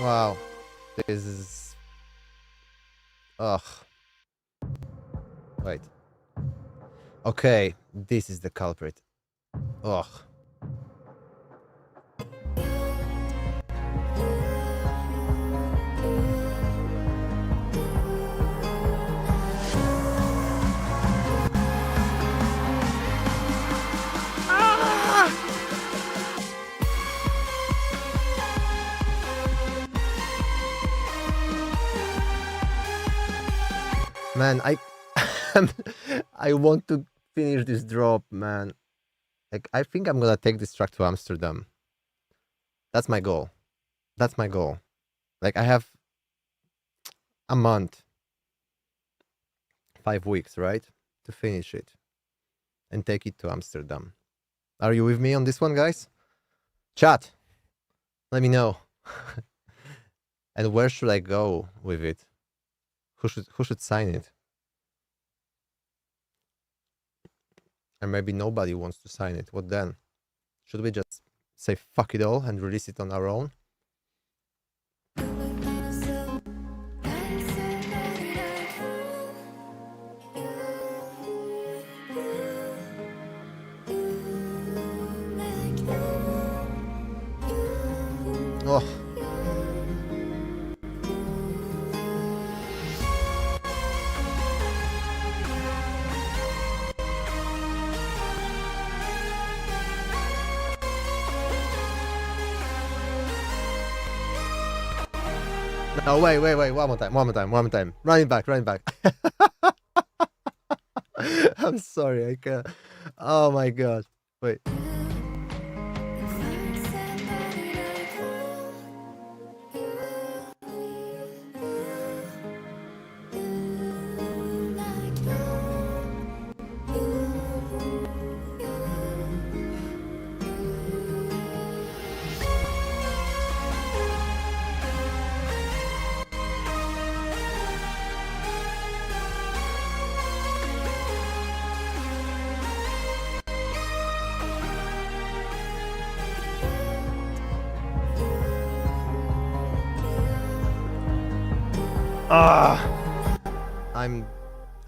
Wow, this is... Ugh. Wait. Okay, this is the culprit. Ugh. Man, I want to finish this drop, man. Like, I think I'm gonna take this track to Amsterdam. That's my goal. Like, I have a month, 5 weeks, right, to finish it and take it to Amsterdam. Are you with me on this one, guys? Chat, let me know. And where should I go with it? Who should sign it? And maybe nobody wants to sign it. What then? Should we just say fuck it all and release it on our own? Oh. No, wait, one more time. Running back. I'm sorry, I can't. Oh my god. Wait.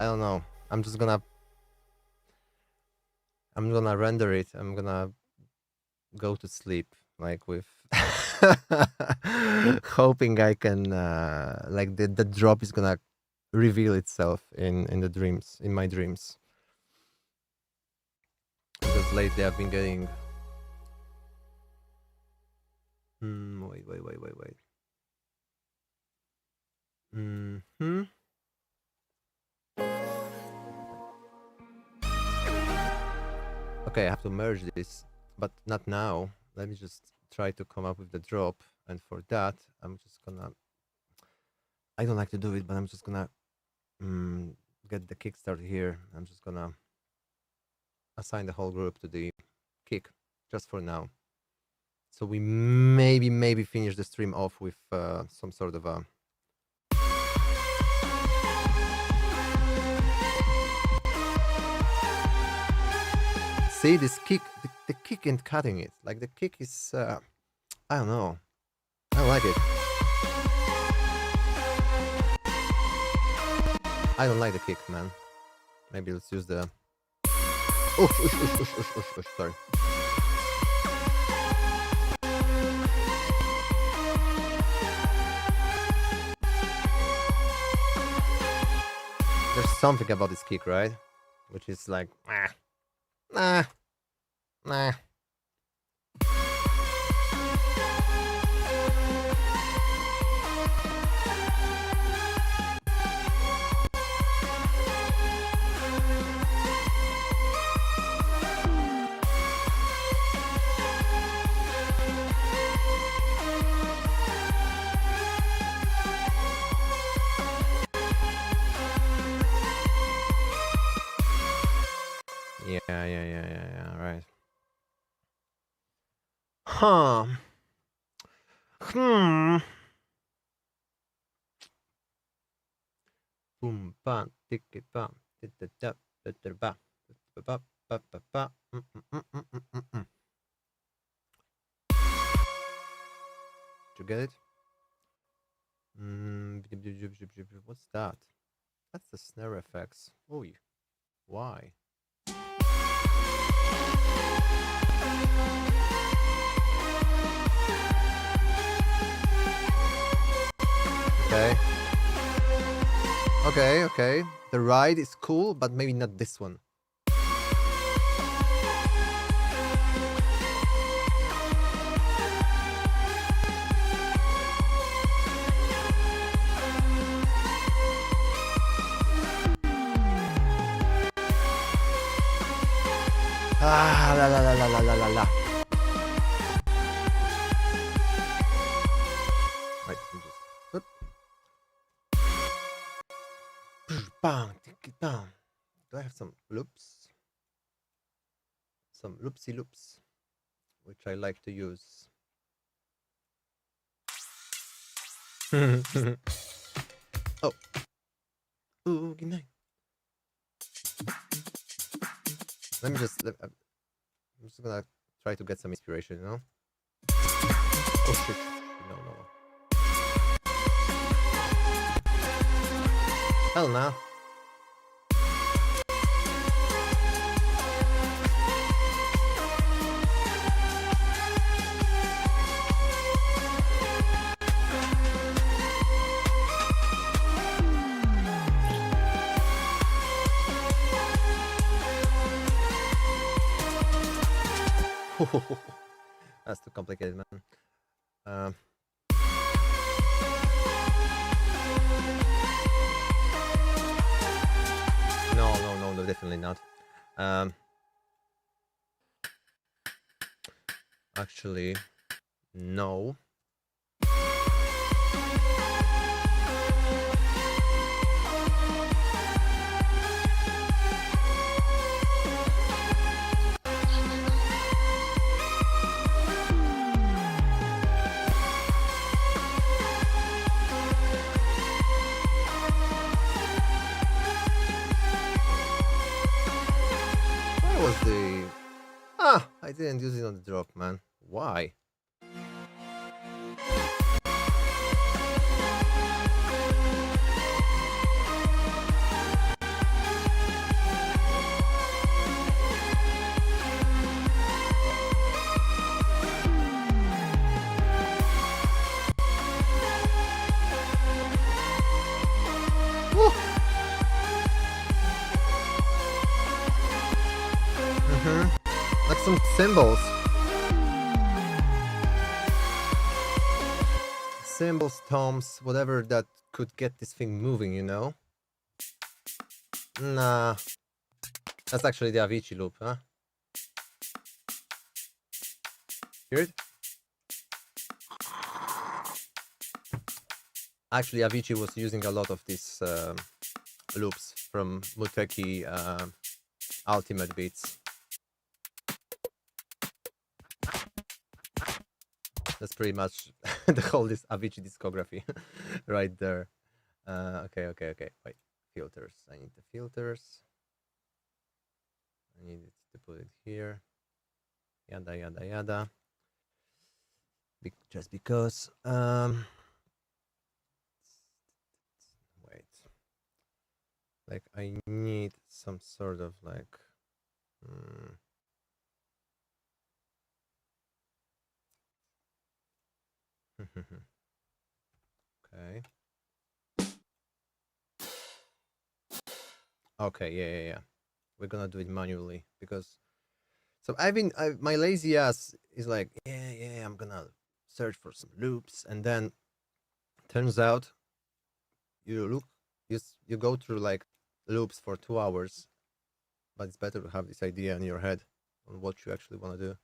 I don't know. I'm gonna render it. I'm gonna go to sleep, like with hoping I can like the drop is gonna reveal itself in the dreams, in my dreams. Because lately I've been getting wait. Mm-hmm. Okay, I have to merge this, but not now. Let me just try to come up with the drop, and for that, I'm just gonna. I don't like to do it, but I'm just gonna get the kickstart here. I'm just gonna assign the whole group to the kick, just for now. So we maybe finish the stream off with some sort of a. See this kick, the kick ain't cutting it. Like the kick is, I don't know. I don't like it. I don't like the kick, man. Maybe let's use the. Sorry. There's something about this kick, right? Which is like, nah. Yeah, right. Huh. Boom, bam, tick it, bam, did the dap, did the ba, ba, ba, ba, ba, Did you get it? What's that? That's the snare effects. Oh, why? Okay. The ride is cool, but maybe not this one. La. Right, just. Bang, tick it down. Do I have some loops? Some loopsy loops. which I like to use. Oh. Ooh, good night. I'm just gonna try to get some inspiration, you know? Oh shit. No. Hell no. That's too complicated, man. No, definitely not. Actually, no. Where was the... Ah, I didn't use it on the drop, man. Why? Like some symbols. Symbols, tomes, whatever that could get this thing moving, you know? Nah. That's actually the Avicii loop, huh? Hear it? Actually, Avicii was using a lot of these loops from Muteki Ultimate Beats. That's pretty much the whole this Avicii discography right there. Okay. Wait, filters. I need the filters. I need to put it here. Yada. Just because. Wait. Like I need some sort of like. Okay. Okay, yeah. We're gonna do it manually because. So my lazy ass is like, yeah, I'm gonna search for some loops, and then turns out you go through like loops for 2 hours, but it's better to have this idea in your head on what you actually want to do.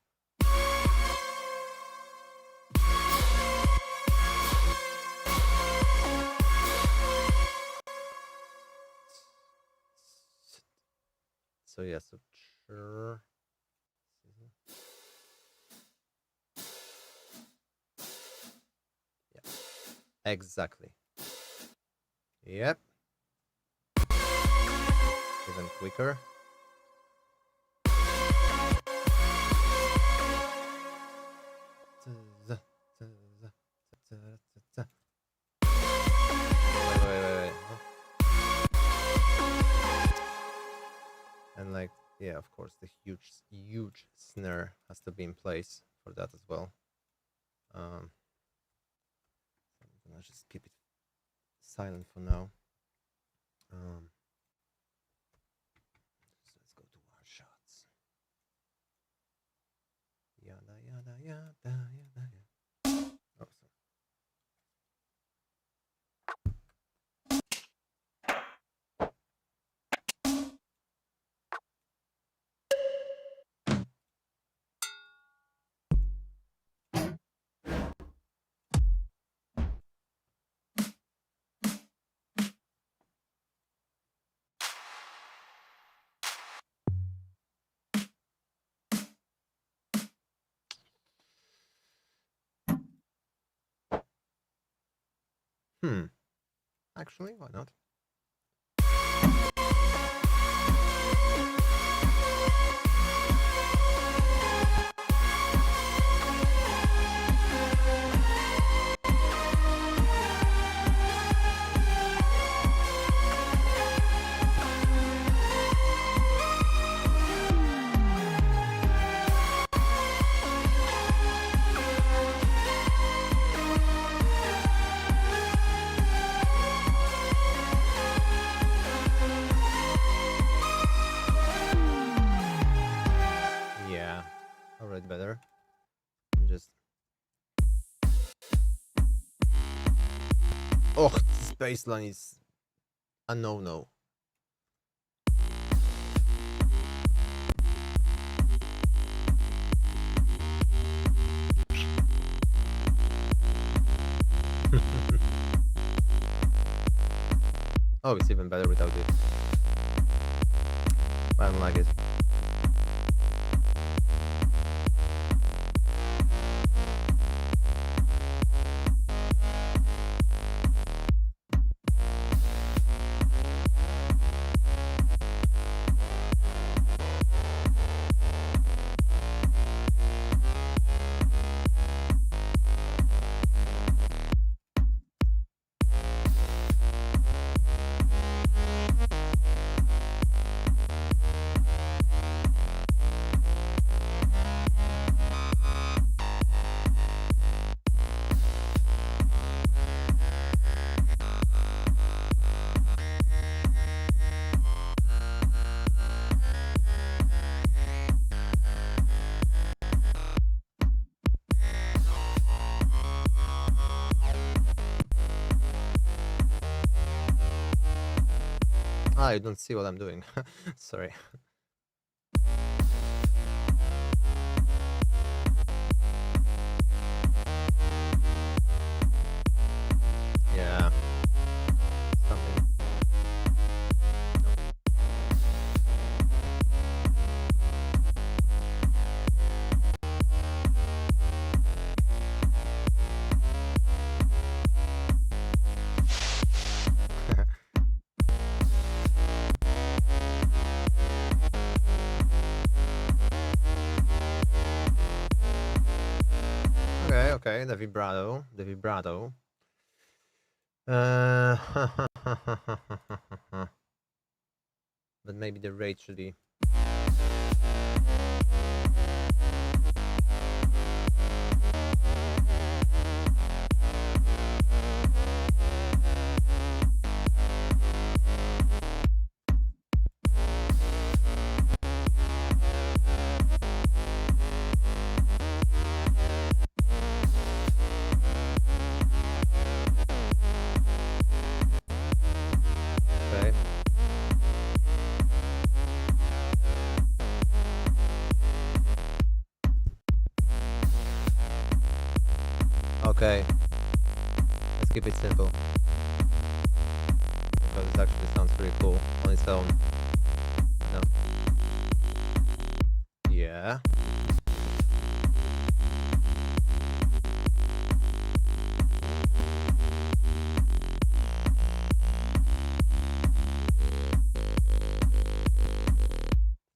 So yeah, so sure. Yeah, exactly. Yep. Even quicker. Wait. And like, yeah, of course, the huge snare has to be in place for that as well. I'm gonna just keep it silent for now. So let's go to one shots. Yada. Oh, sorry. Actually, why not? Yeah, already better. Just this baseline is a no. Oh, it's even better without it. I don't like it. I don't see what I'm doing. Sorry. Yeah. Something. Okay, the vibrato. But maybe the rate should be. Okay. Okay. Let's keep it simple. Because it actually sounds pretty cool on its own. No. Yeah.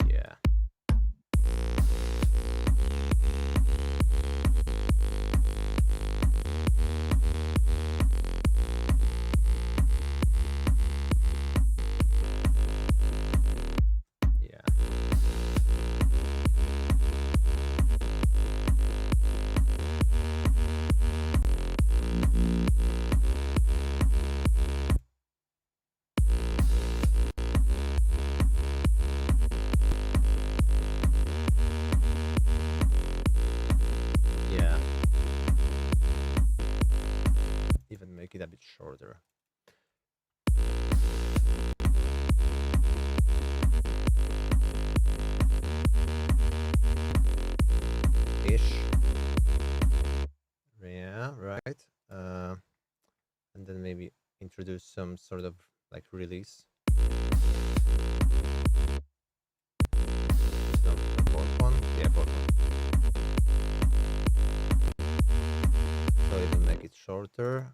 Yeah. Yeah. Yeah. Even make it a bit shorter. Ish. Yeah, right. And then maybe introduce some sort of like release. So fourth one, yeah, fourth one. So even make it shorter.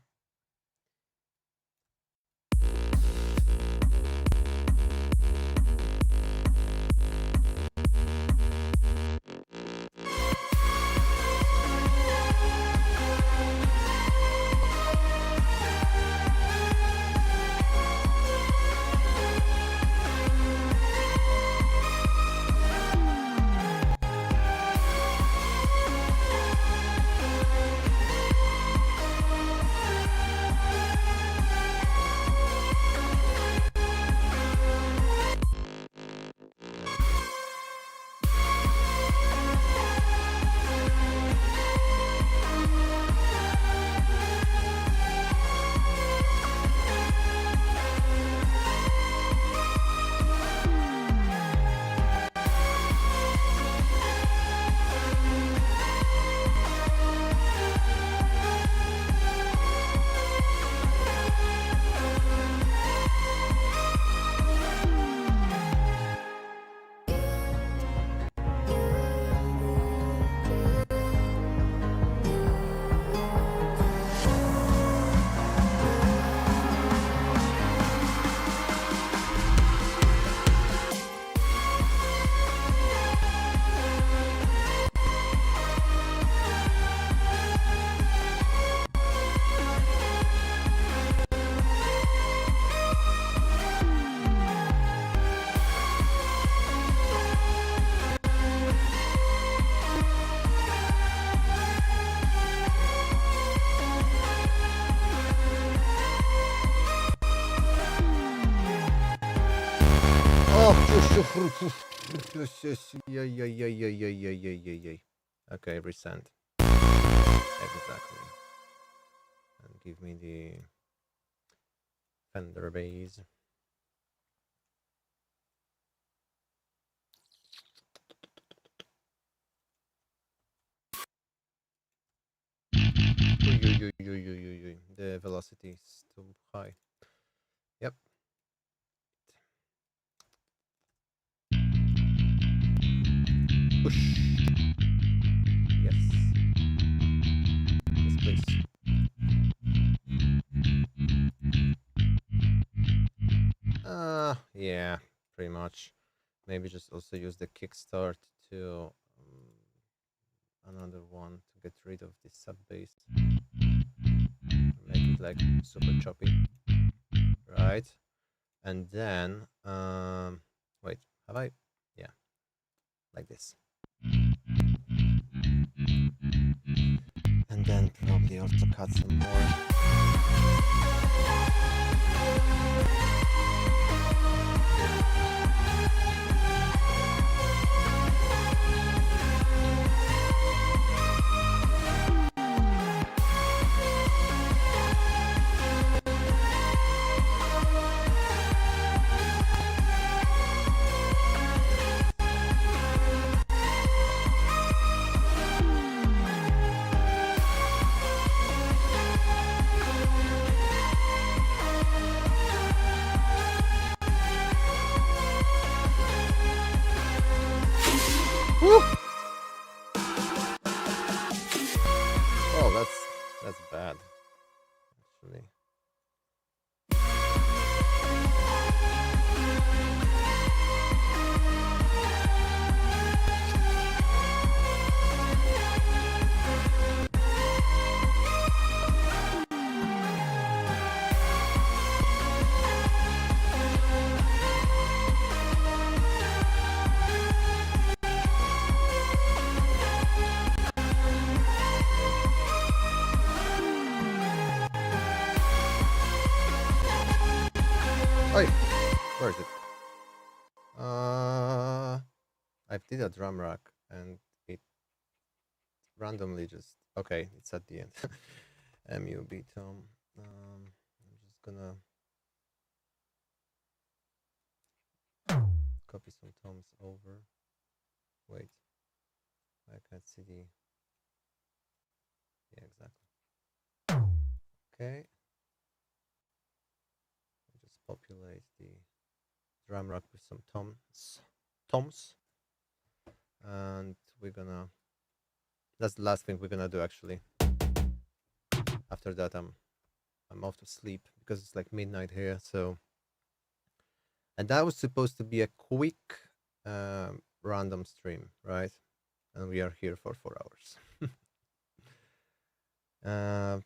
Okay, resend. Exactly. And give me the Fender bass. The velocity is too high. Yep. Push. Yes. Yes, please. Yeah, pretty much. Maybe just also use the kickstart to another one to get rid of this sub bass. Make it like super choppy. Right. And then wait, have I? Yeah. Like this. And then probably also cut some more. Woo! Oh, that's bad, actually. Oi, where is it? I did a drum rack and it randomly just okay. It's at the end. MUB Tom. I'm just gonna copy some toms over. Wait, I can't see the. Yeah, exactly. Okay. Just populate the drum rack with some toms, and we're gonna. That's the last thing we're gonna do actually. After that, I'm off to sleep because it's like midnight here. So, and that was supposed to be a quick, random stream, right? And we are here for 4 hours.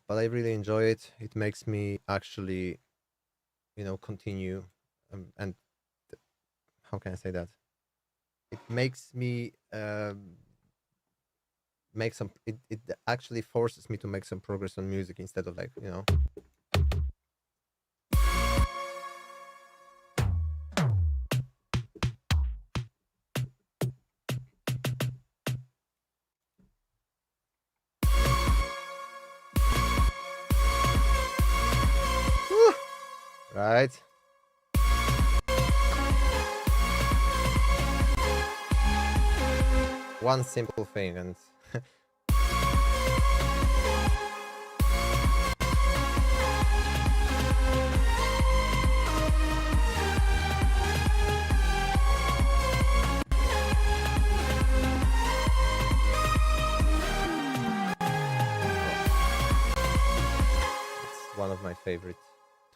But I really enjoy it. It makes me actually, continue. And how can I say that? It makes me make some. It actually forces me to make some progress on music instead of like right. One simple thing and it's one of my favorite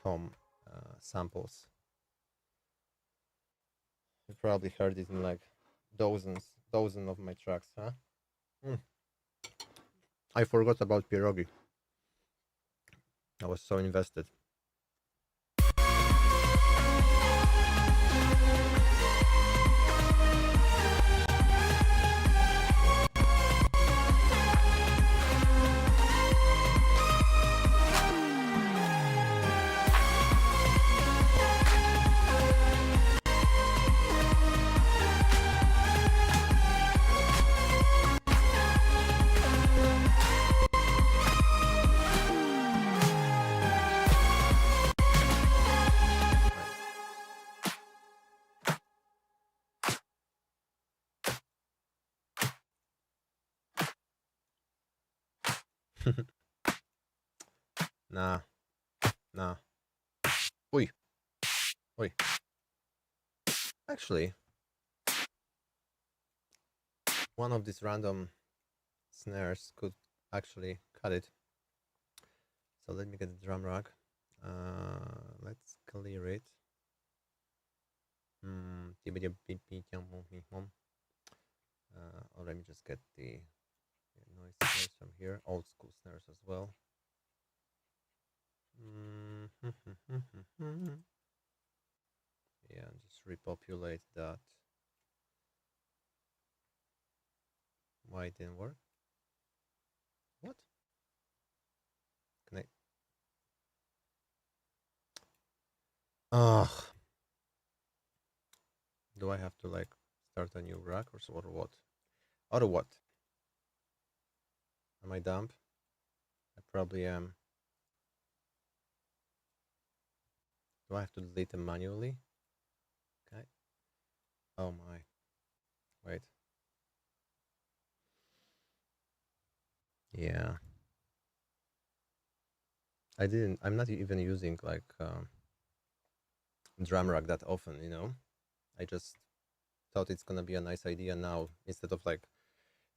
Tom samples. You probably heard it in like dozen of my tracks, huh? I forgot about pierogi. I was so invested. Nah, nah. Oi, oi. Actually, one of these random snares could actually cut it. So let me get the drum rack. Let's clear it. Or let me just get the noise snares from here. Old school snares as well. Yeah, and just repopulate that. Why it didn't work? What? Connect. Ugh. Do I have to like start a new rack or so, or what? Or what? Am I dumb? I probably am. Do I have to delete them manually? Okay. Oh my. Wait. Yeah. I'm not even using like drum rack that often, you know? I just thought it's gonna be a nice idea now instead of like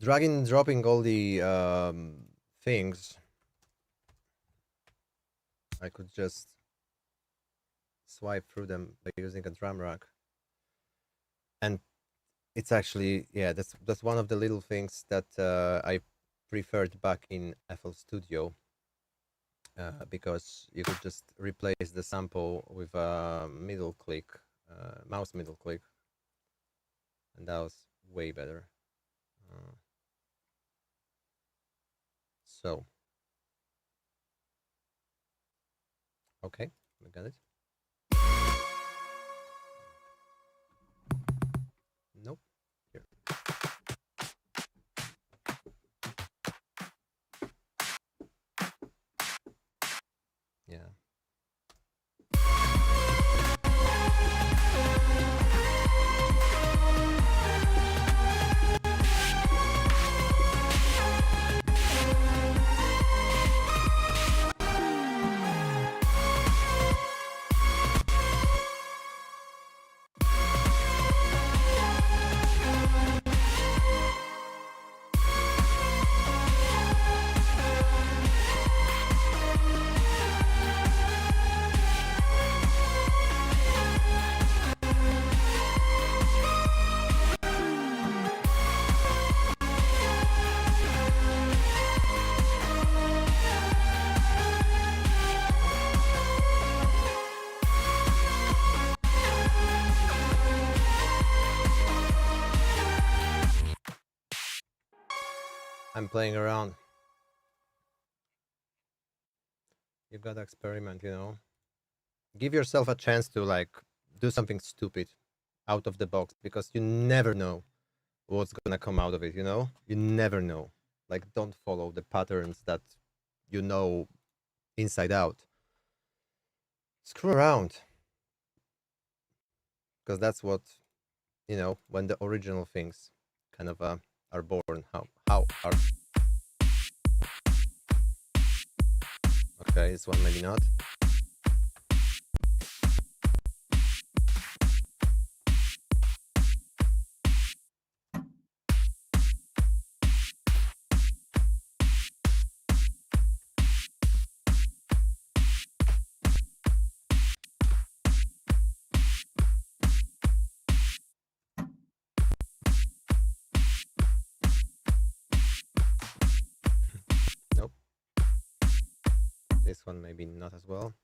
dragging and dropping all the things. I could just swipe through them by using a drum rack. And it's actually, yeah, that's one of the little things that I preferred back in FL Studio, because you could just replace the sample with a middle click, mouse middle click, and that was way better. So, okay, we got it. Nope. Here. Yeah. I'm playing around. You gotta experiment, you know. Give yourself a chance to like do something stupid out of the box, because you never know what's gonna come out of it, you know? You never know. Like, don't follow the patterns that you know inside out. Screw around. Because that's what, you know, when the original things kind of are born. How are. Okay, this one maybe not. Nope. This one maybe not as well.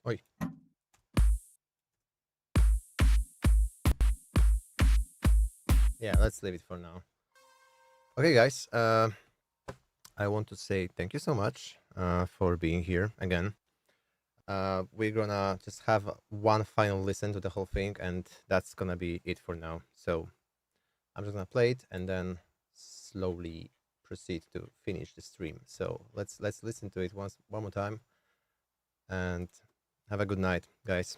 Oi. Yeah, let's leave it for now. Okay, guys. I want to say thank you so much for being here again. We're gonna just have one final listen to the whole thing, and that's gonna be it for now. So I'm just gonna play it and then slowly proceed to finish the stream. So let's listen to it one more time, and have a good night, guys.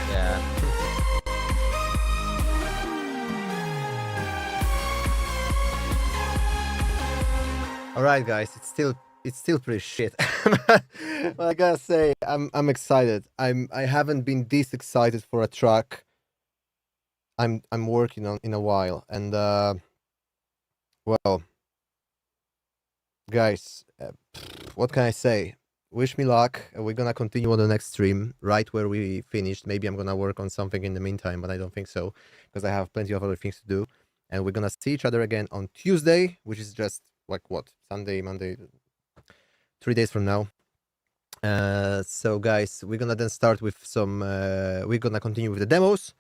Yeah. All right, guys. It's still pretty shit. But I gotta say, I'm excited. I haven't been this excited for a track I'm working on in a while, and well, guys, what can I say? Wish me luck. We're gonna continue on the next stream right where we finished. Maybe I'm gonna work on something in the meantime, but I don't think so because I have plenty of other things to do. And we're gonna see each other again on Tuesday, which is just like what, Sunday, Monday, 3 days from now. So guys, we're gonna then start with some. We're gonna continue with the demos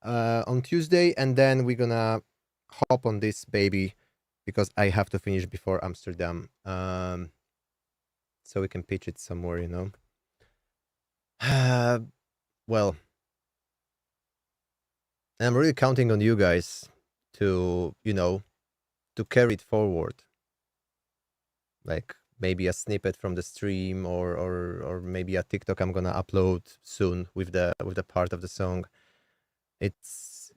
on Tuesday, and then we're gonna hop on this baby because I have to finish before Amsterdam. So we can pitch it somewhere, you know. Well, I'm really counting on you guys to, you know, to carry it forward. Like maybe a snippet from the stream, or maybe a TikTok I'm gonna upload soon with the part of the song. It's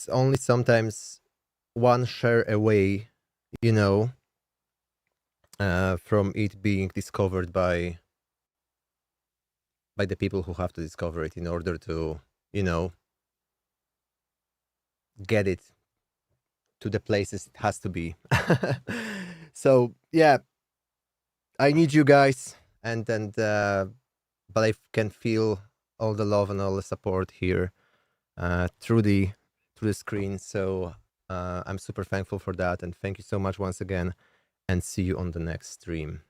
only sometimes one share away, you know, from it being discovered by the people who have to discover it in order to, you know, get it to the places it has to be. So yeah, I need you guys, and but I can feel all the love and all the support here through the screen. So I'm super thankful for that, and thank you so much once again, and see you on the next stream.